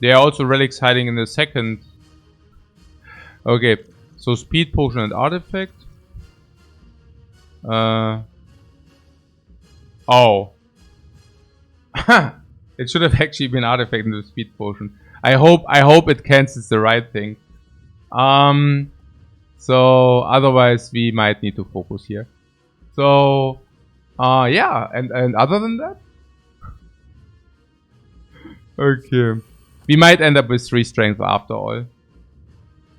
There are also relics hiding in the second. Okay, so speed potion and artifact. Oh. It should have actually been artifact in the speed potion. I hope it cancels the right thing. So otherwise we might need to focus here. So yeah, and other than that? Okay. We might end up with 3 strength after all.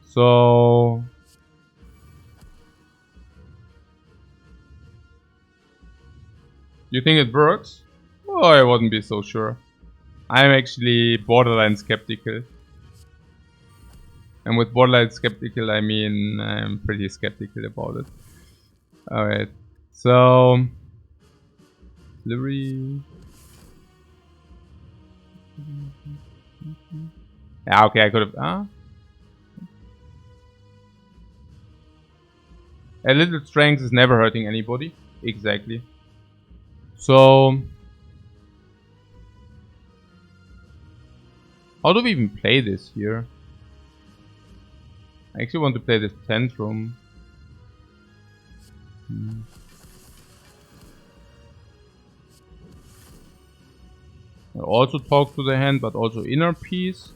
So you think it works? Oh, I wouldn't be so sure. I'm actually borderline skeptical. And with borderline skeptical, I mean I'm pretty skeptical about it. Alright. So delivery. Yeah, okay, I could have a little strength is never hurting anybody. Exactly. So how do we even play this here? I actually want to play this tantrum. I also talk to the hand, but also inner peace.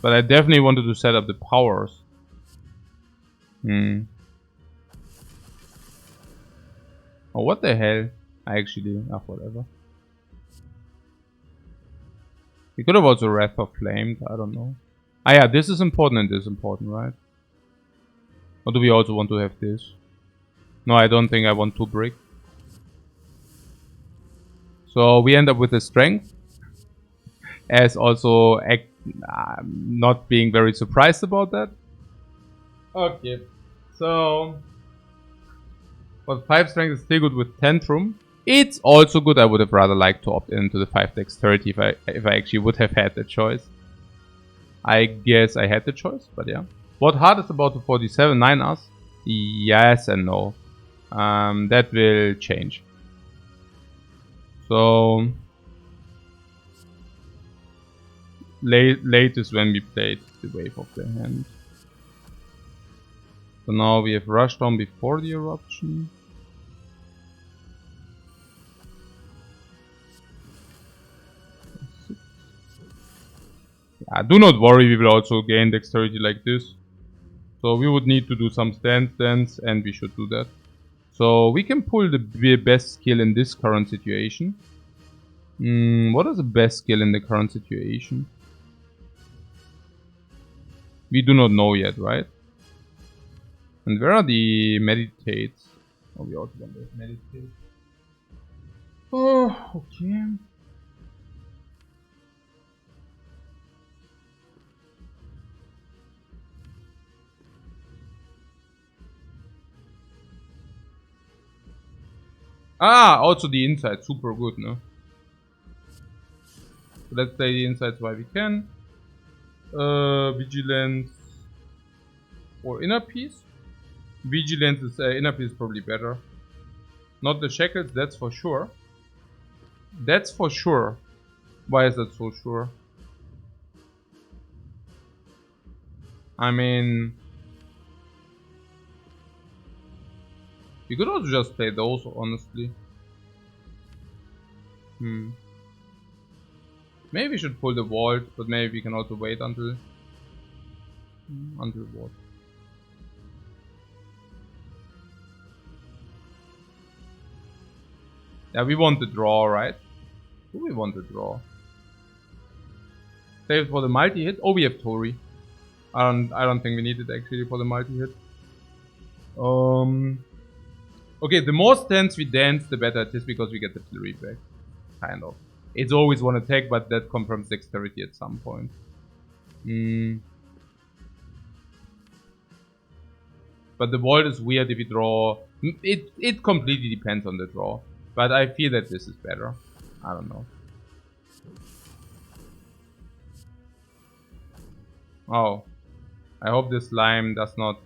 But I definitely wanted to set up the powers. Oh, what the hell? I actually... whatever. We could have also Wrath of Flamed, I don't know. Yeah, this is important and this is important, right? Or do we also want to have this? No, I don't think I want 2 brick. So we end up with the strength. As also not being very surprised about that. Okay. So... but 5 strength is still good with tantrum. It's also good. I would have rather liked to opt into the 5 dexterity if I actually would have had the choice. I guess I had the choice, but yeah. What hard is about the 47? 9 us? Yes and no. That will change. So late is when we played the wave of the hand. So now we have rushdown before the eruption. Yeah, do not worry, we will also gain dexterity like this. So we would need to do some stance, and we should do that. So we can pull the best skill in this current situation. What is the best skill in the current situation? We do not know yet, right? And where are the meditates? Oh, we also want to meditate. Oh, okay. Ah, also the inside, super good, no? So let's play the insides while we can. Vigilance or inner peace. Vigilance is inner peace is probably better. Not the shackles, that's for sure. That's for sure. Why is that so sure? I mean, you could also just play those, honestly. Maybe we should pull the vault, but maybe we can also wait until vault. Yeah, we want the draw, right? Do we want the draw? Save for the multi-hit. Oh, we have Tori. I don't think we need it actually for the multi-hit. Okay, the more stance we dance, the better it is because we get the flurry back. Kind of. It's always one attack, but that confirms dexterity at some point. But the vault is weird if you draw. It completely depends on the draw. But I feel that this is better. I don't know. Oh. I hope this slime does not...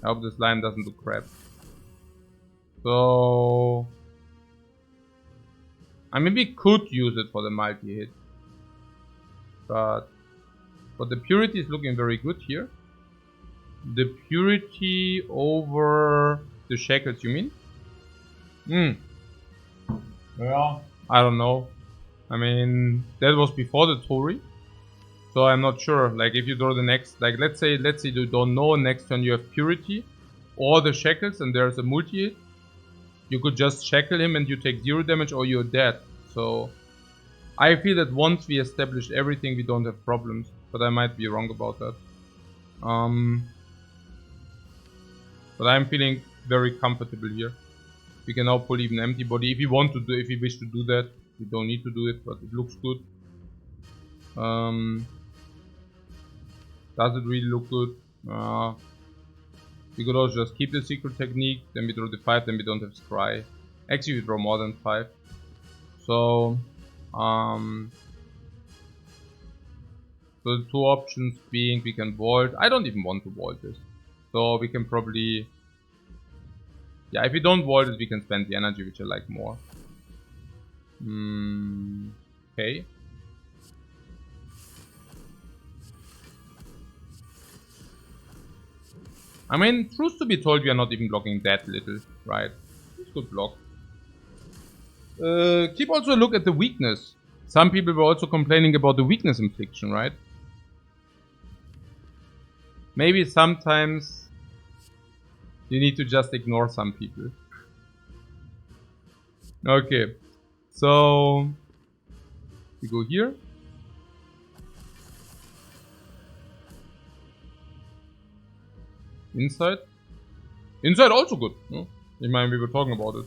I hope this slime doesn't do crap. So... I mean, we could use it for the multi-hit. But the purity is looking very good here. The purity over the shackles, you mean? Well, I don't know. I mean, that was before the Tori. So I'm not sure. Like, if you draw the next, like, let's say you don't know, next turn you have purity or the shackles and there's a multi-hit. You could just shackle him and you take 0 damage or you're dead. So I feel that once we established everything, we don't have problems. But I might be wrong about that. But I'm feeling very comfortable here. We can now pull even empty body if we want to do. If we wish to do that, we don't need to do it, but it looks good. Does it really look good? We could also just keep the secret technique. Then we draw the 5. Then we don't have scry. Actually, we draw more than 5. So, so the 2 options being we can vault. I don't even want to vault this. So we can probably... Yeah, if we don't vault it, we can spend the energy, which I like more. Okay. I mean, truth to be told, we are not even blocking that little, right? It's good block. Keep also a look at the weakness. Some people were also complaining about the weakness infliction, right? Maybe sometimes you need to just ignore some people. Okay, so we go here. Inside. Inside also good. No? I mean, we were talking about it.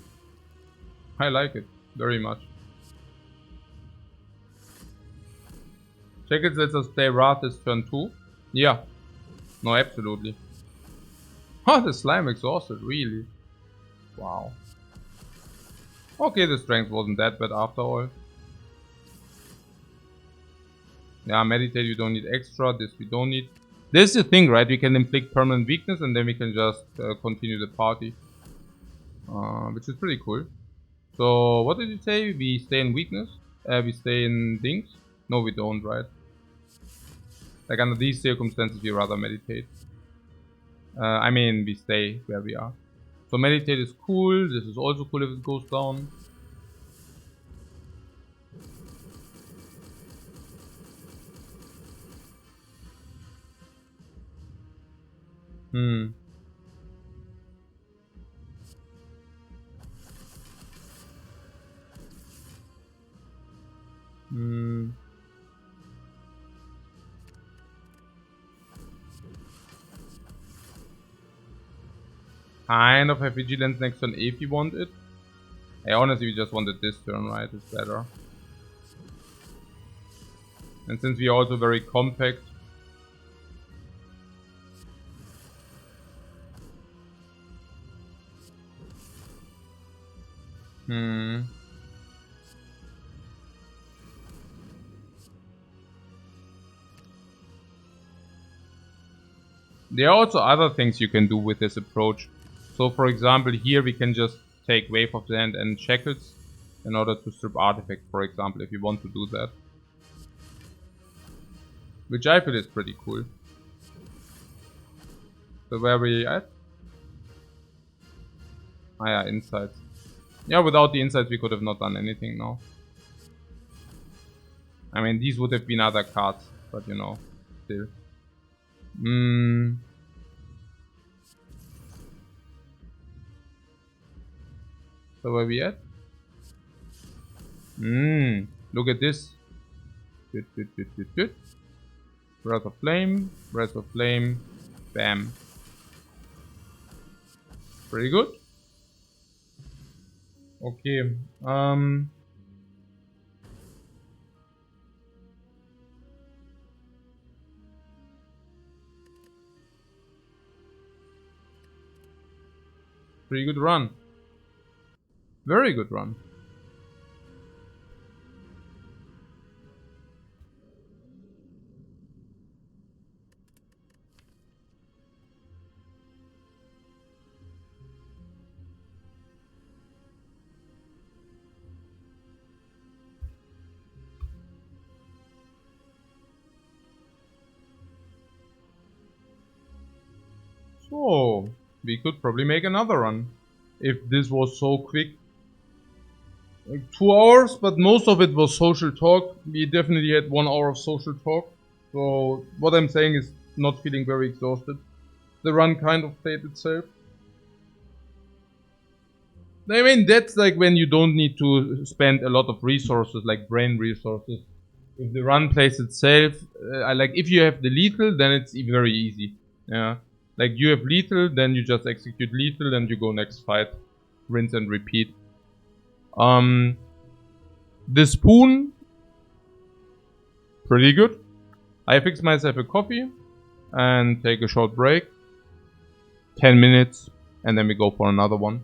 I like it very much. Check it, lets us play Wrath is turn 2. Yeah. No, absolutely. Oh, the slime exhausted, really. Wow. Okay, the strength wasn't that bad after all. Yeah, meditate, you don't need extra. This we don't need. This is the thing, right? We can inflict permanent weakness and then we can just continue the party. Which is pretty cool. So, what did you say? We stay in weakness? We stay in things? No, we don't, right? Like under these circumstances, we rather meditate. I mean, we stay where we are. So meditate is cool. This is also cool if it goes down. Hmm. Hmm. Kind of have vigilance next turn if you want it. I honestly just wanted this turn, right? It's better. And since we are also very compact. Hmm. There are also other things you can do with this approach. So for example, here we can just take Wave of the Hand and Shackles in order to strip artifacts, for example, if you want to do that. Which I feel is pretty cool. So where we at? Ah yeah, insights. Yeah, without the insights we could have not done anything now. I mean, these would have been other cards, but you know, still. So where we at? Look at this. Breath of Flame, Breath of Flame, bam. Pretty good. Okay, pretty good run. Very good run. So, we could probably make another run. If this was so quick. Like 2 hours, but most of it was social talk. We definitely had 1 hour of social talk. So, what I'm saying is not feeling very exhausted. The run kind of played itself. I mean, that's like when you don't need to spend a lot of resources, like brain resources. If the run plays itself, I like if you have the lethal, then it's very easy. Yeah, like you have lethal, then you just execute lethal, and you go next fight, rinse and repeat. The spoon, pretty good. I fix myself a coffee and take a short break, 10 minutes, and then we go for another one.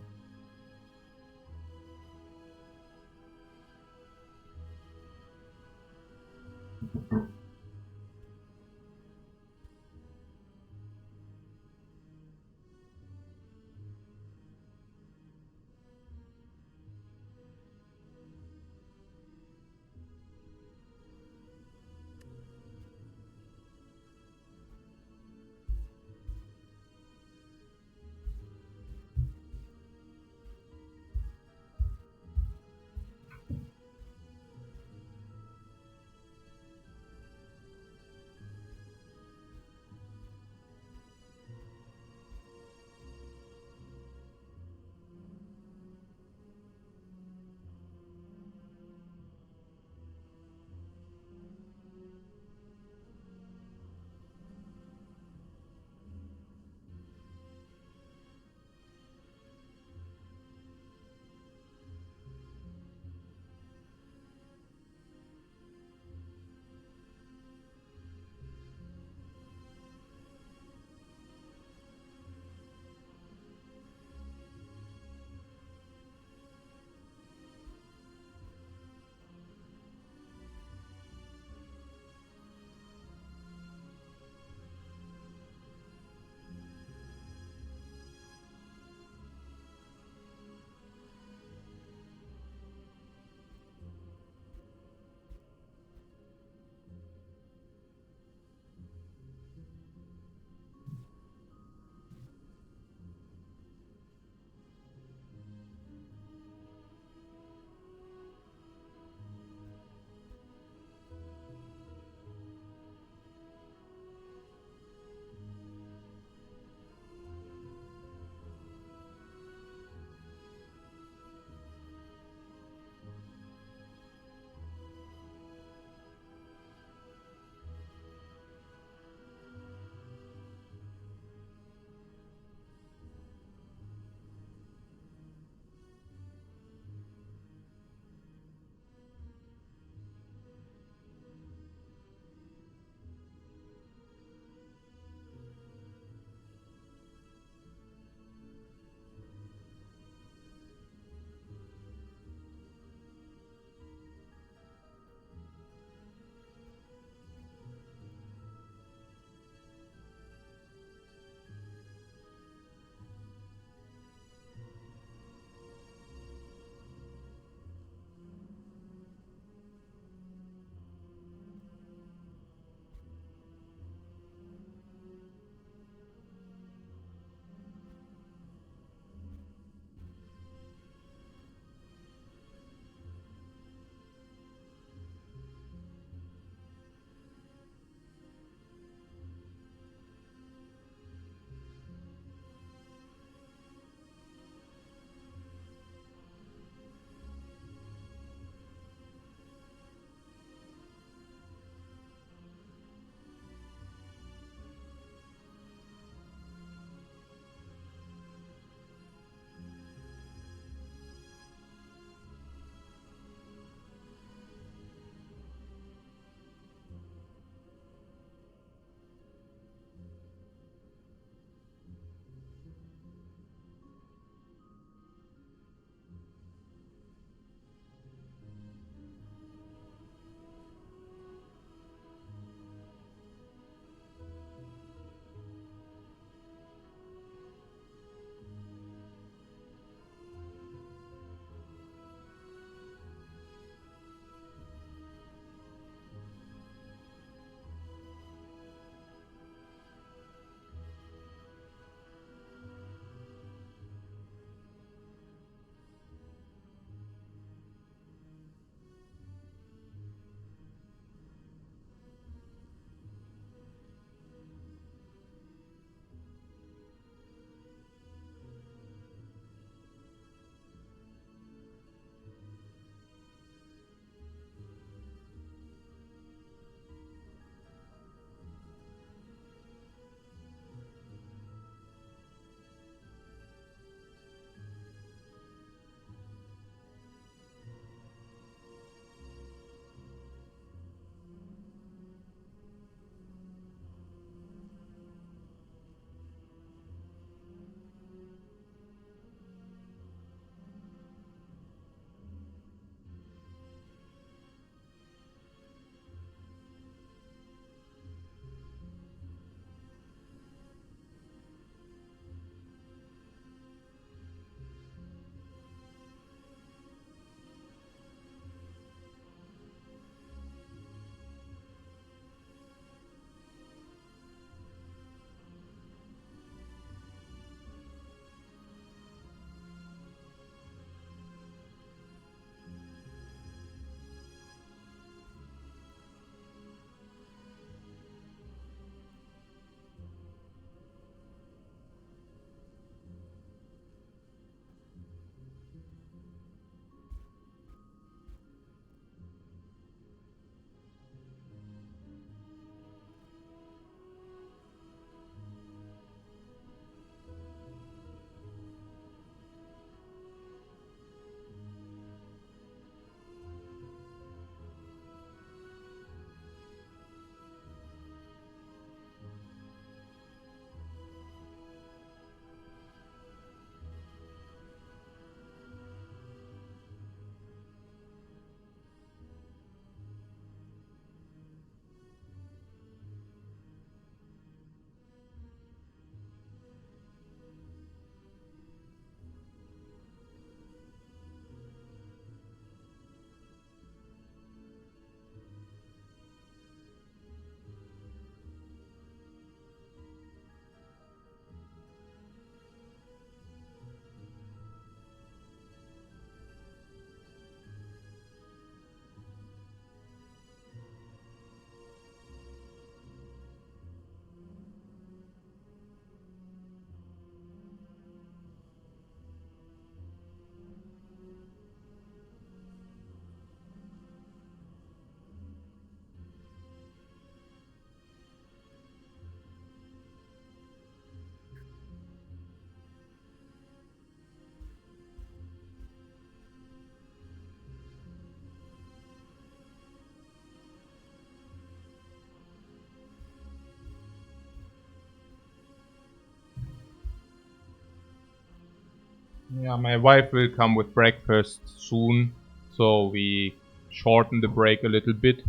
Yeah, my wife will come with breakfast soon, so we shorten the break a little bit.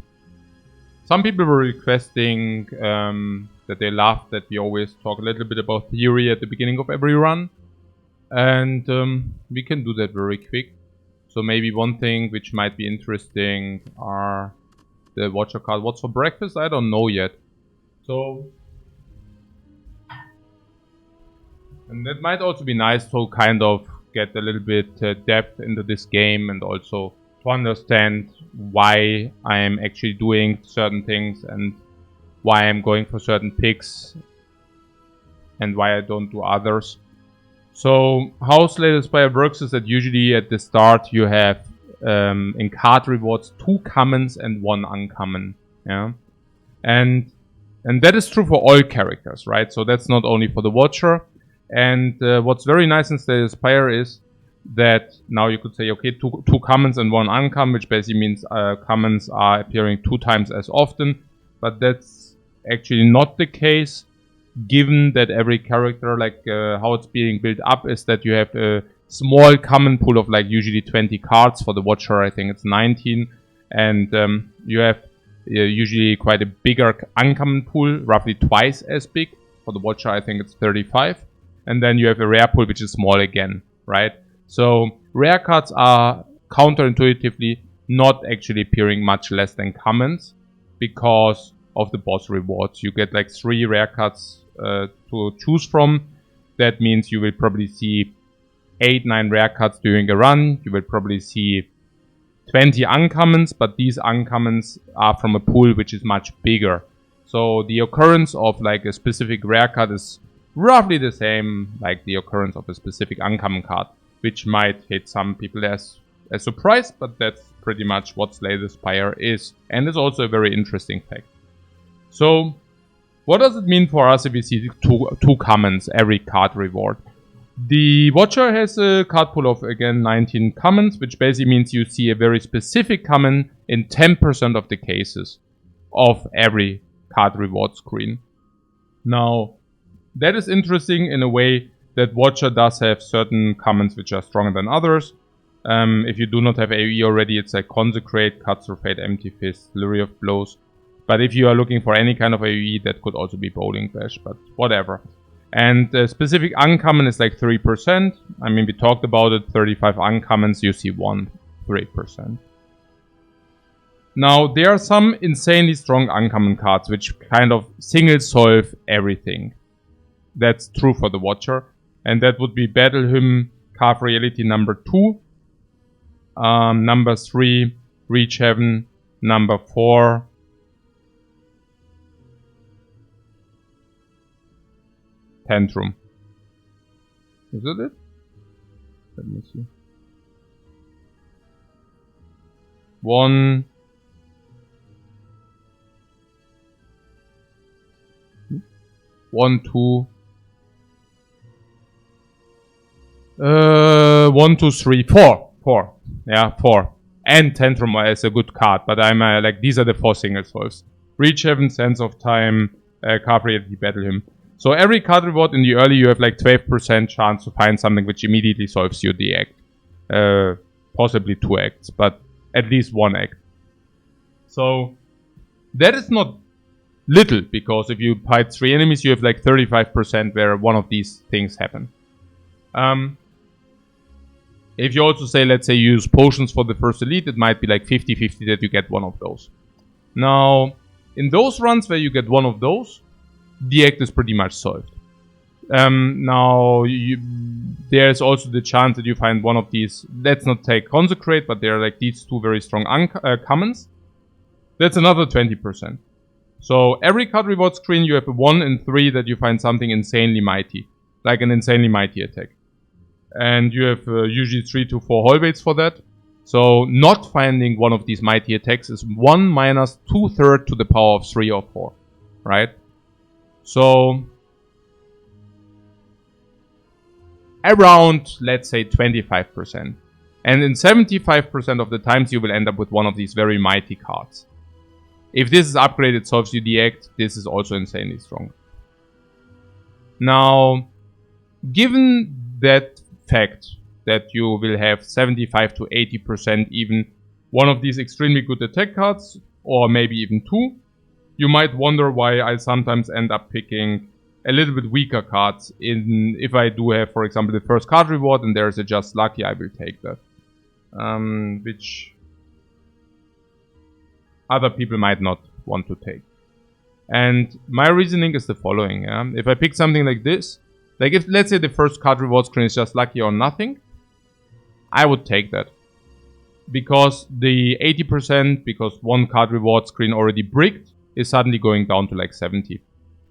Some people were requesting that they love that we always talk a little bit about theory at the beginning of every run. And we can do that very quick. So maybe one thing which might be interesting are the watcher card. What's for breakfast? I don't know yet. So... and that might also be nice to kind of get a little bit depth into this game and also to understand why I am actually doing certain things and why I'm going for certain picks and why I don't do others. So how Slay the Spire works is that usually at the start you have in card rewards 2 commons and 1 uncommon. Yeah, and that is true for all characters, right? So that's not only for the Watcher. And what's very nice in Slay the Spire is that now you could say, okay, two commons and 1 uncommon, which basically means commons are appearing 2 times as often. But that's actually not the case, given that every character, like how it's being built up, is that you have a small common pool of like usually 20 cards. For the Watcher, I think it's 19. And you have usually quite a bigger uncommon pool, roughly twice as big. For the Watcher, I think it's 35. And then you have a rare pool, which is small again, right? So rare cards are counterintuitively not actually appearing much less than commons because of the boss rewards. You get like 3 rare cards to choose from. That means you will probably see 8-9 rare cards during a run. You will probably see 20 uncommons, but these uncommons are from a pool which is much bigger. So the occurrence of like a specific rare card is roughly the same like the occurrence of a specific uncommon card, which might hit some people as a surprise, but that's pretty much what Slay the Spire is. And it's also a very interesting fact. So, what does it mean for us if we see two commons every card reward? The Watcher has a card pool of, again, 19 commons, which basically means you see a very specific common in 10% of the cases of every card reward screen. Now, that is interesting in a way that Watcher does have certain commons which are stronger than others. If you do not have AoE already, it's like Consecrate, Cut Through Fate, Empty Fist, Flurry of Blows. But if you are looking for any kind of AoE, that could also be Bowling Bash, but whatever. And the specific uncommon is like 3%. I mean, we talked about it, 35 uncommons, you see 3%. Now, there are some insanely strong uncommon cards which kind of single solve everything. That's true for the Watcher. And that would be Battle Hymn, Carve Reality number 2. Number 3, Reach Heaven. Number 4, Tantrum. Is it? Let me see. 1. 1, 2. 1, 2, 3, 4. 4. Yeah, 4. And Tantrum is a good card, but I'm like, these are the 4 single solves. Reach Heaven, Sense of Time, Carve Reality, Battle Hymn. So every card reward in the early, you have like 12% chance to find something which immediately solves you the act. Possibly 2 acts, but at least 1 act. So that is not little, because if you fight 3 enemies, you have like 35% where one of these things happen. If you also say, let's say you use potions for the first elite, it might be like 50-50 that you get one of those. Now, in those runs where you get one of those, the act is pretty much solved. Now, there's also the chance that you find one of these. Let's not take Consecrate, but there are like these 2 very strong commons. That's another 20%. So every card reward screen, you have a 1 in 3 that you find something insanely mighty, like an insanely mighty attack. And you have usually 3 to 4 hallways for that. So not finding one of these mighty attacks is 1 minus 2/3 to the power of 3 or 4, right? So around, let's say, 25%. And in 75% of the times, you will end up with one of these very mighty cards. If this is upgraded, solves you the act, this is also insanely strong. Now, given that fact, that you will have 75 to 80% even one of these extremely good attack cards, or maybe even two. You might wonder why I sometimes end up picking a little bit weaker cards. If I do have, for example, the first card reward and there's a just lucky, I will take that. Which other people might not want to take. And my reasoning is the following. Yeah? If I pick something like this, like if let's say the first card reward screen is just lucky or nothing, I would take that. Because the 80%, because one card reward screen already bricked, is suddenly going down to like 70.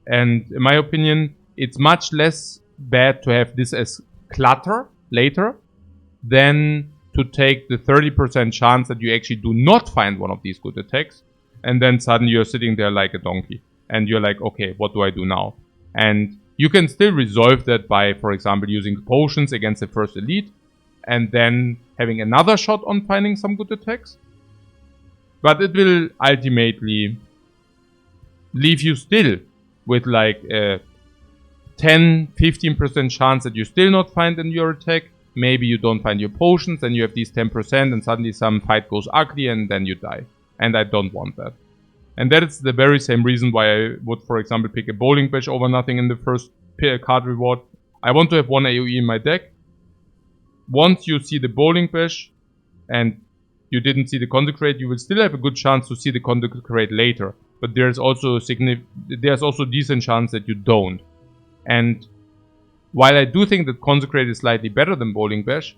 And in my opinion, it's much less bad to have this as clutter later than to take the 30% chance that you actually do not find one of these good attacks. And then suddenly you're sitting there like a donkey. And you're like, okay, what do I do now? And you can still resolve that by, for example, using potions against the first elite. And then having another shot on finding some good attacks. But it will ultimately leave you still with like a 10-15% chance that you still not find in your attack. Maybe you don't find your potions and you have these 10% and suddenly some fight goes ugly and then you die. And I don't want that. And that is the very same reason why I would, for example, pick a bowling bash over nothing in the first card reward. I want to have one AoE in my deck. Once you see the bowling bash and you didn't see the consecrate, you will still have a good chance to see the consecrate later. But there's also a decent chance that you don't. And while I do think that consecrate is slightly better than bowling bash,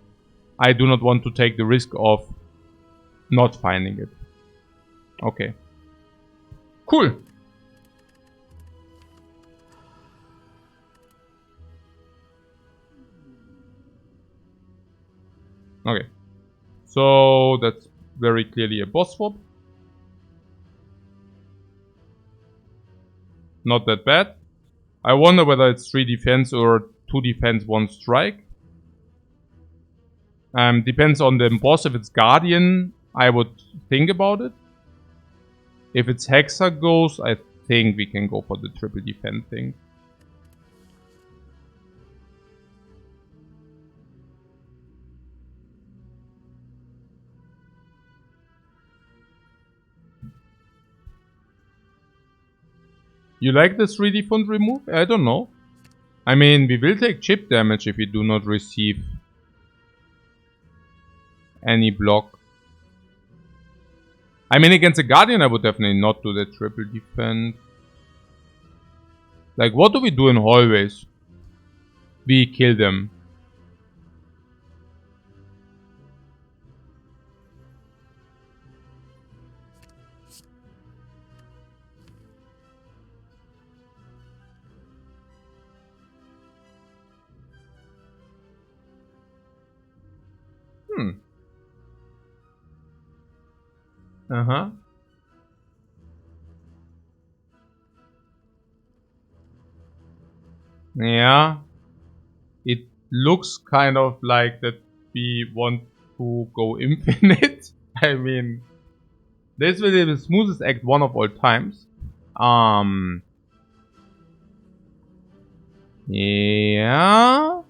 I do not want to take the risk of not finding it. Okay. Cool. Okay. So that's very clearly a boss swap. Not that bad. I wonder whether it's 3 defense or 2 defense, 1 strike. Depends on the boss. If it's Guardian, I would think about it. If it's Hexa Ghost, I think we can go for the triple defense thing. You like the 3D font remove? I don't know. I mean, we will take chip damage if we do not receive any block. I mean, against a Guardian, I would definitely not do the triple defense. Like, what do we do in hallways? We kill them. Uh-huh. Yeah. It looks kind of like that we want to go infinite. I mean, this will be the smoothest act 1 of all times. Yeah.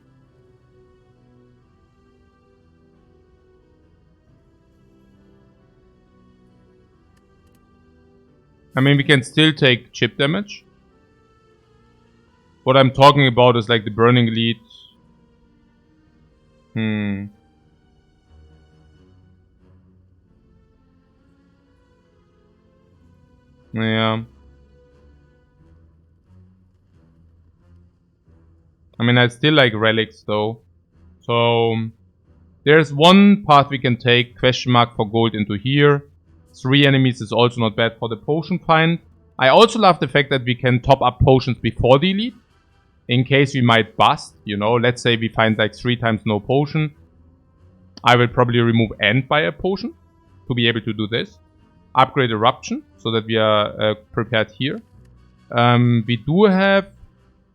I mean, we can still take chip damage. What I'm talking about is like the Burning Elite. Yeah. I mean, I still like relics though. So there's one path we can take, question mark for gold into here. 3 enemies is also not bad for the potion find. I also love the fact that we can top up potions before the elite. In case we might bust, you know. Let's say we find like 3 times no potion. I will probably remove and buy a potion to be able to do this. Upgrade Eruption so that we are prepared here. We do have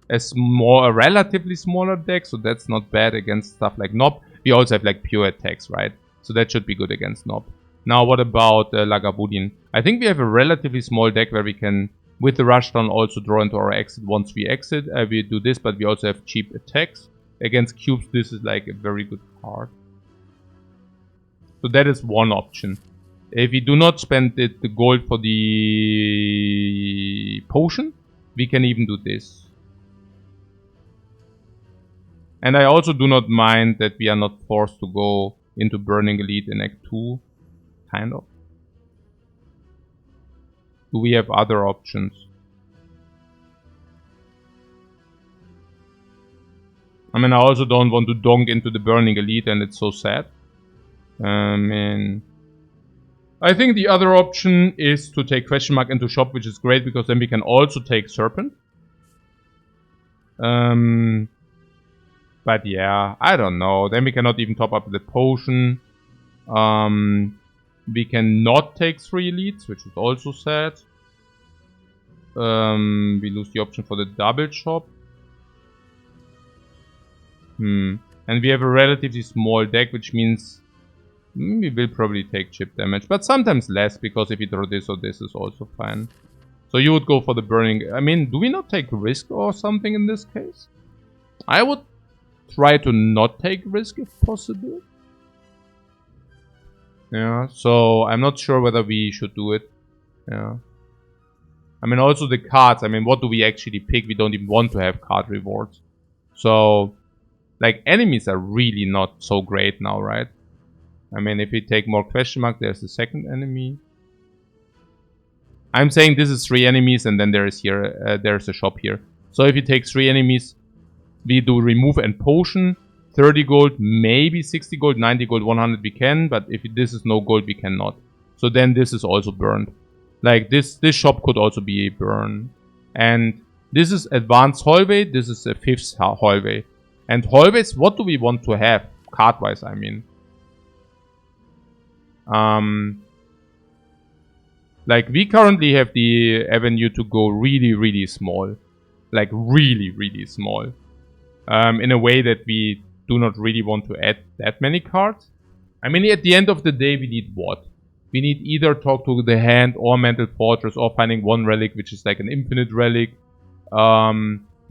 a relatively smaller deck, so that's not bad against stuff like Nob. We also have like pure attacks, right? So that should be good against Nob. Now what about Lagavulin? I think we have a relatively small deck where we can, with the Rushdown, also draw into our exit once we exit. We do this, but we also have cheap attacks. Against cubes, this is like a very good card. So that is one option. If we do not spend the gold for the potion, we can even do this. And I also do not mind that we are not forced to go into Burning Elite in Act 2. Kind of. Do we have other options? I mean, I also don't want to donk into the Burning Elite, and it's so sad. And I think the other option is to take question mark into shop, which is great because then we can also take serpent. But yeah, I don't know. Then we cannot even top up the potion. We cannot take 3 elites, which is also sad. We lose the option for the double shop. And we have a relatively small deck, which means we will probably take chip damage. But sometimes less, because if you draw this or this is also fine. So you would go for the burning. I mean, do we not take risk or something in this case? I would try to not take risk if possible. Yeah, so I'm not sure whether we should do it. Yeah. I mean, also the cards. I mean, what do we actually pick? We don't even want to have card rewards. So, like, enemies are really not so great now, right? I mean, if we take more question mark, there's the second enemy. I'm saying this is 3 enemies, and then there's a shop here. So if you take 3 enemies, we do remove and potion. 30 gold, maybe 60 gold, 90 gold, 100 we can, but if this is no gold, we cannot. So then this is also burned. Like this shop could also be a burn. And this is advanced hallway, this is a 5th hallway. And hallways, what do we want to have? Card-wise, I mean. Like we currently have the avenue to go really, really small. Like really, really small. In a way that we do not really want to add that many cards. I mean, at the end of the day, we need what? We need either Talk to the Hand or Mental Fortress or finding one relic, which is like an infinite relic.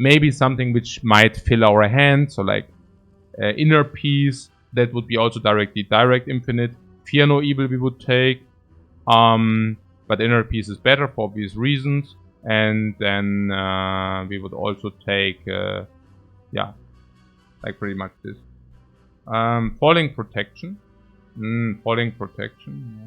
Maybe something which might fill our hand, so like Inner Peace, that would be also direct infinite. Fear No Evil we would take. But Inner Peace is better for obvious reasons. And then we would also take, yeah, like pretty much this. Falling Protection. Falling Protection. Yeah.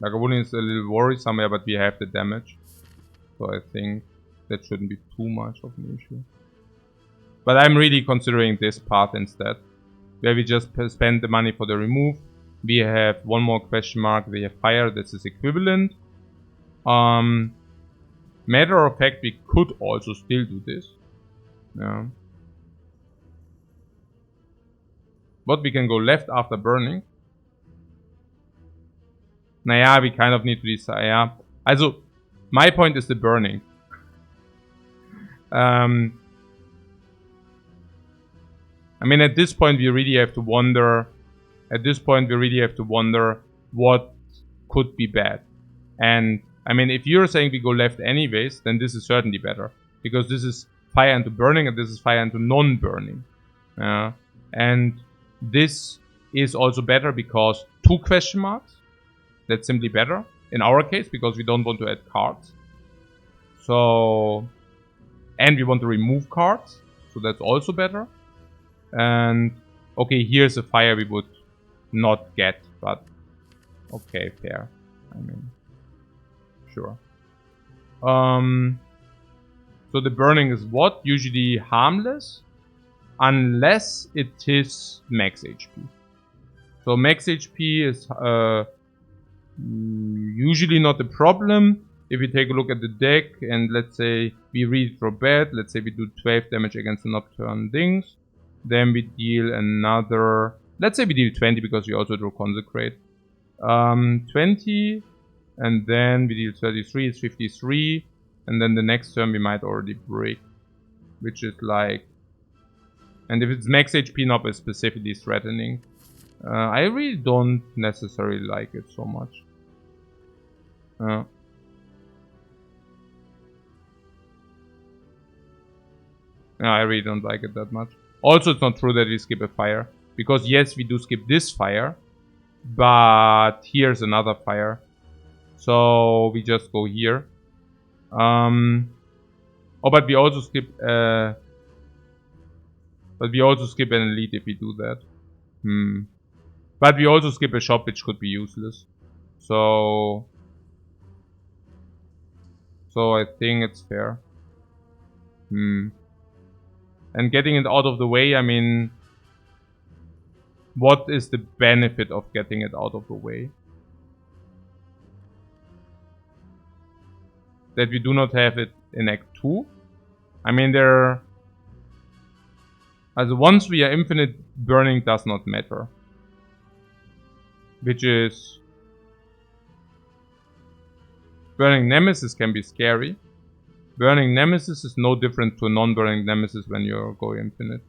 Lagavulin is a little worrisome, yeah, but we have the damage. So I think that shouldn't be too much of an issue. But I'm really considering this path instead. Where we just spend the money for the remove. We have one more question mark. We have fire. This is equivalent. Matter of fact, we could also still do this. Yeah. But we can go left after burning. Naja, we kind of need to decide. Yeah. Also, my point is the burning. I mean, at this point, we really have to wonder. What could be bad. And I mean, if you're saying we go left anyways, then this is certainly better. Because this is fire into burning and this is fire into non-burning. And this is also better because 2 question marks. That's simply better. In our case, because we don't want to add cards. So, and we want to remove cards. So that's also better. And, okay, here's a fire we would not get, but okay, fair. I mean, sure. So the burning is what? Usually harmless, unless it is max HP. So max HP is usually not a problem. If we take a look at the deck and let's say we read for bad, let's say we do 12 damage against the Nocturne Dings, then we deal another. Let's say we deal 20 because we also draw Consecrate. 20, and then we deal 33, it's 53. And then the next turn we might already break. Which is like... And if it's max HP, not specifically threatening. I really don't necessarily like it so much. No, I really don't like it that much. Also, it's not true that we skip a fire. Because yes, we do skip this fire. But here's another fire. So we just go here. Oh, but we also skip an elite if we do that. But we also skip a shop, which could be useless. So I think it's fair. And getting it out of the way, I mean, what is the benefit of getting it out of the way? That we do not have it in Act 2? I mean, once we are infinite, burning does not matter. Which is... Burning Nemesis can be scary. Burning Nemesis is no different to non-burning Nemesis when you go infinite.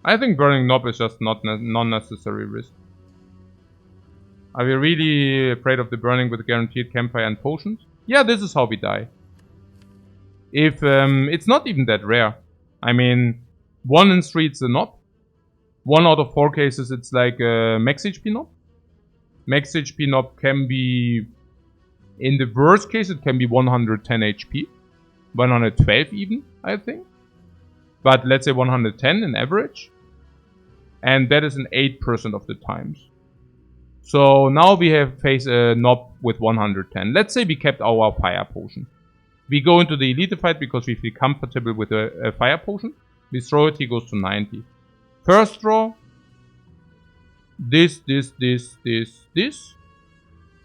I think burning Knob is just not non-necessary risk. Are we really afraid of the burning with guaranteed campfire and potions? Yeah, this is how we die. If it's not even that rare. I mean, 1 in 3 it's a Knob. 1 out of 4 cases it's like a max HP Knob. Max HP Knob can be, in the worst case, it can be 110 HP. 112 even, I think. But let's say 110 in average. And that is in 8% of the times. So now we have faced a Knob with 110. Let's say we kept our fire potion. We go into the elite fight because we feel comfortable with a fire potion. We throw it, he goes to 90. First draw. This.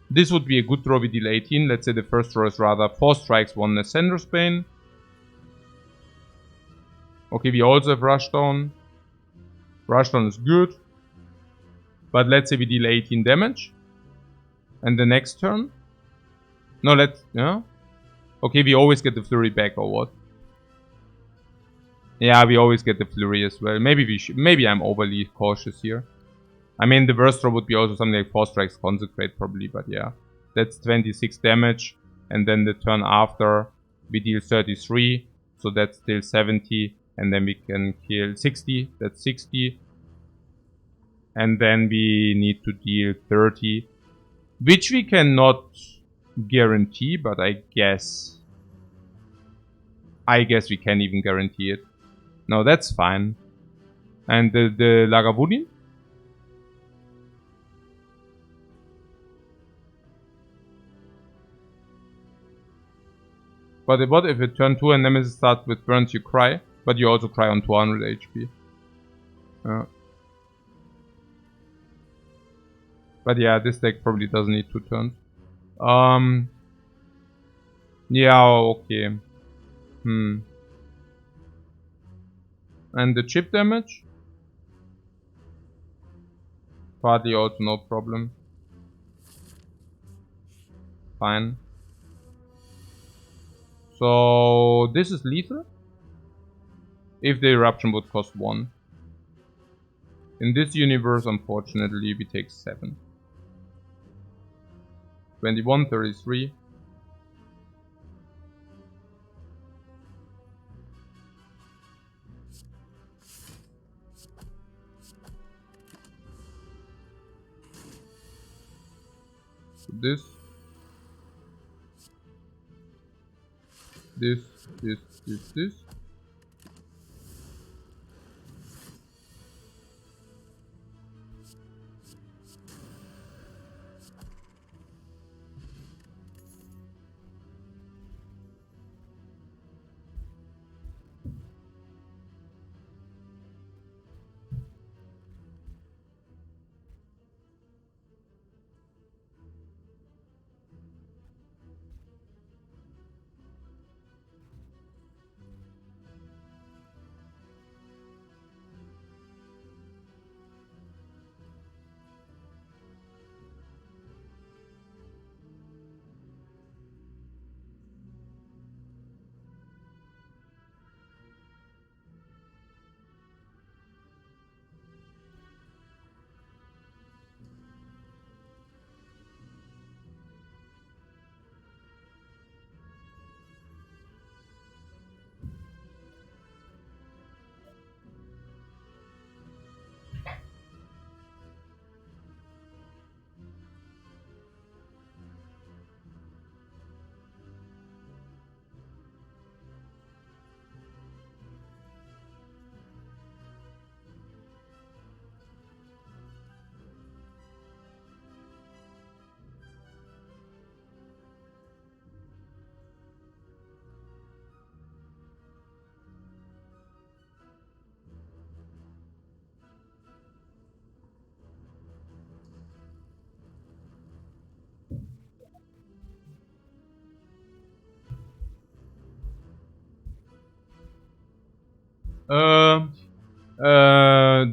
This would be a good draw, we deal 18. Let's say the first draw is rather 4 strikes, 1 Ascender's Bane. Okay, we also have Rushdown. Rushdown is good. But let's say we deal 18 damage. And the next turn? No, yeah. Okay, we always get the Flurry back or what? Yeah, we always get the Flurry as well. Maybe I'm overly cautious here. I mean, the worst draw would be also something like 4 strikes Consecrate probably, but yeah. That's 26 damage. And then the turn after, we deal 33. So that's still 70. And then we can kill 60. That's 60. And then we need to deal 30. Which we cannot guarantee, but I guess we can even guarantee it. No, that's fine. And the Lagavulin? But what if it turn 2 and Nemesis starts with burns, you cry, but you also cry on 200 HP. But yeah, this deck probably doesn't need 2 turns. Yeah, okay. And the chip damage? Partly also no problem. Fine. So this is lethal. If the eruption would cost 1. In this universe, unfortunately, we take 7. 21, 33. So this.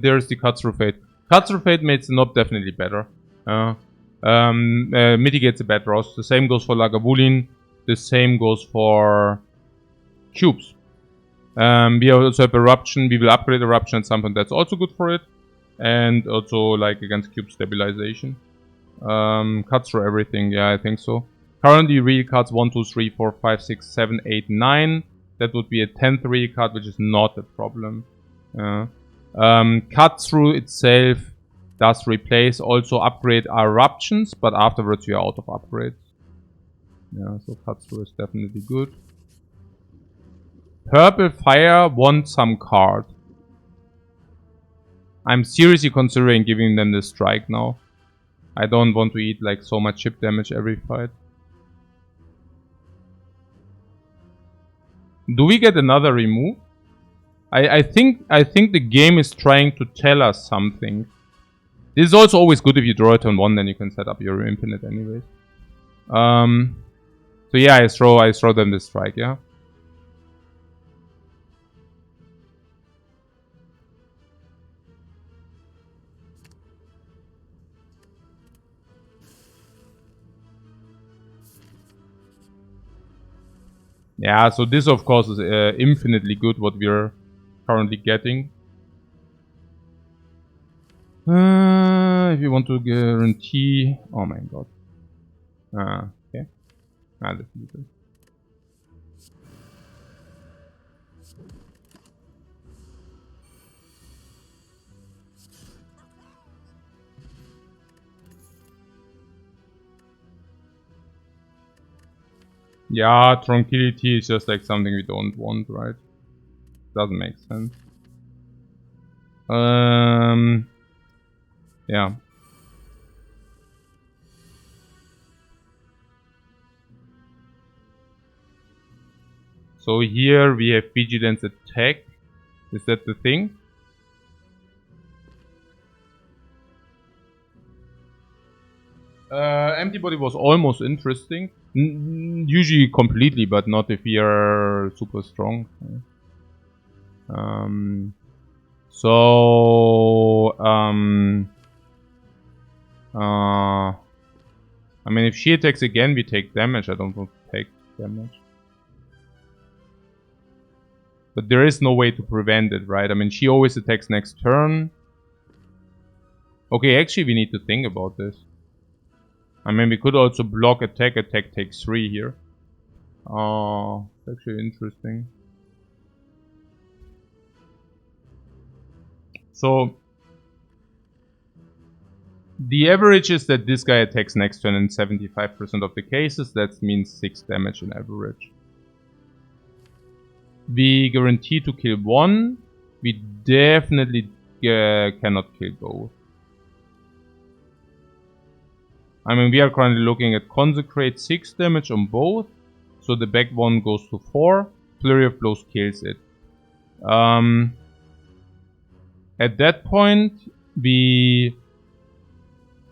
There's the Cut Through Fate. Cut Through Fate makes the knob definitely better. Mitigates the bad draws. The same goes for Lagavulin. The same goes for cubes. We also have Eruption. We will upgrade Eruption at some point. That's also good for it. And also like against cube stabilization. Cut through everything. Yeah, I think so. Currently real cards 1, 2, 3, 4, 5, 6, 7, 8, 9. That would be a 10th real card, which is not a problem. Cut through itself does replace also upgrade eruptions, but afterwards we are out of upgrades. Yeah, so cut through is definitely good. Purple Fire wants some card. I'm seriously considering giving them the strike now. I don't want to eat like so much chip damage every fight. Do we get another remove? I think the game is trying to tell us something. This is also always good if you draw it on 1, then you can set up your infinite anyways. So yeah, I throw them the strike, yeah. Yeah, so this of course is infinitely good what we're currently getting. If you want to guarantee... Oh my god. Okay. Let's do this. Yeah, tranquility is just like something we don't want, right? Doesn't make sense. Yeah. So here we have Vigilance Attack. Is that the thing? Empty Body was almost interesting. Usually completely, but not if we are super strong. I mean, if she attacks again, we take damage. I don't want to take damage. But there is no way to prevent it, right? I mean, she always attacks next turn. Okay, actually, we need to think about this. I mean, we could also block attack. Attack takes 3 here. It's actually interesting. So, the average is that this guy attacks next turn in 75% of the cases. That means 6 damage in average. We guarantee to kill 1. We definitely cannot kill both. I mean, we are currently looking at Consecrate 6 damage on both. So the back one goes to 4. Flurry of Blows kills it. At that point, we...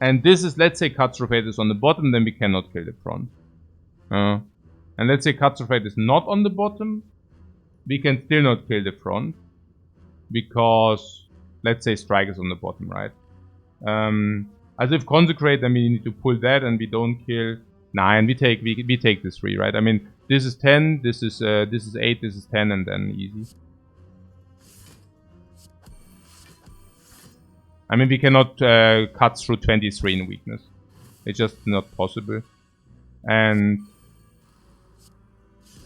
And this is, let's say Cut Through Fate is on the bottom, then we cannot kill the front. And let's say Cut Through Fate is not on the bottom, we can still not kill the front. Because, let's say Strike is on the bottom, right? As if Consecrate, then we need to pull that and we don't kill. Nah, and we take the 3, right? I mean, this is 10, this is 8, this is 10, and then easy. I mean, we cannot cut through 23 in weakness. It's just not possible. And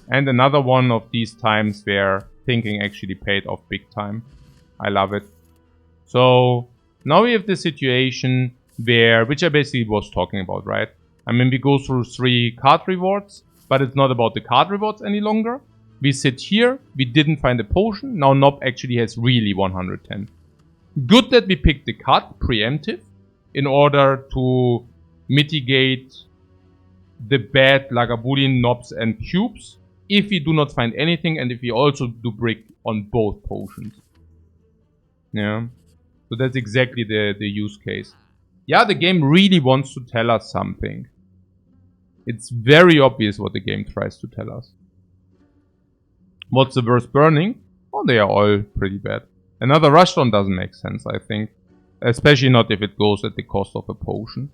another one of these times where thinking actually paid off big time. I love it. So now we have the situation where, which I basically was talking about, right? I mean, we go through 3 card rewards, but it's not about the card rewards any longer. We sit here, we didn't find a potion. Now Nob actually has really 110. Good that we picked the cut, preemptive, in order to mitigate the bad Lagavulin, Nobs, and cubes. If we do not find anything, and if we also do brick on both potions. Yeah. So that's exactly the use case. Yeah, the game really wants to tell us something. It's very obvious what the game tries to tell us. What's the worst burning? Oh, they are all pretty bad. Another Rushdown doesn't make sense, I think. Especially not if it goes at the cost of a potion.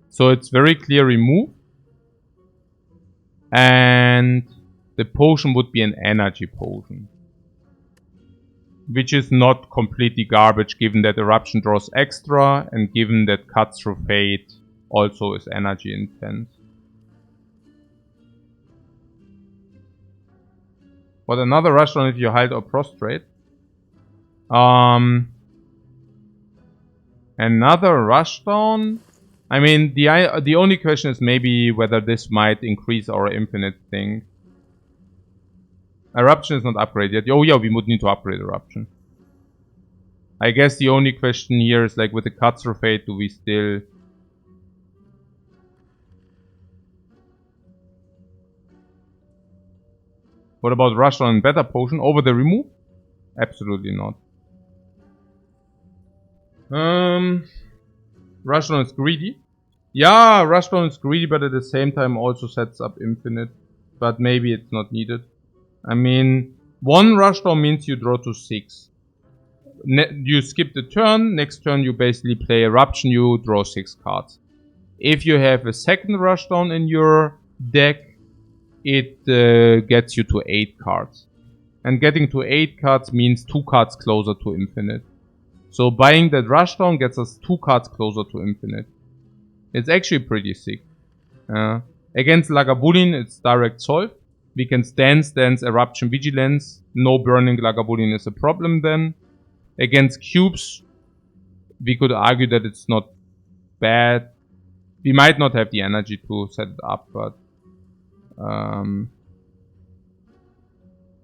So it's very clear remove. And the potion would be an energy potion. Which is not completely garbage given that Eruption draws extra and given that Cut Through Fate also is energy intense. But another Rushdown if you hide or prostrate. Another Rushdown. I mean, the only question is maybe whether this might increase our infinite thing. Eruption is not upgraded yet. Oh yeah, we would need to upgrade Eruption. I guess the only question here is like with the Cut Through Fate, do we still... What about Rushdown and Better Potion over the remove? Absolutely not. Rushdown is greedy. Yeah, Rushdown is greedy, but at the same time also sets up infinite. But maybe it's not needed. I mean, one Rushdown means you draw to 6. You skip the turn, next turn you basically play Eruption, you draw 6 cards. If you have a second Rushdown in your deck, it gets you to 8 cards. And getting to 8 cards means 2 cards closer to infinite. So buying that Rushdown gets us 2 cards closer to infinite. It's actually pretty sick. Against Lagavulin, it's direct solve. We can stance, Eruption, Vigilance. No burning Lagavulin is a problem then. Against cubes, we could argue that it's not bad. We might not have the energy to set it up, but...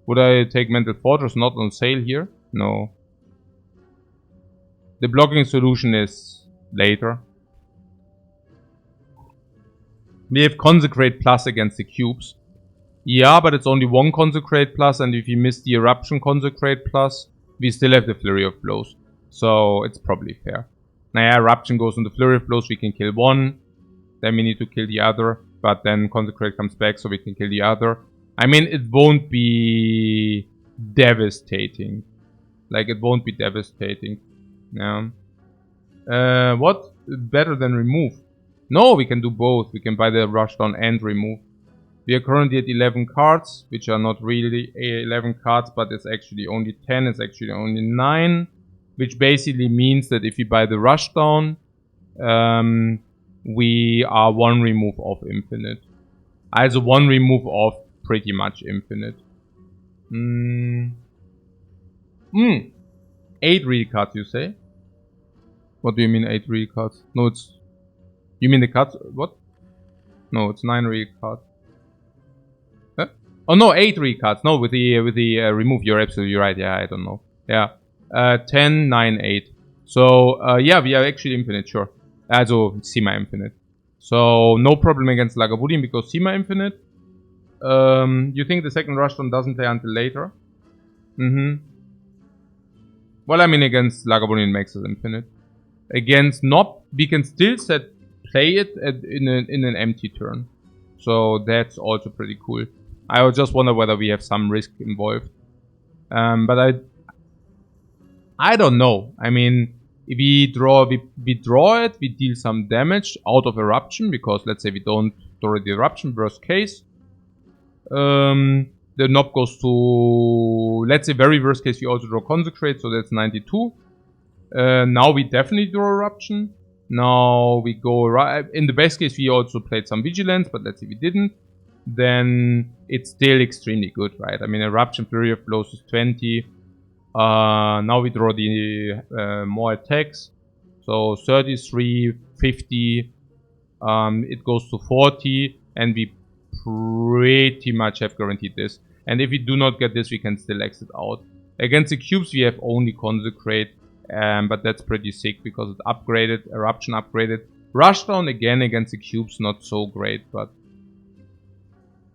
would I take Mental Fortress not on sale here? No. The blocking solution is later. We have Consecrate Plus against the cubes. Yeah, but it's only one Consecrate Plus, and if you miss the Eruption Consecrate Plus, we still have the Flurry of Blows. So it's probably fair. Now, Eruption goes on the Flurry of Blows, we can kill one. Then we need to kill the other. But then Consecrate comes back, so we can kill the other. I mean, it won't be devastating. Like, it won't be devastating. Yeah. What? Better than remove? No, we can do both. We can buy the Rushdown and remove. We are currently at 11 cards, which are not really 11 cards, but it's actually only 10, it's actually only 9. Which basically means that if you buy the Rushdown, we are 1 remove off infinite. Also 1 remove off pretty much infinite. 8 real cards, you say? What do you mean 8 real cards? No, it's... You mean the cards? What? No, it's 9 real cards. Huh? Oh no, 8 real cards. No, with the remove, you're absolutely right. Yeah, I don't know. Yeah. 10, 9, 8. So, yeah, we are actually infinite, sure. Also, semi-infinite. So, no problem against Lagavulin because semi-infinite. You think the second Rushdown doesn't play until later? Well, I mean, against Lagavulin it makes us infinite. Against Nob, we can still play it in an empty turn. So that's also pretty cool. I just wonder whether we have some risk involved. But I don't know. I mean, if we draw it, we deal some damage out of Eruption, because let's say we don't draw the Eruption, worst case. The Nob goes to, let's say very worst case, we also draw Consecrate, so that's 92. Now we definitely draw Eruption. Now we go, in the best case we also played some Vigilance, but let's say we didn't. Then it's still extremely good, right? I mean, Eruption, Flurry of Blows is 20. Now we draw the more attacks. So 33, 50, it goes to 40, and we pretty much have guaranteed this. And if we do not get this, we can still exit out. Against the cubes, we have only Consecrate, but that's pretty sick because it's upgraded, Eruption upgraded. Rushdown again against the cubes, not so great, but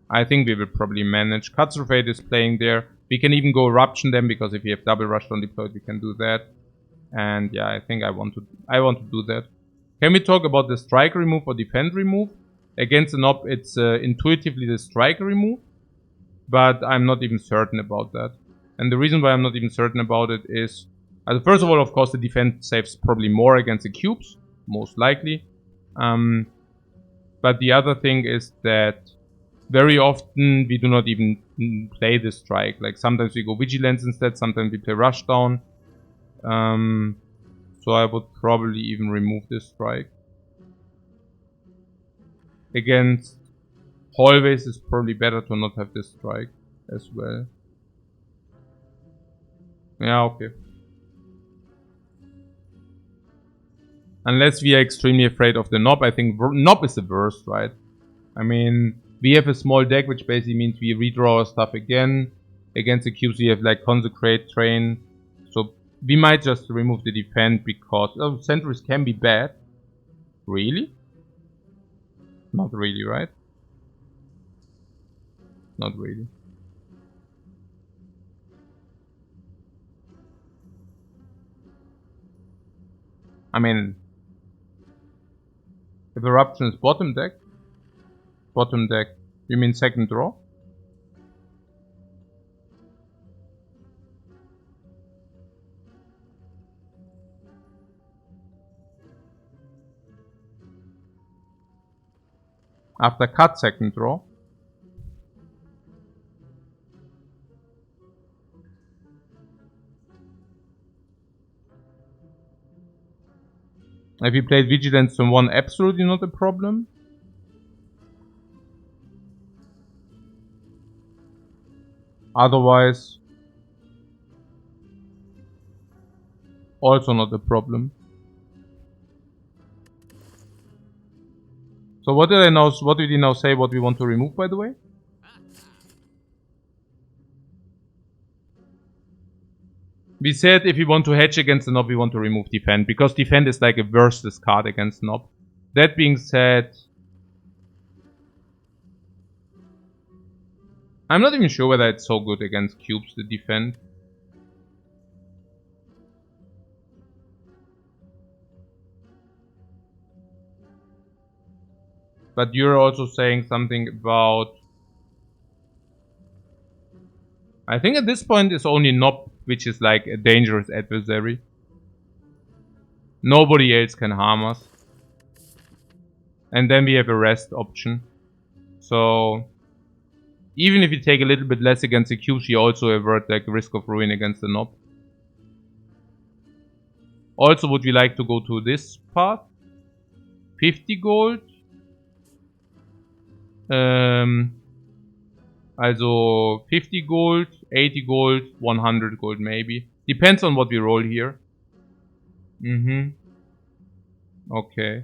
I think we will probably manage. Cut Through Fate is playing there. We can even go Eruption them, because if we have double Rushdown deployed, we can do that. And yeah, I think I want to do that. Can we talk about the strike remove or defend remove? Against the knob, it's intuitively the strike remove, but I'm not even certain about that. And the reason why I'm not even certain about it is, first of all, of course, the defense saves probably more against the cubes, most likely. But the other thing is that very often we do not even play the strike. Like sometimes we go vigilance instead, sometimes we play rushdown. So I would probably even remove this strike. Against hallways, it's probably better to not have this strike as well. Yeah, okay. Unless we are extremely afraid of the knob. I think knob is the worst, right? I mean, we have a small deck, which basically means we redraw our stuff again. Against the cubes, we have like Consecrate, Train. So we might just remove the defend because sentries can be bad. Really? Not really, right? Not really. I mean, if Eruption is bottom deck, you mean second draw? After cut, second draw. If you played Vigilance on 1, absolutely not a problem. Otherwise, also not a problem. So what did we now say what we want to remove, by the way? We said if we want to hedge against the knob, we want to remove defend, because defend is like a versus card against knob. That being said, I'm not even sure whether it's so good against cubes, the defend. But you're also saying something about... I think at this point it's only knob, which is like a dangerous adversary. Nobody else can harm us. And then we have a rest option. So... even if you take a little bit less against the cubes, you also avert like risk of ruin against the knob. Also, would we like to go to this path? 50 gold. Also 50 gold, 80 gold, 100 gold maybe. Depends on what we roll here. Okay.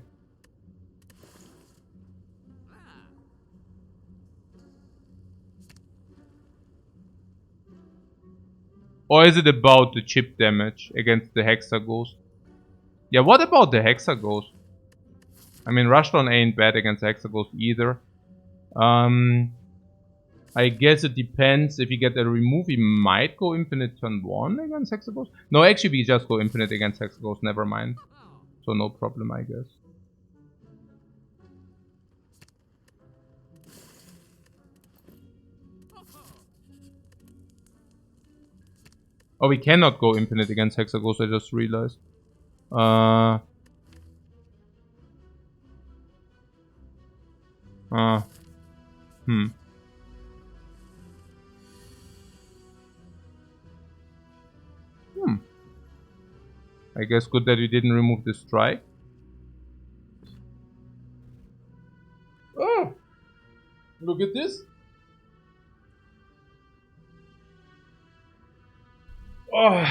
Or is it about the chip damage against the Hexa Ghost? Yeah, what about the Hexa Ghost? I mean, Rushdown ain't bad against the Hexa Ghost either. I guess it depends. If you get a remove, we might go infinite turn 1 against Hexa Ghost. No, actually we just go infinite against Hexa Ghost, never mind. So no problem, I guess. Oh, we cannot go infinite against Hexa Ghost, I just realized. I guess good that we didn't remove the strike. Oh! Look at this! Oh.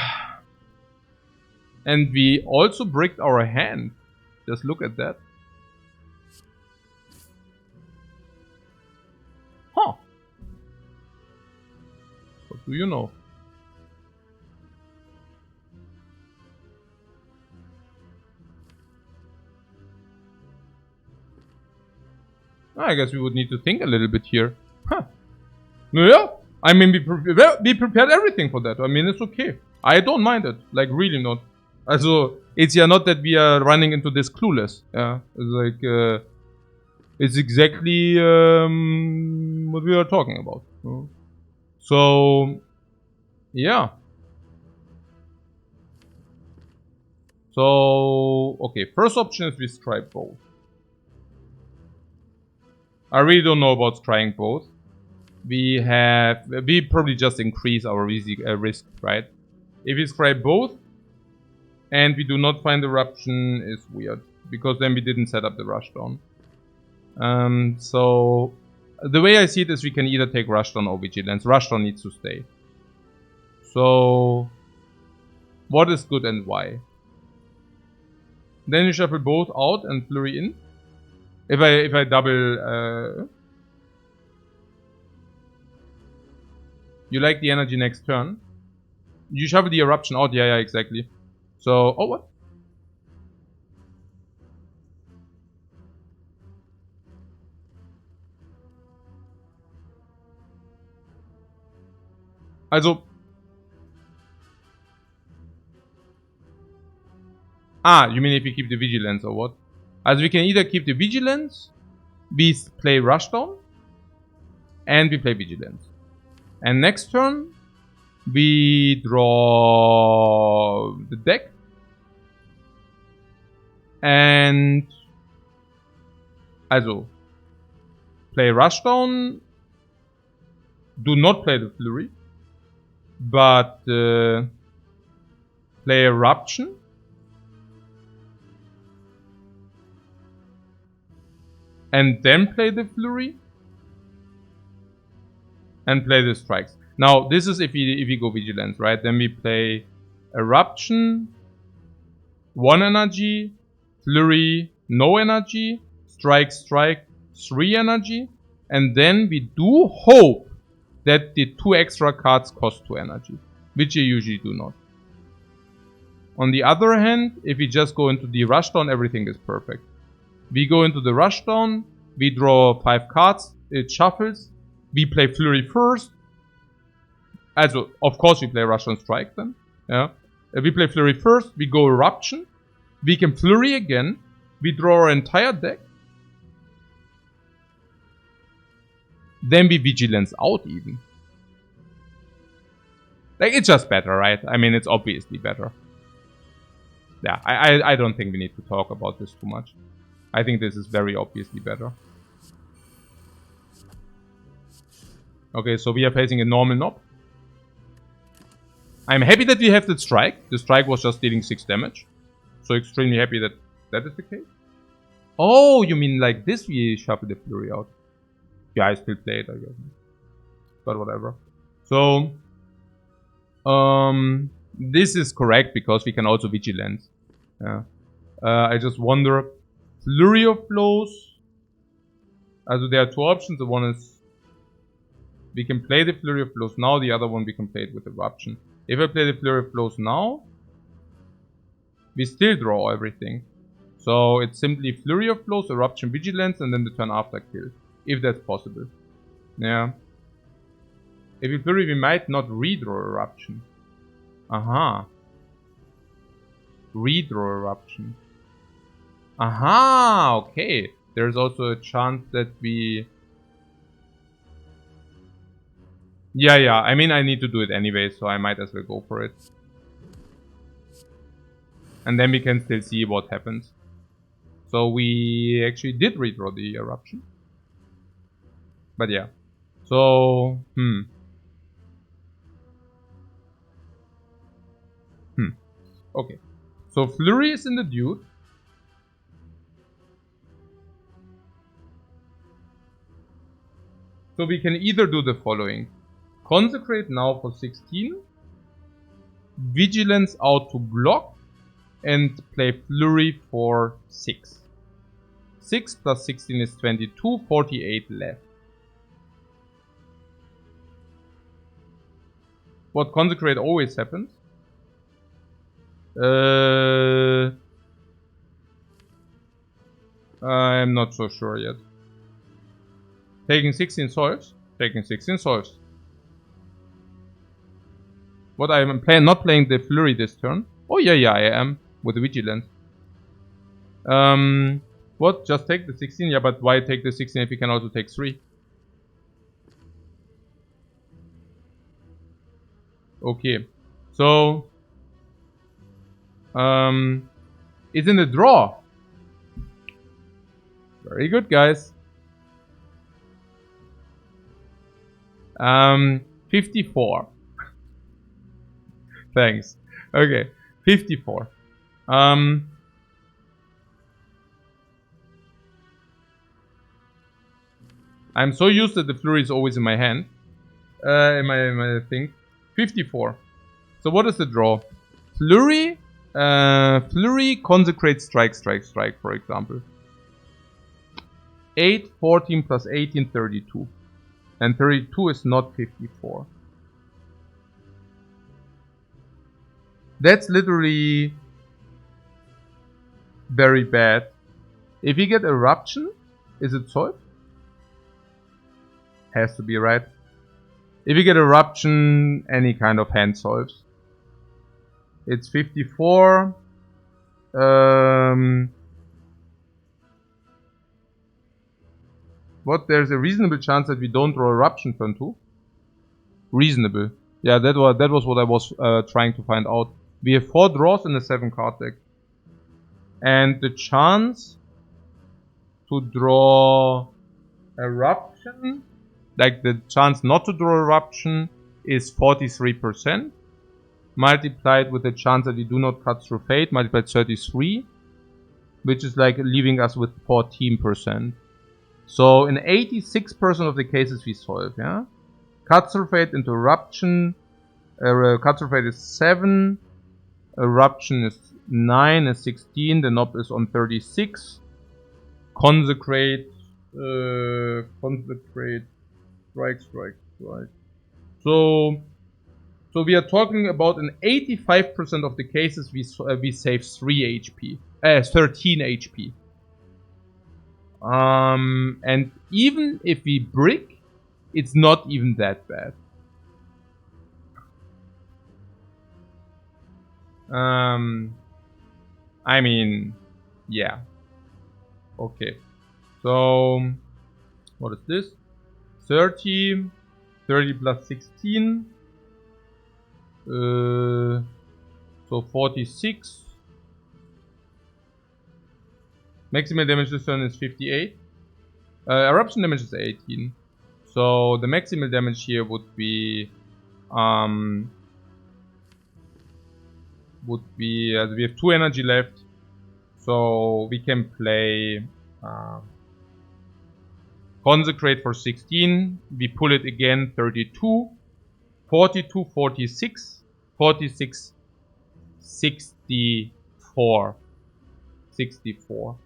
And we also bricked our hand. Just look at that. Huh. What do you know? I guess we would need to think a little bit here. Huh. Yeah. I mean, we prepared everything for that. I mean, it's okay. I don't mind it. Like, really not. Also, it's yeah not that we are running into this clueless. Yeah, it's like it's exactly what we are talking about. So yeah. So okay, first option is we strike both. I really don't know about trying both. We probably just increase our risk, right? If we strike both and we do not find eruption, is weird because then we didn't set up the rushdown. So the way I see it is we can either take rushdown or vigilance. Rushdown needs to stay. So what is good and why? Then you shuffle both out and flurry in. If I double, you like the energy next turn. You shuffle the eruption out. Yeah, exactly. So, oh what? Also, you mean if we keep the vigilance or what? Also, we can either keep the vigilance, we play rushdown, and we play vigilance. And next turn, we draw the deck. And also, play rushdown, do not play the flurry, but play eruption. And then play the flurry. And play the strikes. Now, this is if we go vigilance, right? Then we play eruption, 1 energy, flurry, no energy, strike, 3 energy. And then we do hope that the 2 extra cards cost 2 energy, which you usually do not. On the other hand, if we just go into the rushdown, everything is perfect. We go into the rushdown, we draw 5 cards, it shuffles, we play flurry first. Also, of course we play rushdown strike then. Yeah. If we play flurry first, we go eruption, we can flurry again, we draw our entire deck. Then we vigilance out even. Like, it's just better, right? I mean, it's obviously better. Yeah, I don't think we need to talk about this too much. I think this is very obviously better. Okay, so we are facing a normal knob. I'm happy that we have the strike. The strike was just dealing 6 damage. So extremely happy that that is the case. Oh, you mean like this we shuffle the flurry out. Yeah, I still play it, I guess. But whatever. So, this is correct because we can also vigilance. Yeah. I just wonder, flurry of blows. Also there are 2 options. The one is we can play the flurry of blows now. The other one we can play it with eruption. If I play the flurry of blows now, we still draw everything. So it's simply flurry of blows, eruption, vigilance, and then the turn after kill, if that's possible. Yeah. If we flurry, we might not redraw eruption. Aha. Redraw eruption. Aha, okay. There's also a chance that we... Yeah, I mean I need to do it anyway, so I might as well go for it. And then we can still see what happens. So we actually did redraw the eruption. But yeah. So, Okay. So flurry is in the dude. So we can either do the following. Consecrate now for 16. Vigilance out to block. And play flurry for 6. 6 plus 16 is 22. 48 left. What consecrate always happens. I'm not so sure yet. Taking 16 solves. Taking 16 solves. What I'm not playing the flurry this turn. Oh yeah, I am with the vigilance. What? Just take the 16? Yeah, but why take the 16 if you can also take 3? Okay, so it's in the draw. Very good, guys. 54. Thanks. Okay, 54. I'm so used that the flurry is always in my hand. In my thing. 54. So what is the draw? Flurry? Flurry, consecrate, strike, for example. 8, 14 plus 18, 32. And 32 is not 54. That's literally very bad. If you get eruption, is it solved? Has to be, right? If you get eruption, any kind of hand solves. It's 54. What? There's a reasonable chance that we don't draw eruption turn 2? Reasonable. Yeah, that was what I was trying to find out. We have 4 draws in the 7 card deck. And the chance to draw eruption, like the chance not to draw eruption, is 43%. Multiplied with the chance that we do not cut through fate, multiplied 33. Which is like leaving us with 14%. So in 86% of the cases we solve, yeah? Cut through fate into eruption. Cut through fate is 7. Eruption is 9, is 16. The knob is on 36. Consecrate. Consecrate. Strike. So we are talking about in 85% of the cases we save 3 HP. 13 HP. And even if we brick, it's not even that bad. I mean, yeah. Okay. So, what is this? 30 plus 16. So 46. Maximum damage this turn is 58. Eruption damage is 18. So the maximal damage here would be as we have 2 energy left, so we can play Consecrate for 16. We pull it again, 32, 42, 46, 46, 64. 64.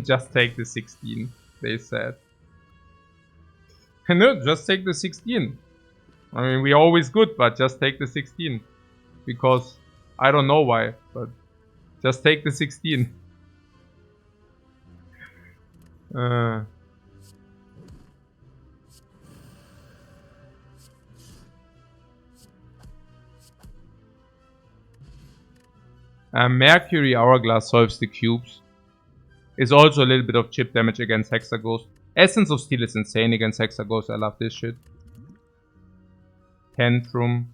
Just take the 16, they said. No, just take the 16. I mean, we're always good, but just take the 16. Because, I don't know why, but just take the 16. Mercury Hourglass solves the cubes. Is also a little bit of chip damage against Hexaghost. Essence of Steel is insane against Hexaghost. I love this shit. Tantrum.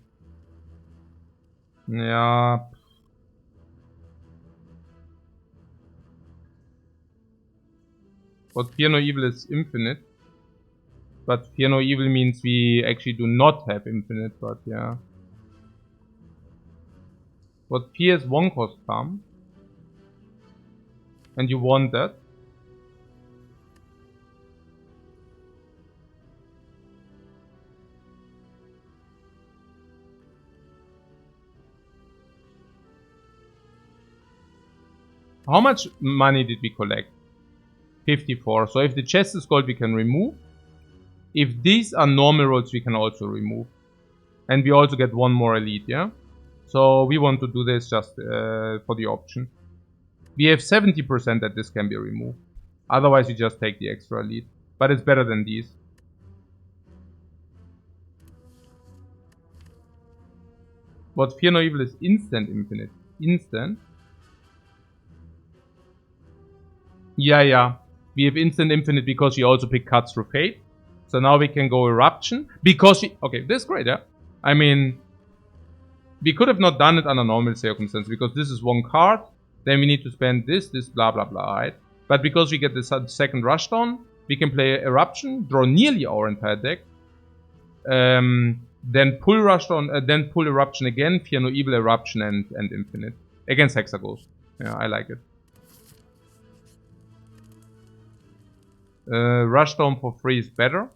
Yeah. But Fear No Evil is infinite. But Fear No Evil means we actually do not have infinite, but yeah. But Fear is 1 cost calm. And you want that? How much money did we collect? 54. So if the chest is gold, we can remove. If these are normal rolls, we can also remove. And we also get one more elite, yeah? So we want to do this just for the option. We have 70% that this can be removed. Otherwise, you just take the extra elite. But it's better than these. What Fear No Evil is instant infinite. Instant? Yeah. We have instant infinite because we also pick Cuts Through Fate. So now we can go Eruption. Because we... Okay, this is great, yeah? I mean... We could have not done it under normal circumstances. Because this is one card. Then we need to spend this, blah, blah, blah, right? But because we get the second Rushdown, we can play Eruption, draw nearly our entire deck. Then pull Rushdown, then pull Eruption again, Fear No Evil, Eruption, and Infinite. Against Hexaghost. Yeah, I like it. Rushdown for free is better.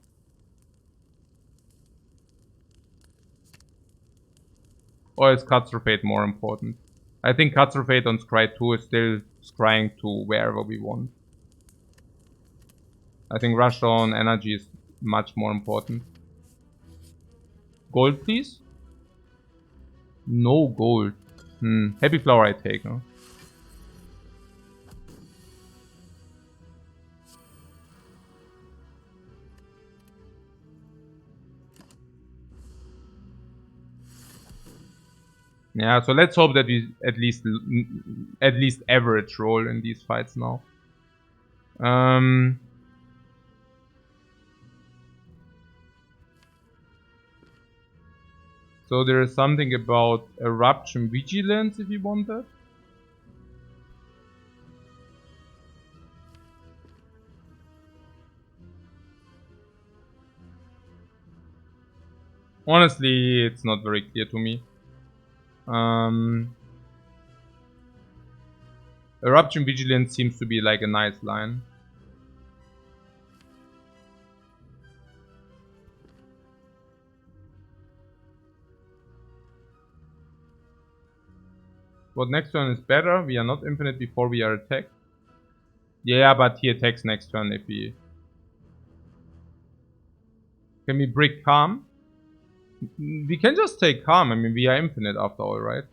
Or is Cuts Through Fate more important? I think Cuts Through Fate on Scry 2 is still scrying to wherever we want. I think Rushdown Energy is much more important. Gold, please? No gold. Happy Flower I take, huh? Yeah, so let's hope that we at least average roll in these fights now. So there is something about Eruption Vigilance if you want that. Honestly, it's not very clear to me. Eruption Vigilance seems to be like a nice line. What next turn is better? We are not infinite before we are attacked. Yeah, but he attacks next turn if we... Can we break Calm? We can just take Calm. I mean, we are infinite after all, right?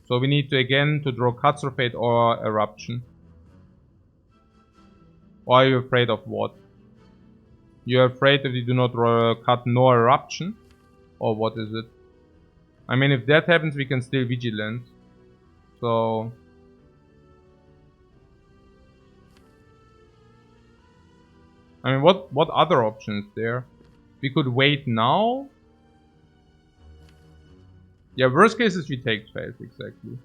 So we need to again to draw Cuts Through Fate or Eruption. Or are you afraid of what? You're afraid that we do not draw a cut nor Eruption? Or what is it? I mean, if that happens, we can still Vigilance. So... I mean, what other options there? We could wait now. Yeah, worst case is we take Trails, exactly.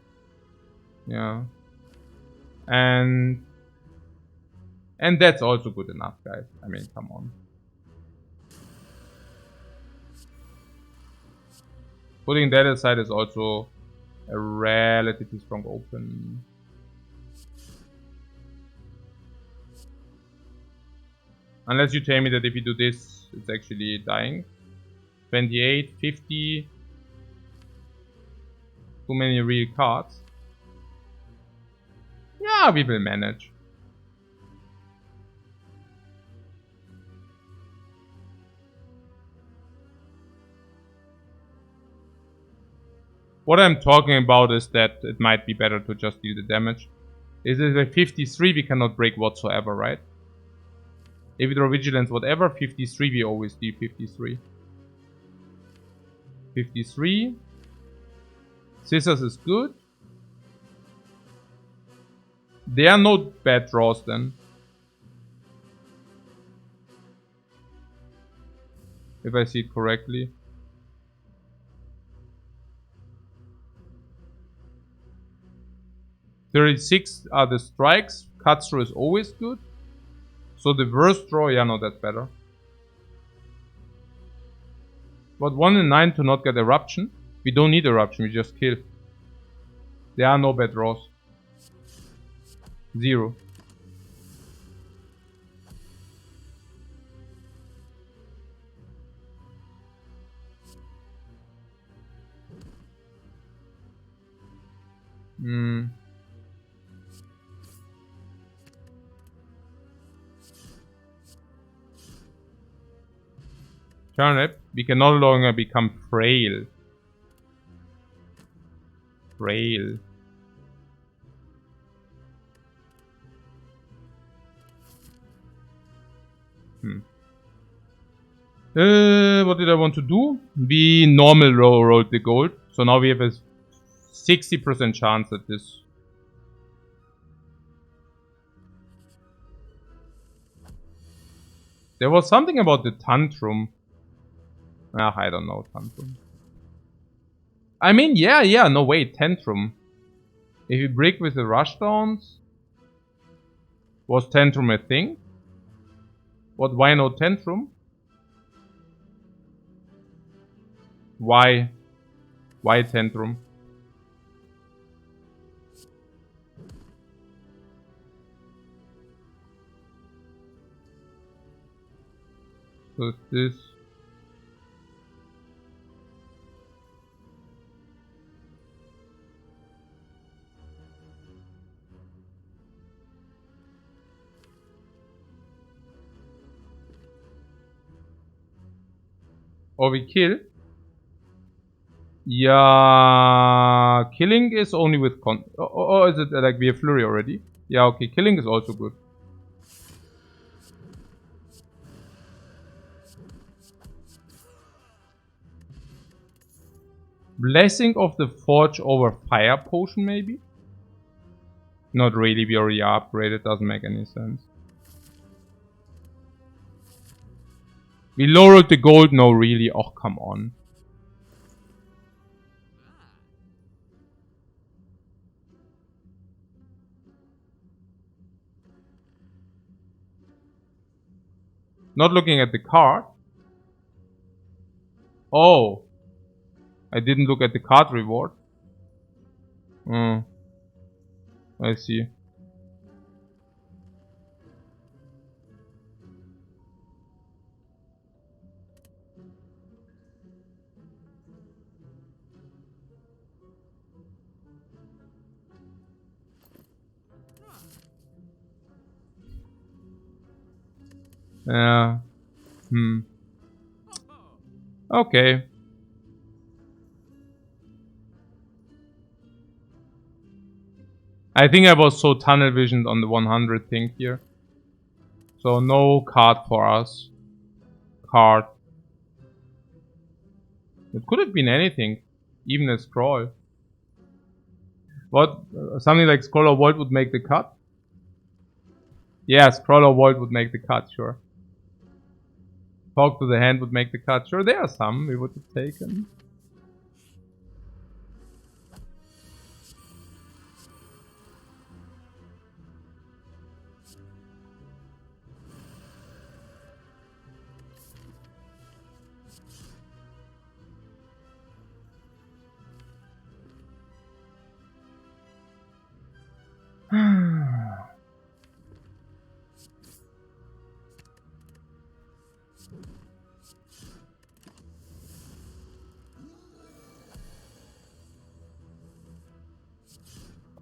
Yeah. And that's also good enough, guys. I mean, come on. Putting that aside is also a relatively strong open. Unless you tell me that if you do this, it's actually dying. 28, 50. Too many real cards. Yeah, we will manage. What I'm talking about is that it might be better to just deal the damage. Is it like 53 we cannot break whatsoever, right? If we draw Vigilance, whatever, 53 we always deal 53. 53. Scissors is good. There are no bad draws then. If I see it correctly. $36 are the strikes. Cuts through is always good. So the worst draw, yeah, no, that's better. But 1 in 9 to not get Eruption. We don't need Eruption, we just kill. There are no bad draws. 0. Turnip. We can no longer become frail. Frail. What did I want to do? We normal rolled the gold. So now we have a 60% chance at this. There was something about the tantrum. I don't know tantrum. I mean, yeah, no wait, tantrum. If you break with the rushdowns, was tantrum a thing? What? Why no tantrum? Why? Why tantrum? So it's this. Or we kill? Yeah, killing is only with or is it like we have flurry already? Yeah, okay, killing is also good. Blessing of the Forge over Fire Potion, maybe? Not really, we already upgraded, doesn't make any sense. We lowered the gold, no really, oh come on. Not looking at the card. Oh. I didn't look at the card reward. I see. Yeah. Okay. I think I was so tunnel visioned on the 100 thing here. So no card for us. Card. It could have been anything. Even a scroll. What? Something like Scroll or Void would make the cut? Yeah, Scroll or Void would make the cut, sure. Talk to the hand would make the cut. Sure, there are some we would have taken.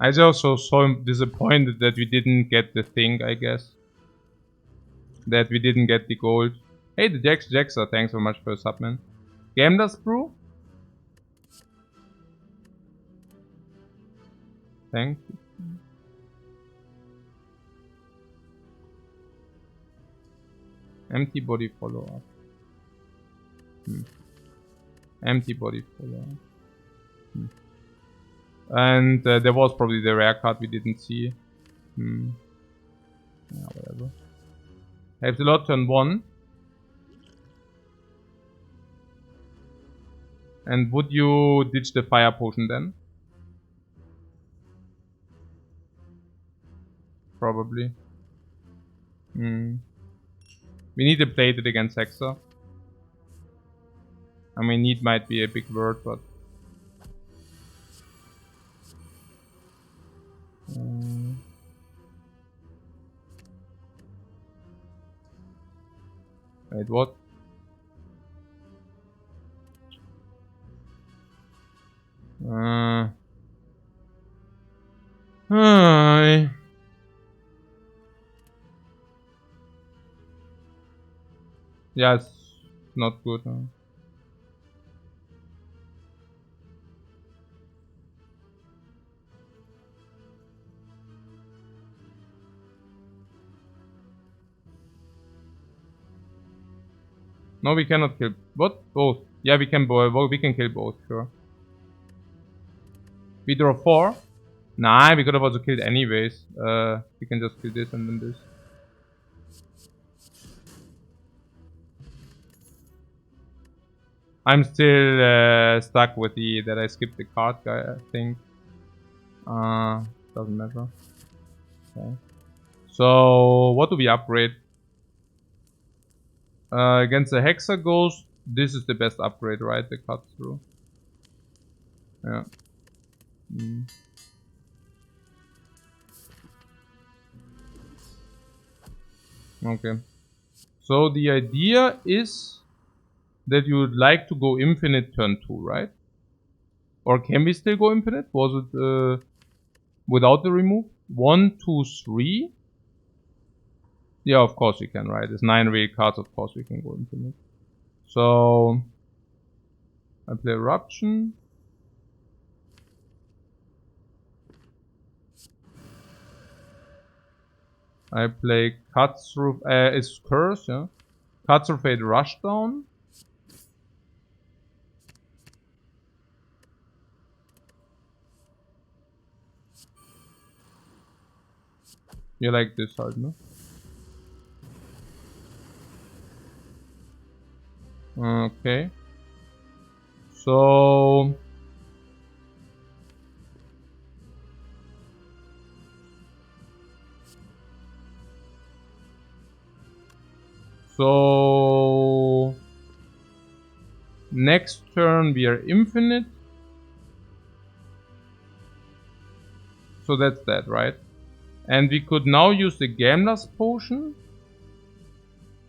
I was also so disappointed that we didn't get the thing, I guess. That we didn't get the gold. Hey, the Jaxa, thanks so much for the sub, man. Gamdas Brew? Thank you. Empty body follow up. Empty body follow up. And there was probably the rare card we didn't see. Yeah, whatever. Helps a lot, turn 1. And would you ditch the fire potion then? Probably. We need to play it against Hexa. I mean, need might be a big word, but... Wait, what? Hi. Yes. not good. No, we cannot kill. What? Both. Yeah, we can both. We can kill both, sure. We draw 4. Nah, we could have also killed anyways. We can just kill this and then this. I'm still stuck with the that I skipped the card guy, I think. Doesn't matter. Okay. So, what do we upgrade? Against the Hexa Ghost, this is the best upgrade, right? The cut through. Yeah. Okay. So the idea is that you would like to go infinite turn 2, right? Or can we still go infinite? Was it without the remove? 1, 2, 3. Yeah, of course we can, right? There's 9 real cards, of course we can go infinite. So I play Eruption. I play Cut Through, it's Curse, yeah. Cut Through Fate Rushdown. You like this hard, no? Okay. So next turn we are infinite. So that's that, right? And we could now use the Gambler's Potion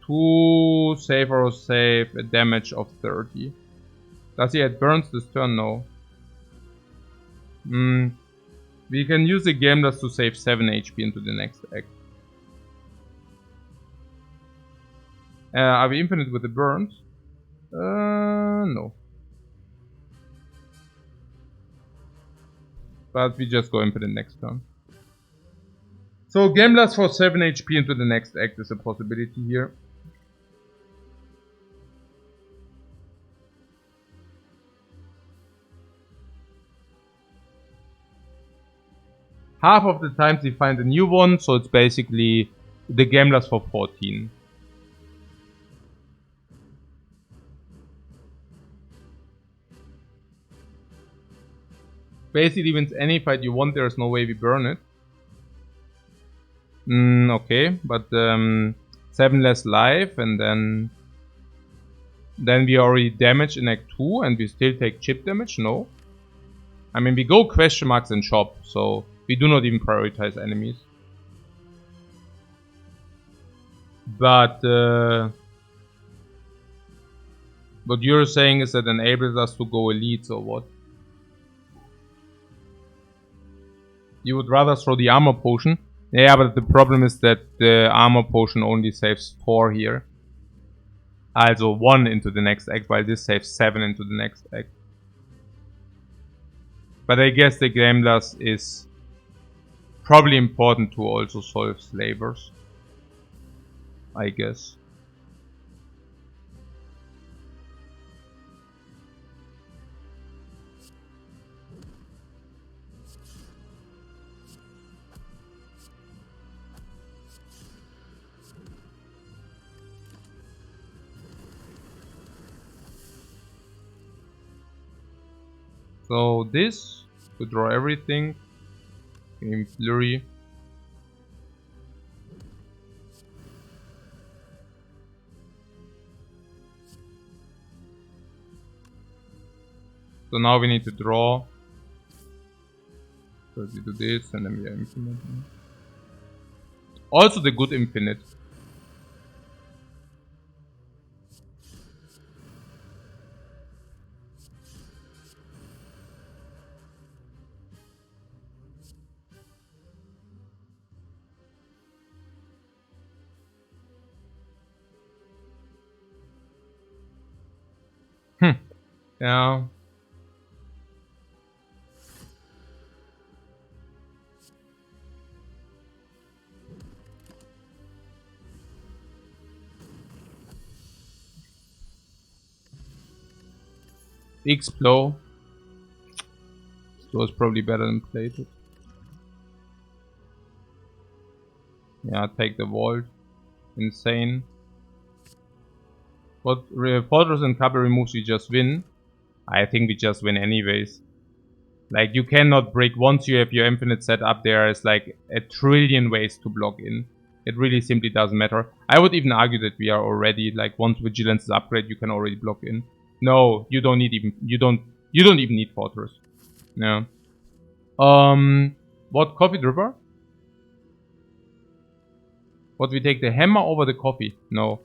to save a damage of 30. Does he add burns this turn? No. We can use the Gamblers to save 7 HP into the next act. Are we infinite with the burns? No. But we just go infinite next turn. So Gamblers for 7 HP into the next act is a possibility here. Half of the times we find a new one, so it's basically the Gamblers for 14. Basically means any fight you want, there's no way we burn it. Okay, but 7 less life, and then we already damage in Act 2, and we still take chip damage? No. I mean, we go question marks and shop, so we do not even prioritize enemies. But what you're saying is that enables us to go elite, or what? You would rather throw the armor potion? Yeah, but the problem is that the armor potion only saves 4 here. Also 1 into the next act, while this saves 7 into the next act. But I guess the Gamblers is probably important to also solve slavers. I guess. So this, to draw everything, in Flurry. So now we need to draw. So we do this and then we are infinite. Also the good infinite. Yeah. Explode. So it's probably better than plated. Yeah, take the vault. Insane. But Fortress and Cubby removes, we just win. I think we just win anyways. Like, you cannot break once you have your infinite set up. There is like a trillion ways to block in. It really simply doesn't matter. I would even argue that we are already, like, once Vigilance is upgraded, you can already block in. No, you don't need even, you don't even need Fortress. Yeah. What, Coffee Dripper? What, we take the hammer over the coffee? No.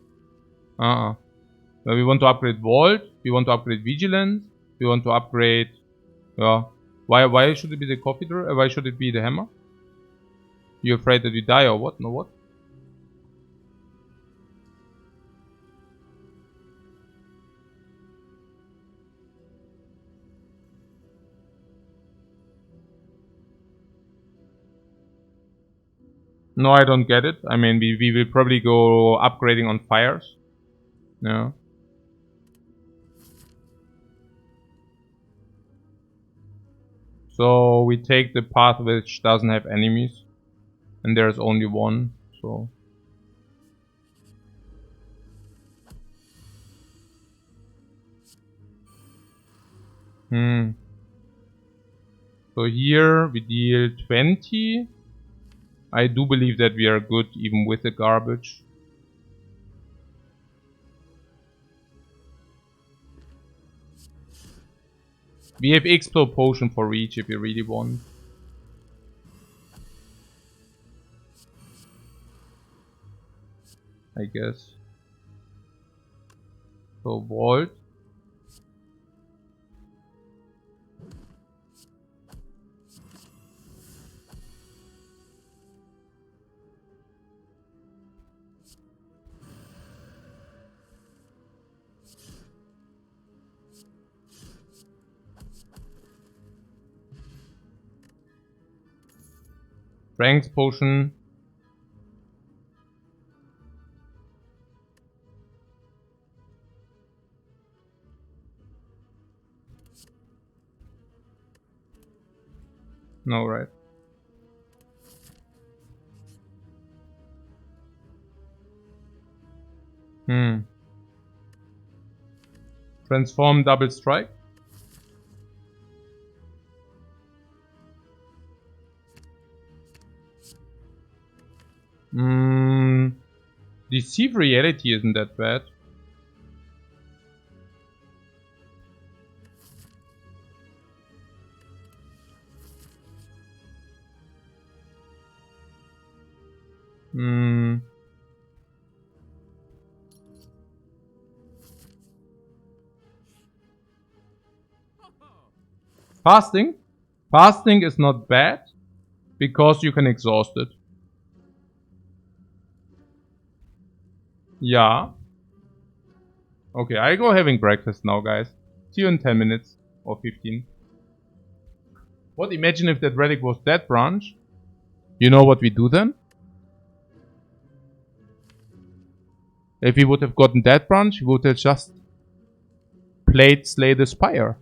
We want to upgrade Vault, we want to upgrade Vigilance, we want to upgrade... Yeah. Why should it be the coffee dripper? Why should it be the hammer? You afraid that we die or what? No, what? No, I don't get it. I mean, we will probably go upgrading on fires. Yeah. So we take the path which doesn't have enemies. And there's only one, so... So here we deal 20. I do believe that we are good even with the garbage. We have Explode Potion for reach if you really want. I guess. So Vault. Frank's Potion. No, right. Transform Double Strike. Deceive Reality isn't that bad. Fasting? Fasting is not bad because you can exhaust it. Yeah. Okay, I go having breakfast now, guys. See you in 10 minutes or 15. What? Imagine if that relic was that branch. You know what we do then? If we would have gotten that branch, we would have just played Slay the Spire.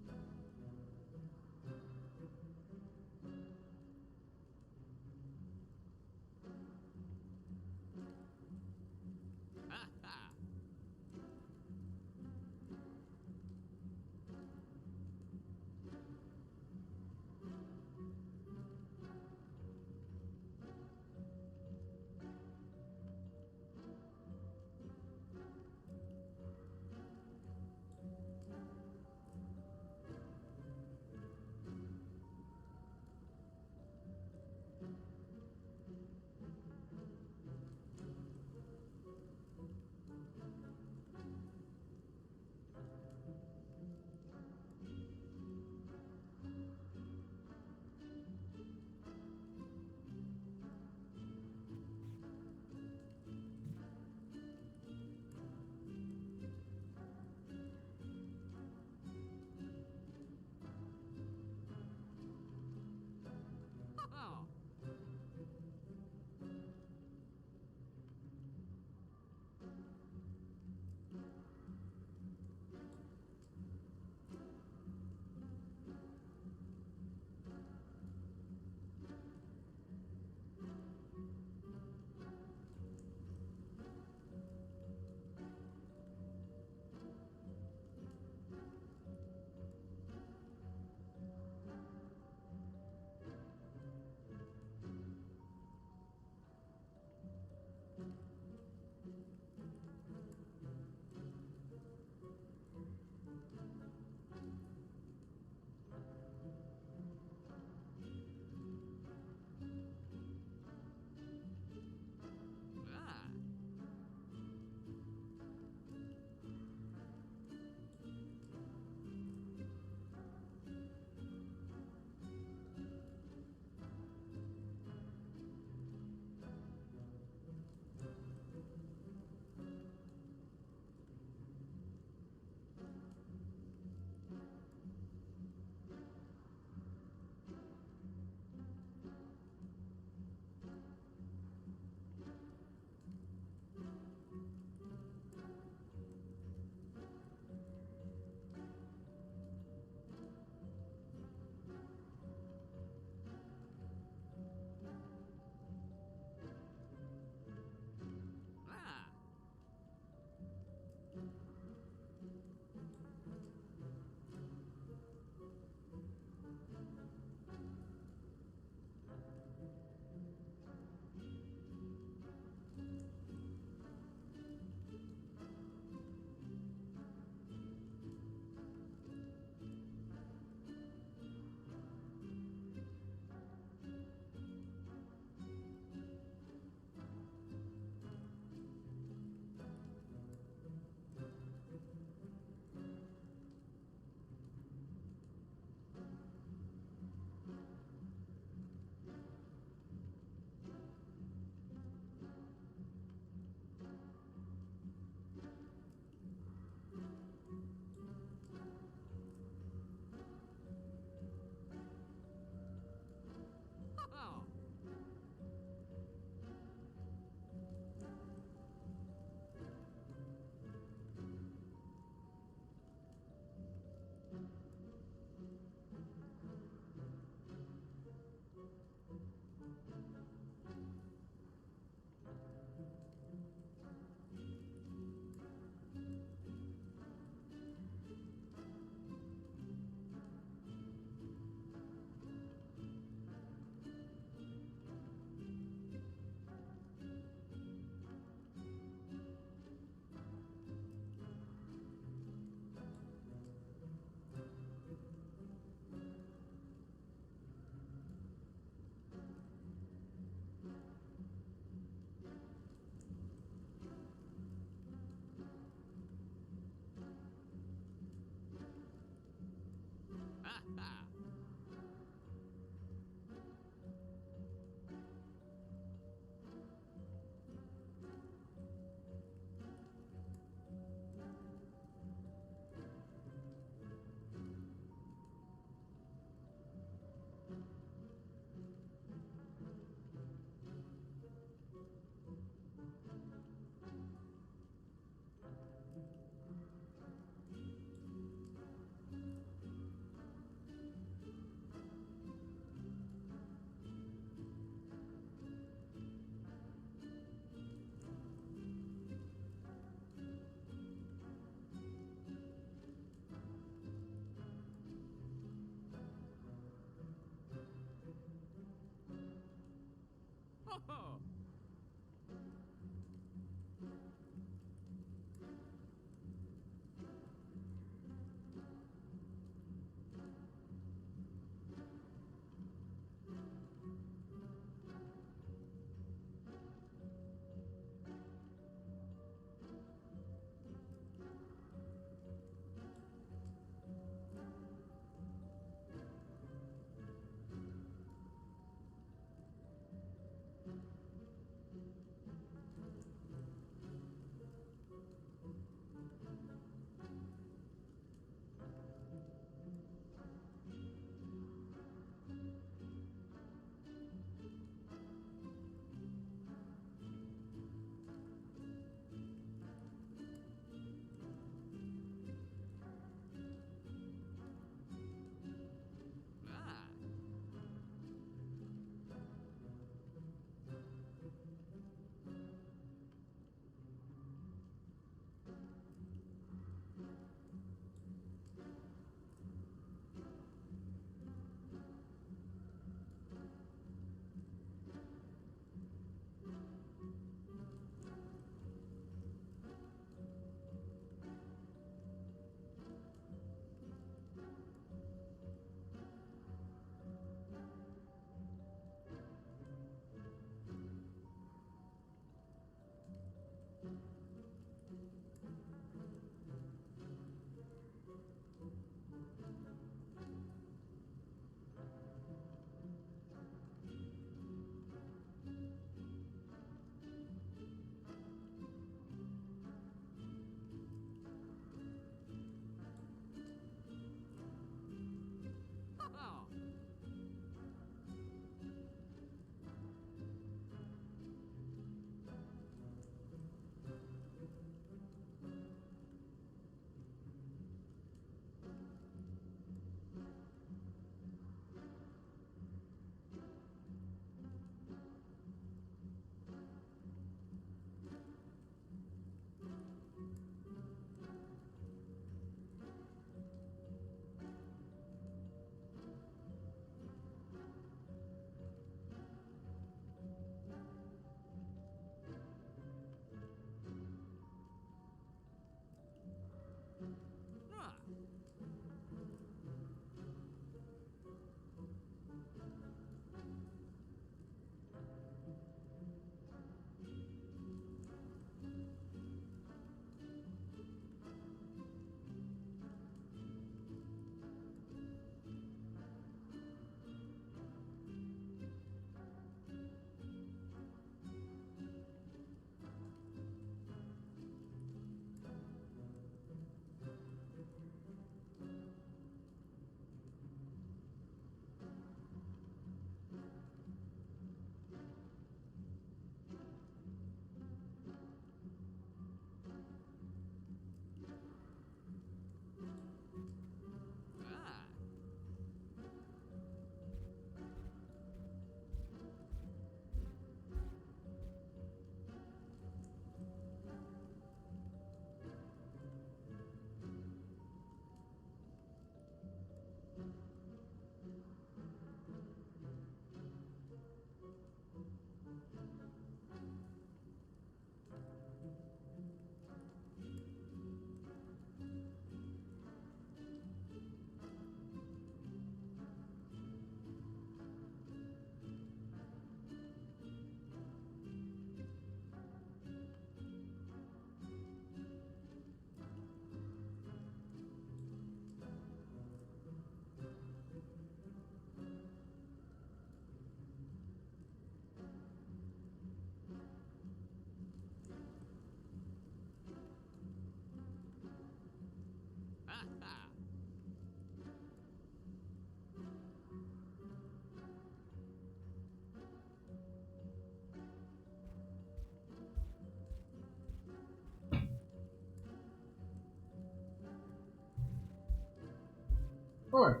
Alright.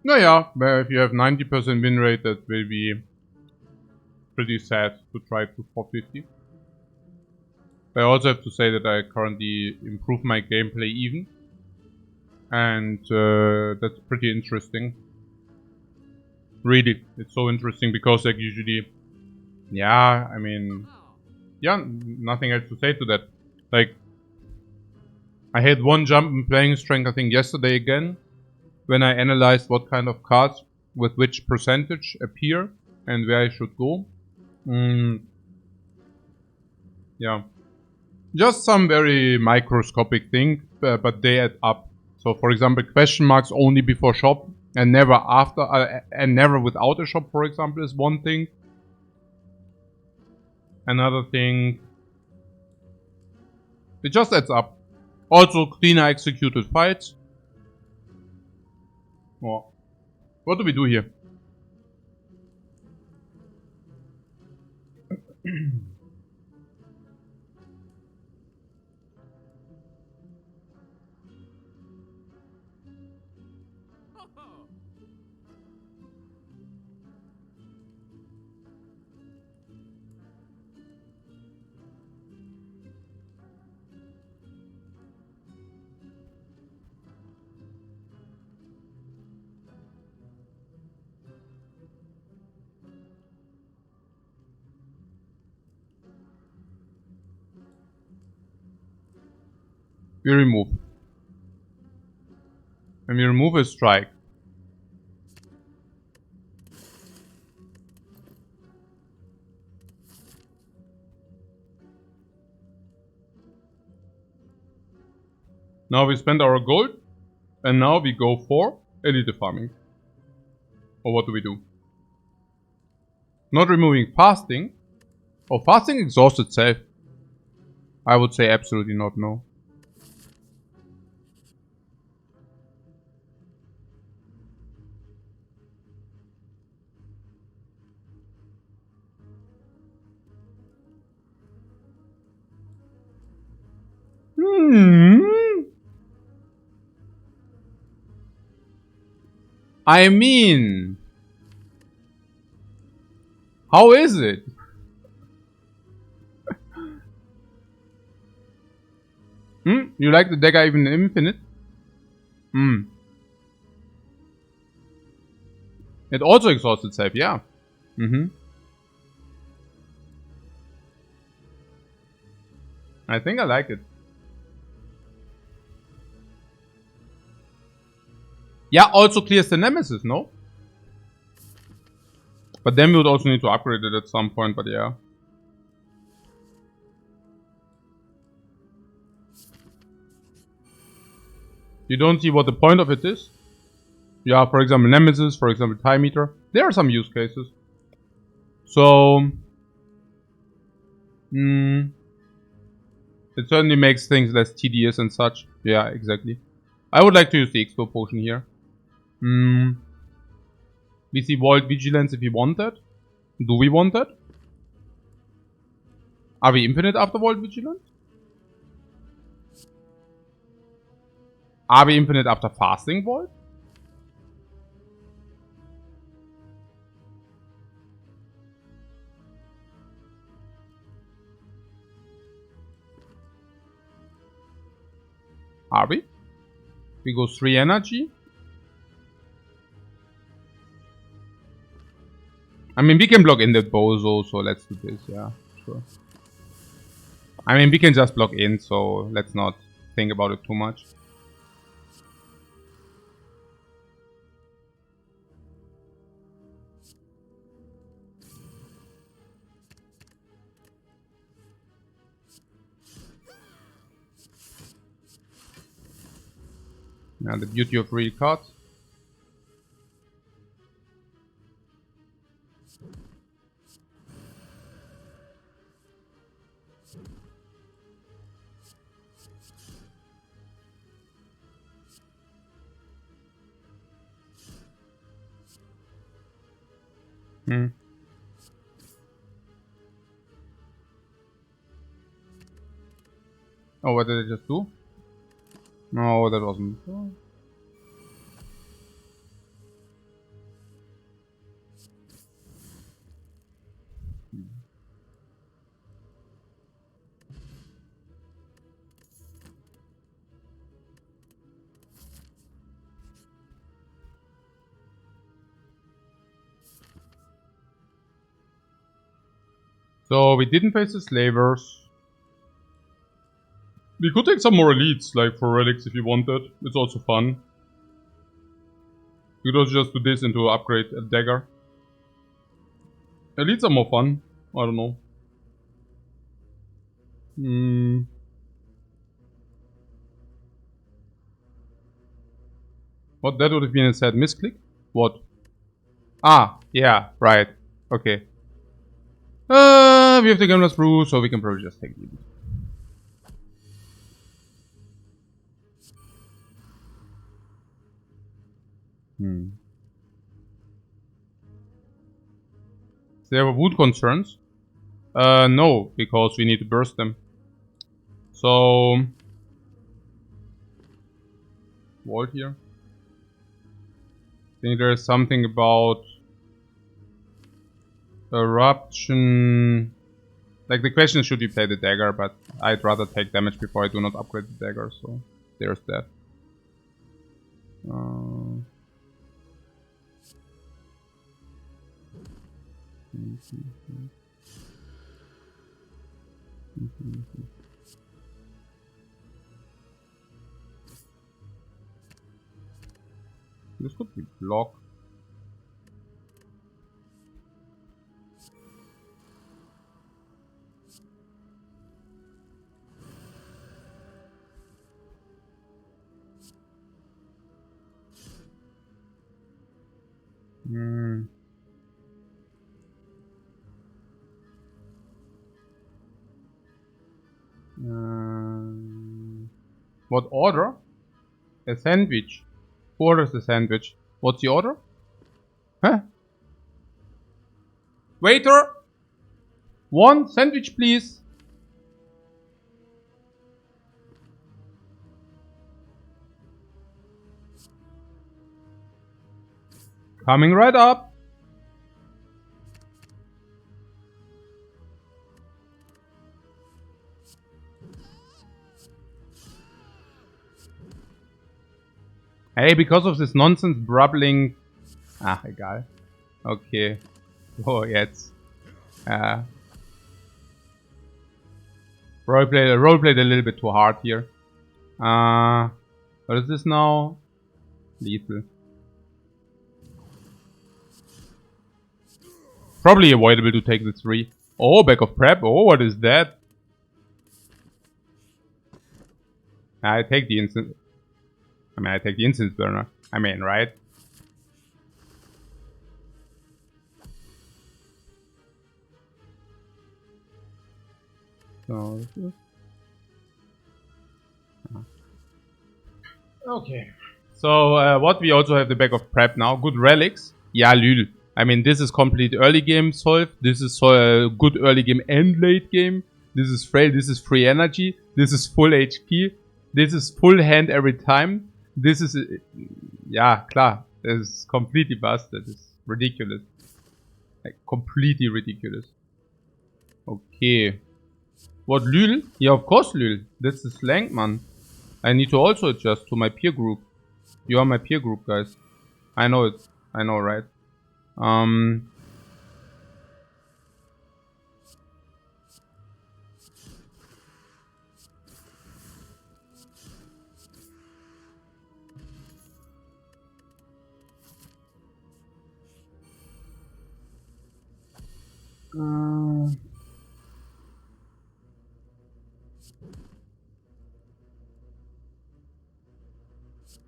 No, yeah, but if you have 90% win rate, that will be pretty sad to try to 450. But I also have to say that I currently improve my gameplay even. And that's pretty interesting. Really, it's so interesting because like usually, yeah, I mean, yeah, nothing else to say to that. Like, I had one jump in playing strength, I think yesterday again, when I analyzed what kind of cards with which percentage appear and where I should go. Yeah. Just some very microscopic thing, but they add up. So for example, question marks only before shop and never after, and never without a shop, for example, is one thing. Another thing, it just adds up. Also, cleaner executed fights. Oh. What do we do here? We remove. And we remove a strike. Now we spend our gold. And now we go for elite farming. Or what do we do? Not removing fasting. Oh, fasting exhausts itself. I would say absolutely not, no. I mean, how is it? You like the dagger even infinite? It also exhausts itself, yeah. I think I like it. Yeah, also clears the nemesis, no? But then we would also need to upgrade it at some point, but yeah. You don't see what the point of it is? Yeah, for example, nemesis, for example, time meter. There are some use cases. So, it certainly makes things less tedious and such. Yeah, exactly. I would like to use the expo potion here. We see Void Vigilance if we want that. Do we want that? Are we infinite after Void Vigilance? Are we infinite after Fasting Void? Are we? We go 3 energy. I mean, we can block in that bozo, so let's do this, yeah, sure. I mean, we can just block in, so let's not think about it too much. Now, the beauty of real cards. Oh, what did I just do? No, that wasn't. So we didn't face the slavers. We could take some more elites, like for relics if you wanted. It's also fun. You could also just do this into upgrade a dagger. Elites are more fun. I don't know. What, that would have been a sad misclick? What? Ah, yeah, right. Okay. We have the Gambler's Brew, so we can probably just take it. There were wood concerns? No, because we need to burst them. So... Wall here. I think there is something about... Eruption... Like the question is, should we play the dagger, but I'd rather take damage before I do not upgrade the dagger, so there's that. This could be block. What order? A sandwich. Who orders a sandwich? What's the order? Huh? Waiter! One sandwich, please. Coming right up. Hey, because of this nonsense brabbling... Ah, egal. Okay. So, jetzt. Roleplayed a little bit too hard here. What is this now? Lethal. Probably avoidable to take the 3. Oh, back of prep. Oh, what is that? I take the instant... I mean, I take the instance burner. I mean, right? So, okay. So, what we also have the back of prep now. Good relics. Yeah, lul. I mean, this is complete early game solve. This is good early game and late game. This is frail. This is free energy. This is full HP. This is full hand every time. This is... Yeah, klar. This is completely busted. It's ridiculous. Like, completely ridiculous. Okay. What, Lul? Yeah, of course, Lul. That's the slang, man. I need to also adjust to my peer group. You are my peer group, guys. I know it. I know, right?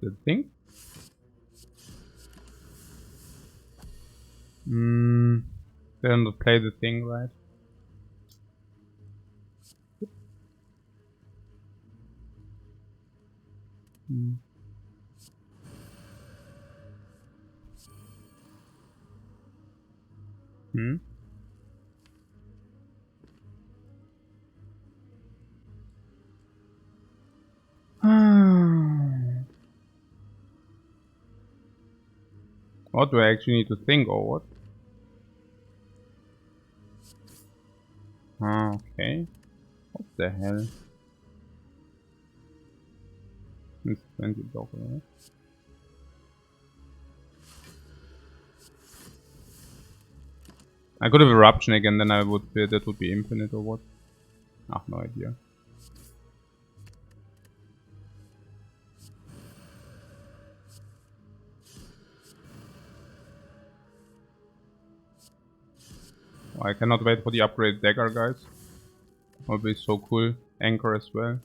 The thing? They don't play the thing, right? What do I actually need to think or what? Okay. What the hell? It's 20 block, right? I could have eruption again, then I would that would be infinite or what? Ah, no idea. I cannot wait for the upgrade dagger, guys. Will be so cool. Anchor as well.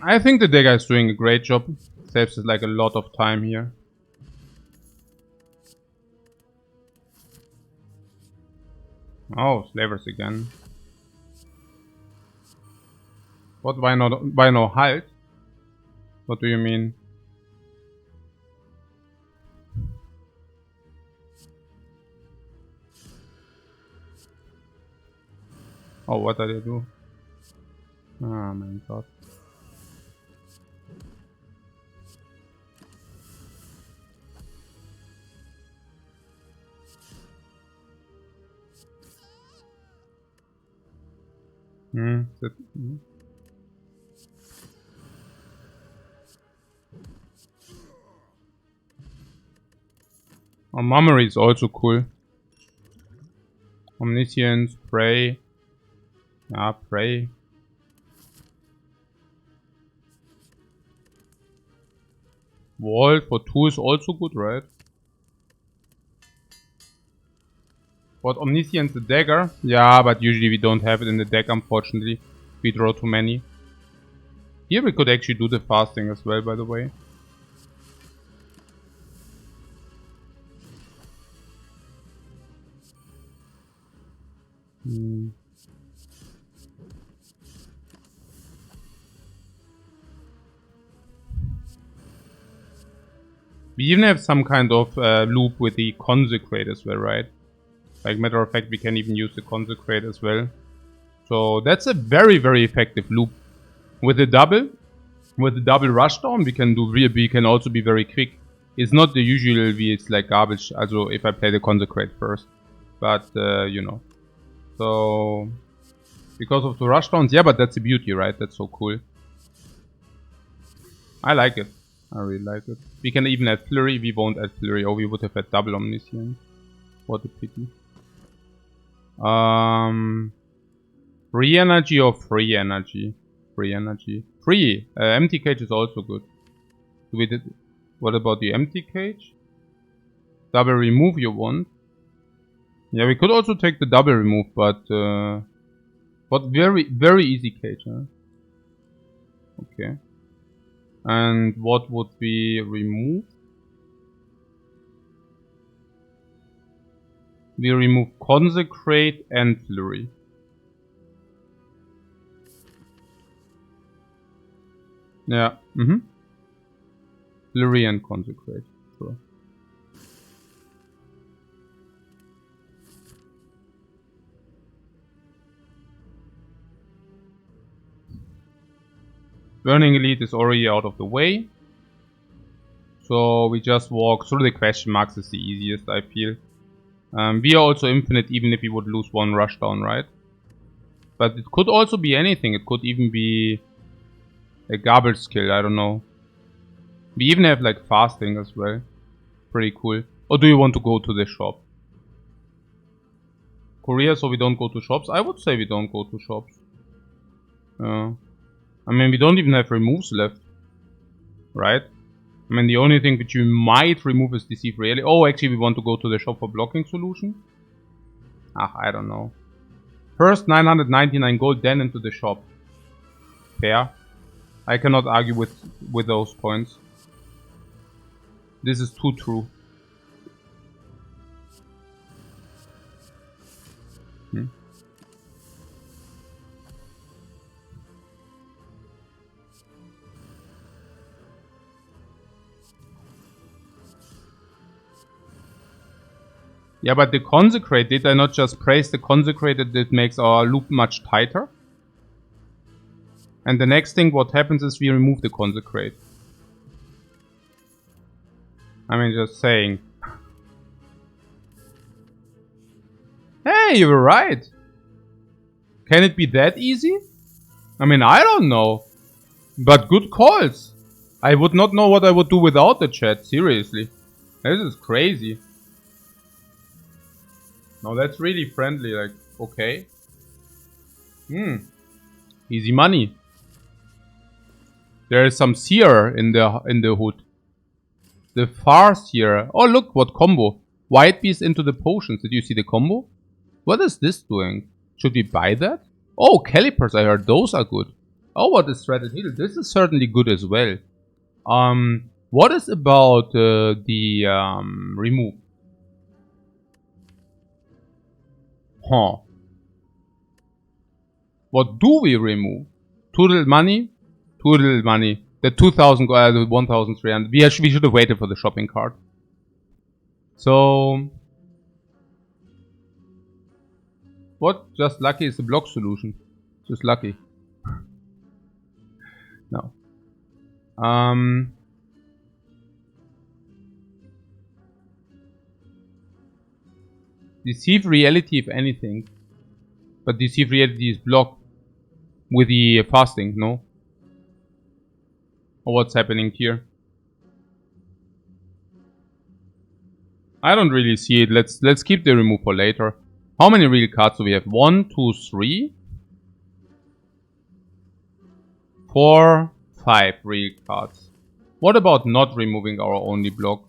I think the dagger is doing a great job. Saves us like a lot of time here. Oh, slavers again. What? Why not? Why no halt? What do you mean? Oh, what did I do? Oh my god. Oh, Mummery is also cool. Omniscience, Pray. Ah, Pray. Wall for 2 is also good, right? What, Omniscience the dagger? Yeah, but usually we don't have it in the deck, unfortunately. We draw too many. Here we could actually do the fasting as well, by the way. We even have some kind of loop with the Consecrate as well, right? Like, matter of fact, we can even use the Consecrate as well. So that's a very, very effective loop. With the double rushdown, we can also be very quick. It's not the usual it's like garbage, also if I play the Consecrate first. But, you know. So, because of the rushdowns, yeah, but that's the beauty, right? That's so cool. I like it. I really like it. We can even add Flurry. We won't add Flurry. Oh, we would have had double Omniscience. What a pity. Free energy or free energy? Free energy. Free. Empty cage is also good. What about the empty cage? Double remove you want? Yeah, we could also take the double remove, but very, very easy cage, huh? Okay. And what would we remove? We remove Consecrate and Flurry. Yeah, Flurry and Consecrate, sure. Burning Elite is already out of the way. So we just walk through the question marks is the easiest, I feel. We are also infinite even if we would lose one rushdown, right? But it could also be anything. It could even be a garbage skill, I don't know. We even have like fasting as well. Pretty cool. Or do you want to go to the shop? Korea, so we don't go to shops? I would say we don't go to shops. I mean, we don't even have removes left. Right? I mean, the only thing which you might remove is Deceive Really. Oh, actually, we want to go to the shop for blocking solution? Ah, I don't know. First 999 gold, then into the shop. Fair. I cannot argue with those points. This is too true. Yeah, but the Consecrate, did I not just praise the Consecrated that makes our loop much tighter? And the next thing what happens is we remove the Consecrate. I mean, just saying. Hey, you were right. Can it be that easy? I mean, I don't know. But good calls. I would not know what I would do without the chat, seriously. This is crazy. No, that's really friendly, like, okay. Easy money. There is some seer in the hood. The far seer. Oh, look, what combo. White beast into the potions. Did you see the combo? What is this doing? Should we buy that? Oh, calipers, I heard those are good. Oh, what is threaded needle? This is certainly good as well. What is about the remove? Huh. What do we remove? Too little money? Too little money. The 2,000, the 1,300. We should have waited for the shopping cart. So... What? Just lucky is the block solution. Just lucky. No. Deceive reality if anything. But deceive reality is blocked with the fasting, no? Or what's happening here? I don't really see it. Let's keep the remove for later. How many real cards do we have? 1, 2, 3, 4, 5 real cards. What about not removing our only block?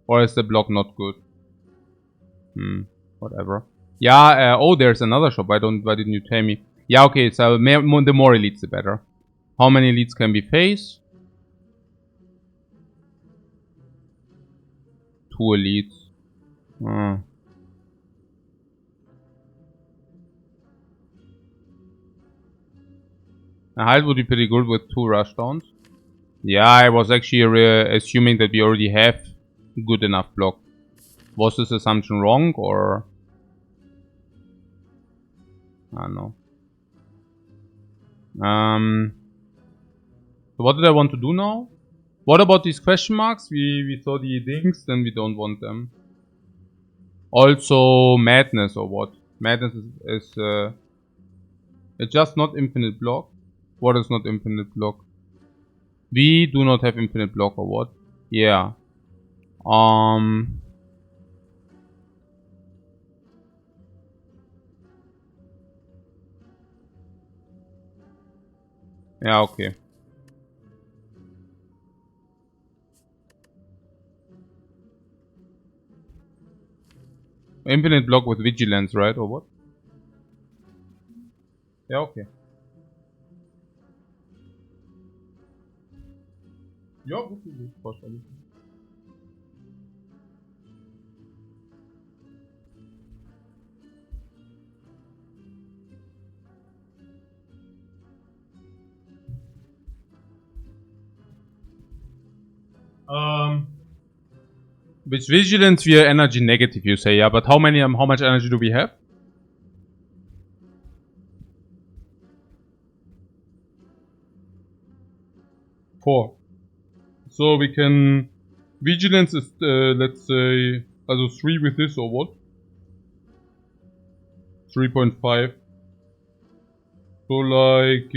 Or is the block not good? Whatever. Yeah, oh, there's another shop. Why didn't you tell me? Yeah, okay, so the more elites, the better. How many elites can we face? 2 elites. A hide would be pretty good with 2 rushdowns. Yeah, I was actually assuming that we already have good enough block. Was this assumption wrong, or... I don't know. So what did I want to do now? What about these question marks? We saw the things, then we don't want them. Also, madness or what? Madness is it's just not infinite block. What is not infinite block? We do not have infinite block or what? Yeah. Yeah, okay. Infinite block with vigilance, right? Or what? Yeah, okay. Ja, gut, wahrscheinlich. With vigilance we are energy negative, you say, yeah, but how much energy do we have? 4. So we can... Vigilance is, let's say, also 3 with this or what? 3.5. So like...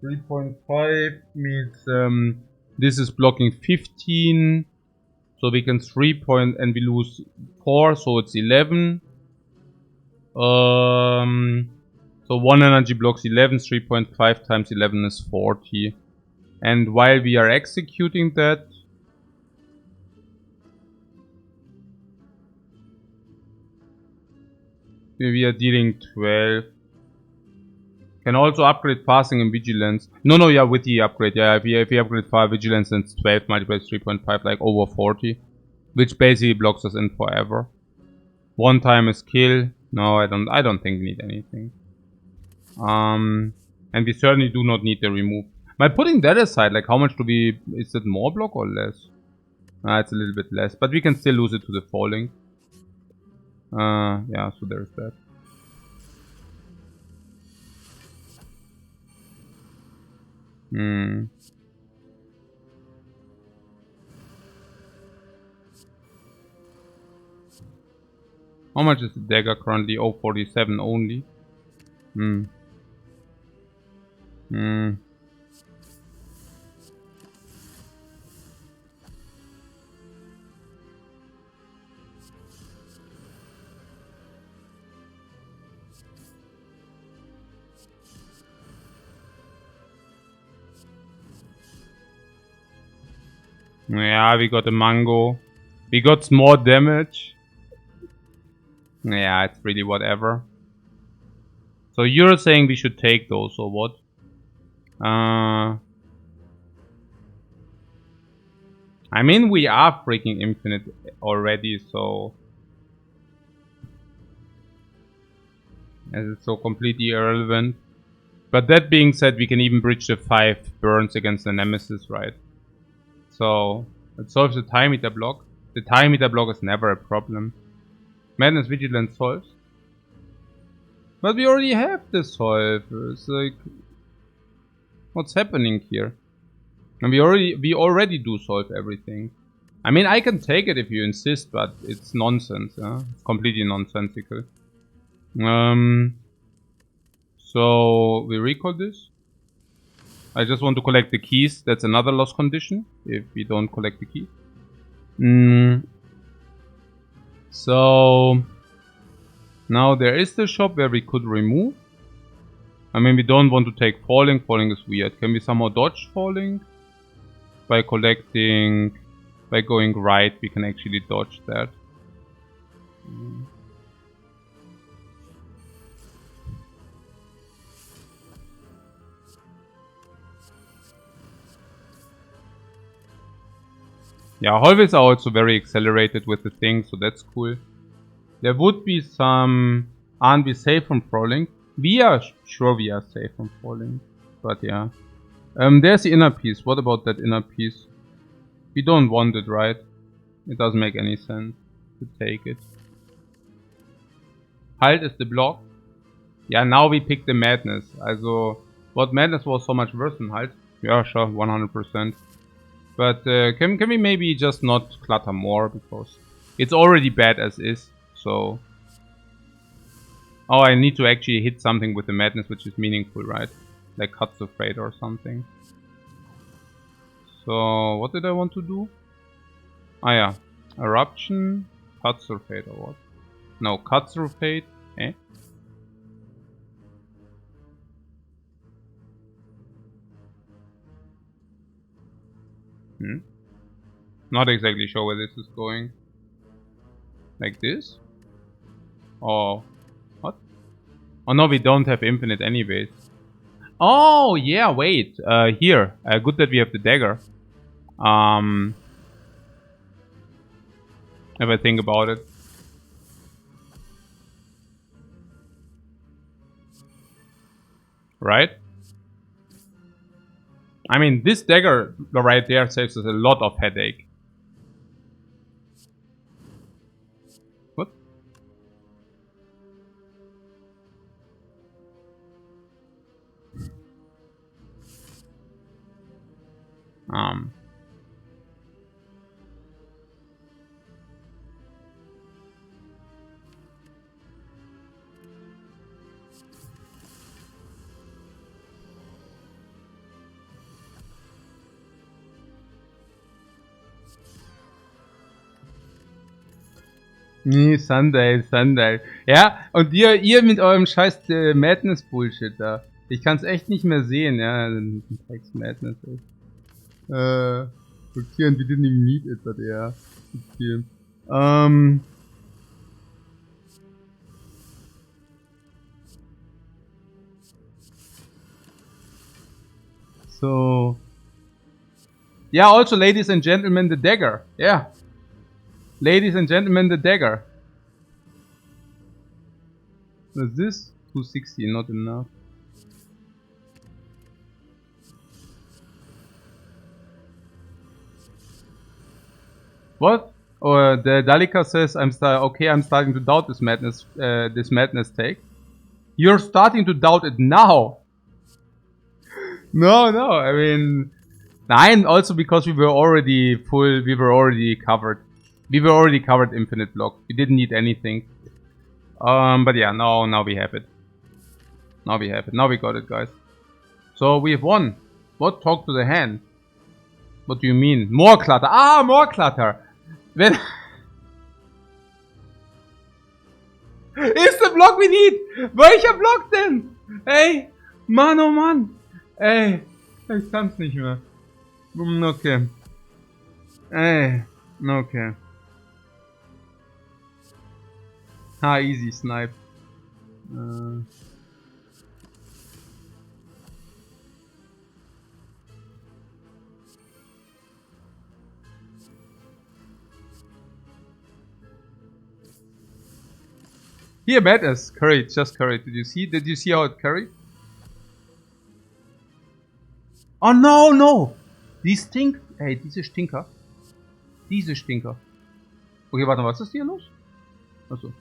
3.5 means this is blocking 15. So we can 3 and we lose 4, so it's 11. So 1 energy blocks 11, 3.5 times 11 is 40. And while we are executing that, we are dealing 12. Can also upgrade passing and vigilance. No, yeah, with the upgrade. Yeah, if we upgrade fire vigilance, then it's 12 multiplied 3.5, like over 40. Which basically blocks us in forever. 1 time is kill. No, I don't think we need anything. And we certainly do not need the remove. By putting that aside, like how much do we... Is it more block or less? It's a little bit less, but we can still lose it to the falling. Yeah, so there's that. How much is the dagger currently? 0.47 only. Yeah, we got a mango. We got more damage. Yeah, it's really whatever. So you're saying we should take those or what? I mean, we are freaking infinite already, so... As it's so completely irrelevant. But that being said, we can even bridge the 5 burns against the Nemesis, right? So, it solves the time meter block. The time meter block is never a problem. Madness Vigilance solves. But we already have the solve. It's like... What's happening here? And we already do solve everything. I mean, I can take it if you insist, but it's nonsense, yeah? It's completely nonsensical. So, we recall this. I just want to collect the keys. That's another loss condition, if we don't collect the keys. So, now there is the shop where we could remove. I mean, we don't want to take falling. Falling is weird. Can we somehow dodge falling? By collecting... By going right, we can actually dodge that. Yeah, hallways are also very accelerated with the thing, so that's cool. There would be some... Aren't we safe from falling? We are sure we are safe from falling. But yeah. There's the inner piece. What about that inner piece? We don't want it, right? It doesn't make any sense to take it. Halt is the block. Yeah, now we pick the madness. Also, what madness was so much worse than halt? Yeah, sure, 100%. But can we maybe just not clutter more, because it's already bad as is, so... Oh, I need to actually hit something with the madness, which is meaningful, right? Like Cuts of Fate or something. So, what did I want to do? Ah yeah, Eruption, Cuts of Fate or what? No, Cuts of Fate, eh? Not exactly sure where this is going. Like this? Or what? Oh no, we don't have infinite anyways. Oh yeah, wait. Here. Good that we have the dagger. If I think about it. Right? I mean, this dagger right there saves us a lot of headache. What? Nee, Sunday. Ja, und ihr mit eurem scheiß Madness-Bullshit da. Ich kann's echt nicht mehr sehen, ja. Text Madness, ey. Okay, and we didn't even need it, but yeah. Okay. So... Yeah, also, ladies and gentlemen, the dagger. Yeah. Ladies and gentlemen, the dagger. Is this 260 not enough? What? The Dalika says I'm starting to doubt this madness take. You're starting to doubt it now. No, I mean, 9 also because we were already covered. We were already covered infinite block. We didn't need anything. But yeah, now we have it. Now we have it. Now we got it, guys. So we have won. What? Talk to the hand. What do you mean? More clutter. Ah, more clutter. When ist der Block we need? Welcher Block denn? Ey, Mann, oh Mann. Ey, ich kann's nicht mehr. Okay. Ey, okay. Ah, easy snipe. Here, madness. Curry, just curry. Did you see how it curried? Oh no! Die stinkt. Ey, diese Stinker. Diese Stinker. Okay, warte, was ist hier los? Achso.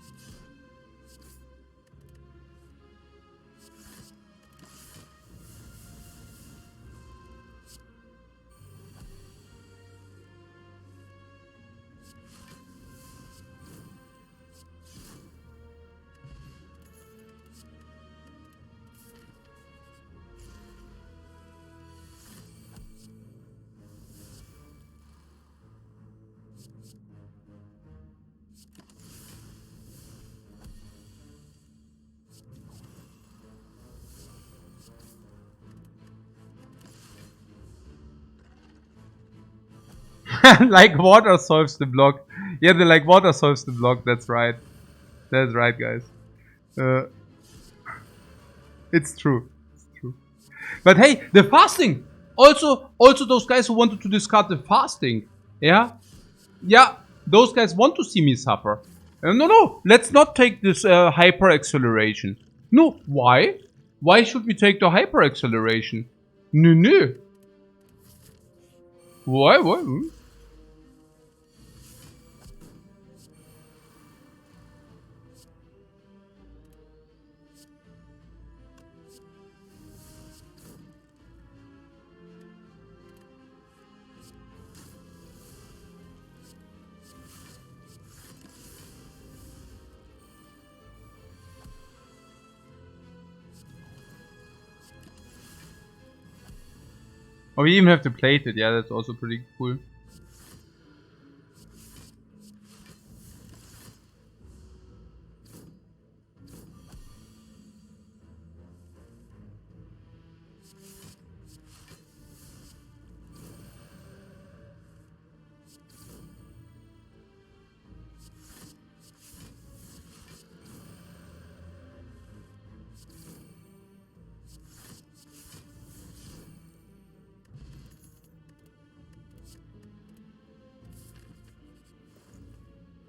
Like water solves the block. Yeah, like water solves the block. That's right. That's right, guys. It's true. It's true. But hey, the fasting. Also those guys who wanted to discard the fasting. Yeah. Those guys want to see me suffer. No. Let's not take this hyper acceleration. No. Why? Why should we take the hyper acceleration? No. Why? Oh, we even have to plate it. Yeah, that's also pretty cool.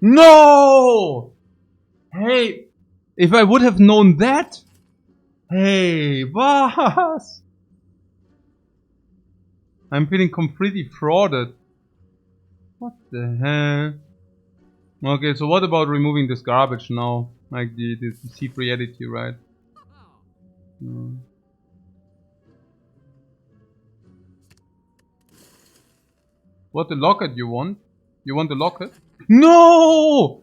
No! Hey, if I would have known that. Hey, was? I'm feeling completely frauded. What the hell? Okay, so what about removing this garbage now? Like the C reality, right? No. What the locket you want? You want the locket? No!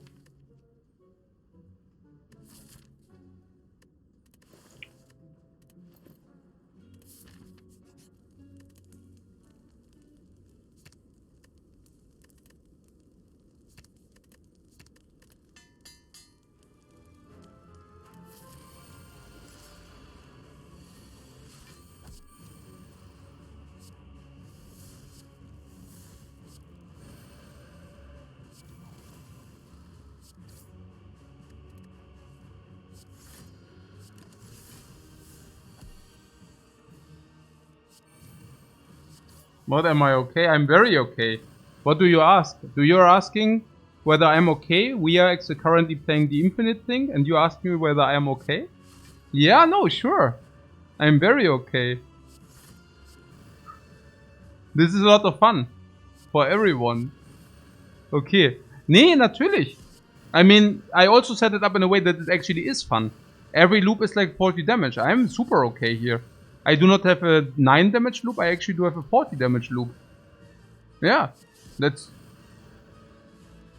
What, am I okay? I'm very okay. What do you ask? You're asking whether I'm okay? We are currently playing the infinite thing and you ask me whether I am okay? Yeah, no, sure. I'm very okay. This is a lot of fun. For everyone. Okay. Nee, natürlich. I mean, I also set it up in a way that it actually is fun. Every loop is like 40 damage. I'm super okay here. I do not have a 9 damage loop, I actually do have a 40 damage loop. Yeah. That's...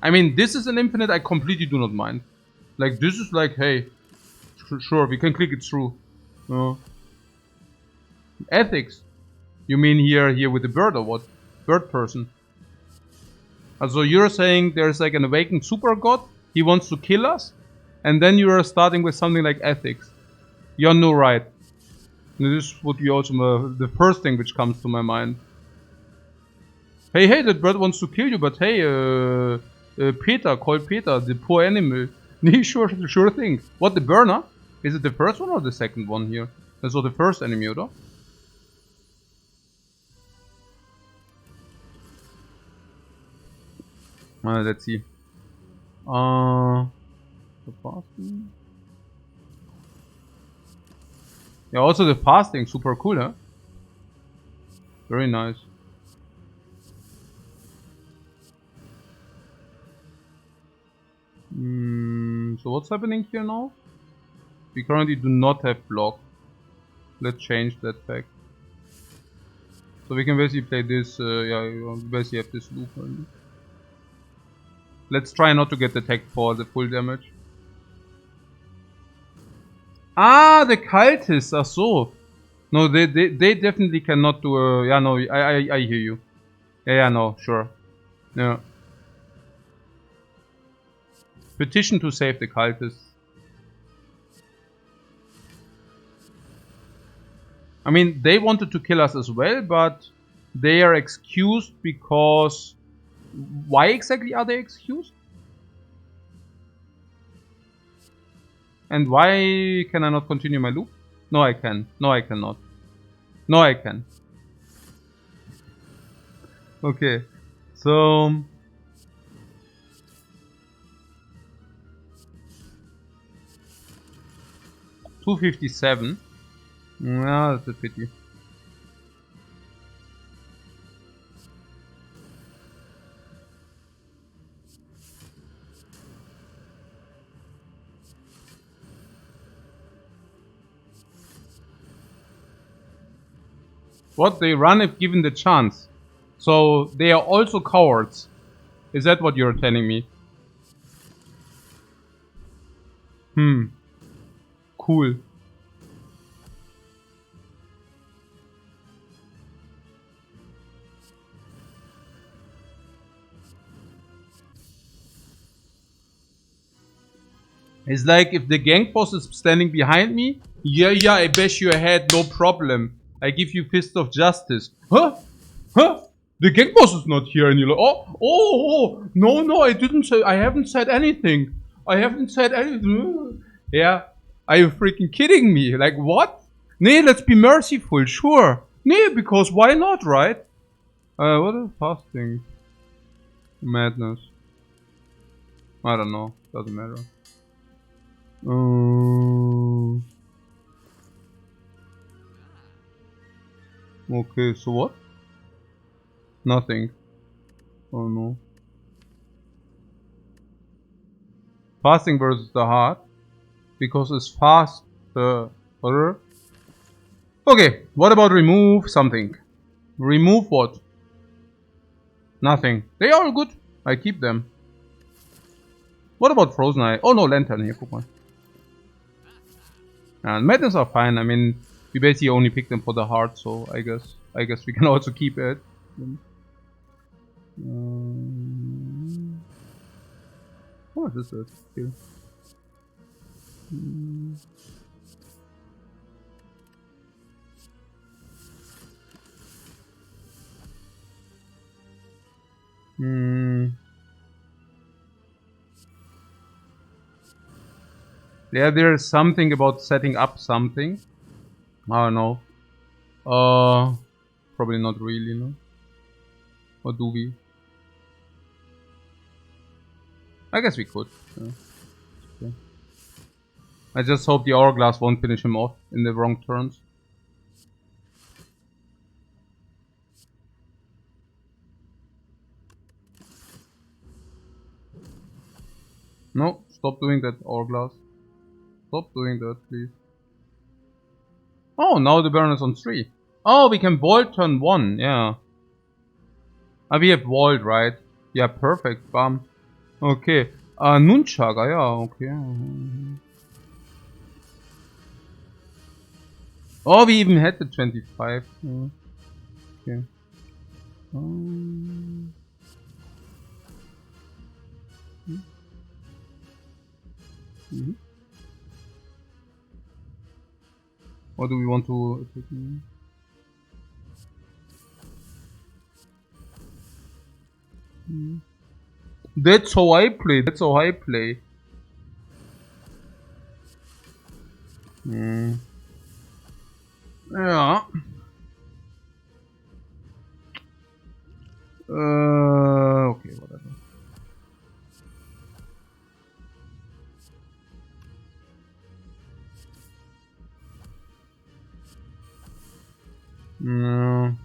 I mean, this is an infinite I completely do not mind. Like, this is like, hey, sure, we can click it through. Ethics. You mean here with the bird or what? Bird person. So you're saying there's like an awakened super god, he wants to kill us, and then you are starting with something like ethics. You're no right. This would be also the first thing which comes to my mind. Hey, that bird wants to kill you, but hey, Peter, call Peter, the poor animal. Nee, sure thing. What, the burner? Is it the first one or the second one here? That's not the first enemy, oder? Let's see. The fasting. Yeah, also the fasting, super cool, huh? Very nice. So what's happening here now? We currently do not have block. Let's change that fact. So we can basically play this, yeah, we basically have this loop. Let's try not to get attacked for the full damage. Ah, the cultists, ach so. No, they definitely cannot do a... Yeah, no, I hear you. Yeah, no, sure. Yeah. Petition to save the cultists. I mean, they wanted to kill us as well, but they are excused because... Why exactly are they excused? And why can I not continue my loop? No, I can. No, I cannot. No, I can. Okay. So... 257. Yeah, that's a pity. What? They run if given the chance. So they are also cowards. Is that what you're telling me? Cool. It's like if the gang boss is standing behind me. Yeah, I bash your head, no problem. I give you fist of justice. Huh? The gang boss is not here, and you're like, oh, no, I didn't say, I haven't said anything. I haven't said anything. Yeah, are you freaking kidding me? Like, what? Nee, let's be merciful, sure. Nee, because why not, right? What is fasting? Madness. I don't know, doesn't matter. Okay, so what? Nothing. Oh no. Fasting versus the heart. Because it's fast. Okay, what about remove something? Remove what? Nothing. They are all good. I keep them. What about Frozen Eye? Oh no, Lantern here, guck mal. And Madness are fine. I mean, we basically only pick them for the heart, so I guess we can also keep it. What is this here? Yeah, there's something about setting up something. I don't know. Probably not really, no? Or do we? I guess we could. Yeah. Okay. I just hope the hourglass won't finish him off in the wrong turns. No, stop doing that, Hourglass. Stop doing that, please. Oh, now the Baron is on 3. Oh, we can vault turn 1, yeah. Ah, we have vault, right? Yeah, perfect, bam. Okay. Nunchaga, yeah, okay. Oh, we even had the 25. Yeah. Okay. Or do we want to attack me? That's how I play. That's how I play. Yeah. Okay, whatever. No.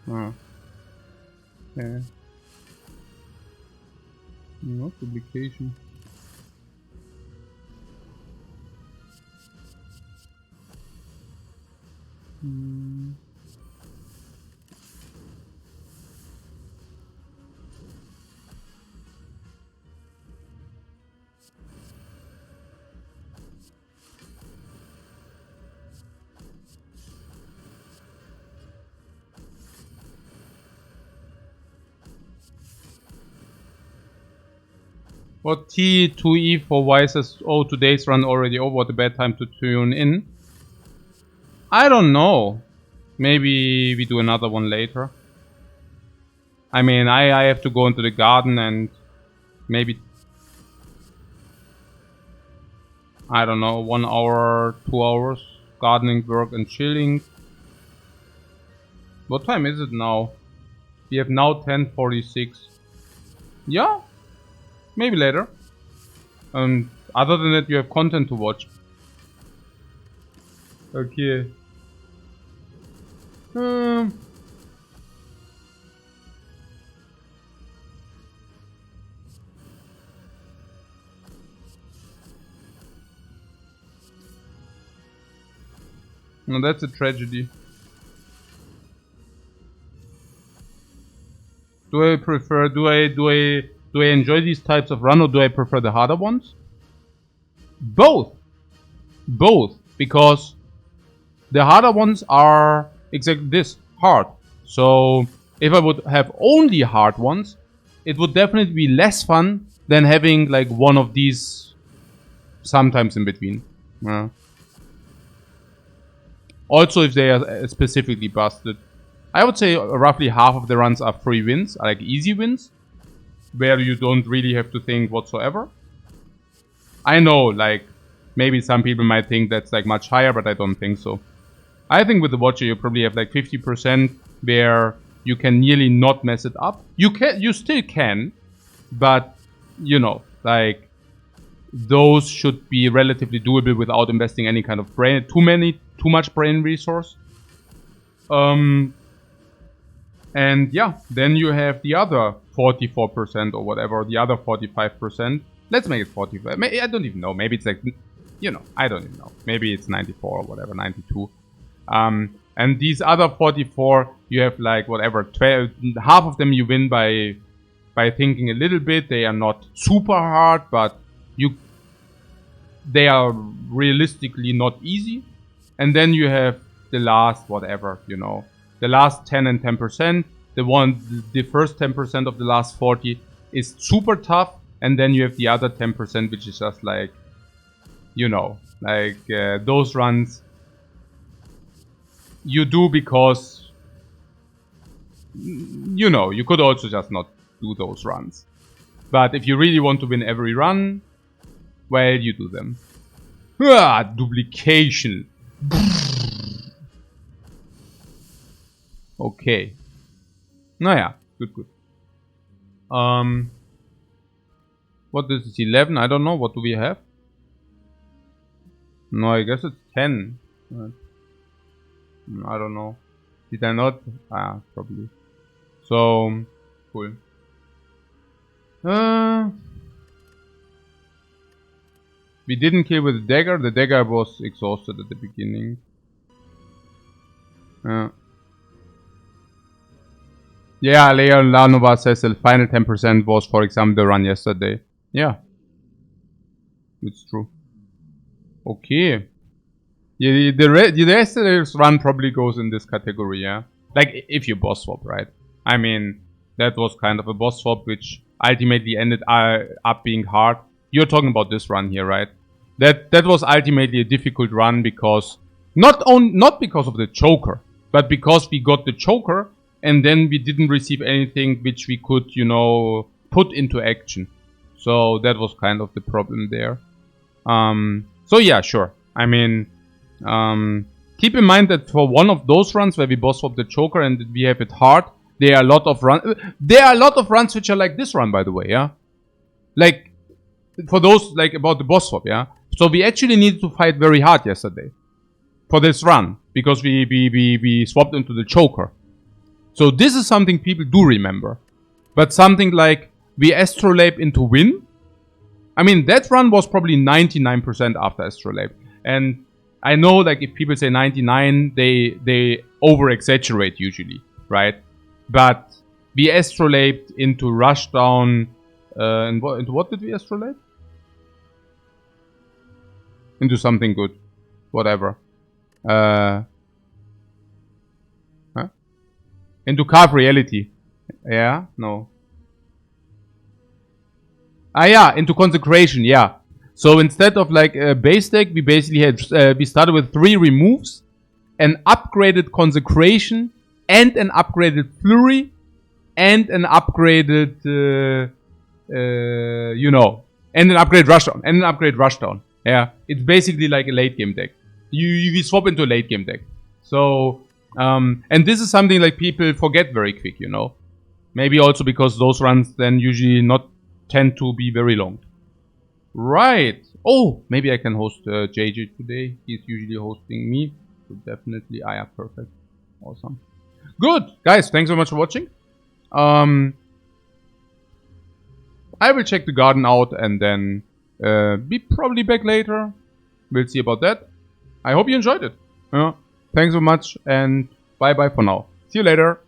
Oh. Yeah. No publication. What T2E for Y says, oh, today's run already over, what a bad time to tune in. I don't know. Maybe we do another one later. I mean, I have to go into the garden and maybe, I don't know, 1 hour, 2 hours gardening work and chilling. What time is it now? We have now 10:46. Yeah, maybe later. Other than that, you have content to watch. Okay. No, that's a tragedy. Do I enjoy these types of run, or do I prefer the harder ones? Both. Both. Because the harder ones are exactly this, hard. So if I would have only hard ones, it would definitely be less fun than having like one of these sometimes in between. Also, if they are specifically busted. I would say roughly half of the runs are free wins, like easy wins, where you don't really have to think whatsoever. I know, like, maybe some people might think that's like much higher, but I don't think so. I think with the Watcher you probably have like 50% where you can nearly not mess it up. You still can, but you know, like, those should be relatively doable without investing any kind of too much brain resource. And yeah, then you have the other 44% or whatever, the other 45%. Let's make it 45. I don't even know. Maybe it's like, you know, I don't even know. Maybe it's 94 or whatever, 92. And these other 44, you have like whatever, 12, half of them you win by thinking a little bit. They are not super hard, but they are realistically not easy. And then you have the last whatever, you know, the last 10 and 10%. The first 10% of the last 40 is super tough, and then you have the other 10%, which is just like, you know, like those runs you do because, you know, you could also just not do those runs. But if you really want to win every run, well, you do them. Ah, duplication. Okay. Naja, good. What this is 11? I don't know. What do we have? No, I guess it's 10. I don't know. Did I not? Ah, probably. So, cool. We didn't kill with the dagger. The dagger was exhausted at the beginning. Yeah, Leon Lanova says the final 10% was, for example, the run yesterday. Yeah. It's true. Okay. Yeah, the yesterday's run probably goes in this category, yeah? Like, if you boss swap, right? I mean, that was kind of a boss swap, which ultimately ended up being hard. You're talking about this run here, right? That was ultimately a difficult run because... Not because of the choker, but because we got the choker and then we didn't receive anything which we could, you know, put into action. So that was kind of the problem there. So yeah, sure. I mean, keep in mind that for one of those runs where we boss swap the choker and we have it hard, there are a lot of runs which are like this run, by the way, yeah? Like, for those, like, about the boss swap, yeah? So we actually needed to fight very hard yesterday for this run, because we swapped into the choker. So this is something people do remember. But something like, we astrolabe into win, I mean, that run was probably 99% after astrolabe. And I know, like, if people say 99, they over-exaggerate usually, right? But we astrolabed into rushdown, into what did we astrolabe? Into something good. Whatever. Huh? Into carve reality. Yeah? No. Ah, yeah, into consecration, yeah. So instead of like a base deck, we basically had we started with 3 removes, an upgraded consecration, and an upgraded flurry, and an upgraded, you know, and an upgrade rushdown, Yeah, it's basically like a late game deck. You swap into a late game deck. So, and this is something like people forget very quick, you know. Maybe also because those runs then usually not tend to be very long. Right. Oh, maybe I can host JJ today. He's usually hosting me. So definitely, yeah, perfect. Awesome. Good. Guys, thanks so much for watching. I will check the garden out and then be probably back later. We'll see about that. I hope you enjoyed it. Thanks so much and bye-bye for now. See you later.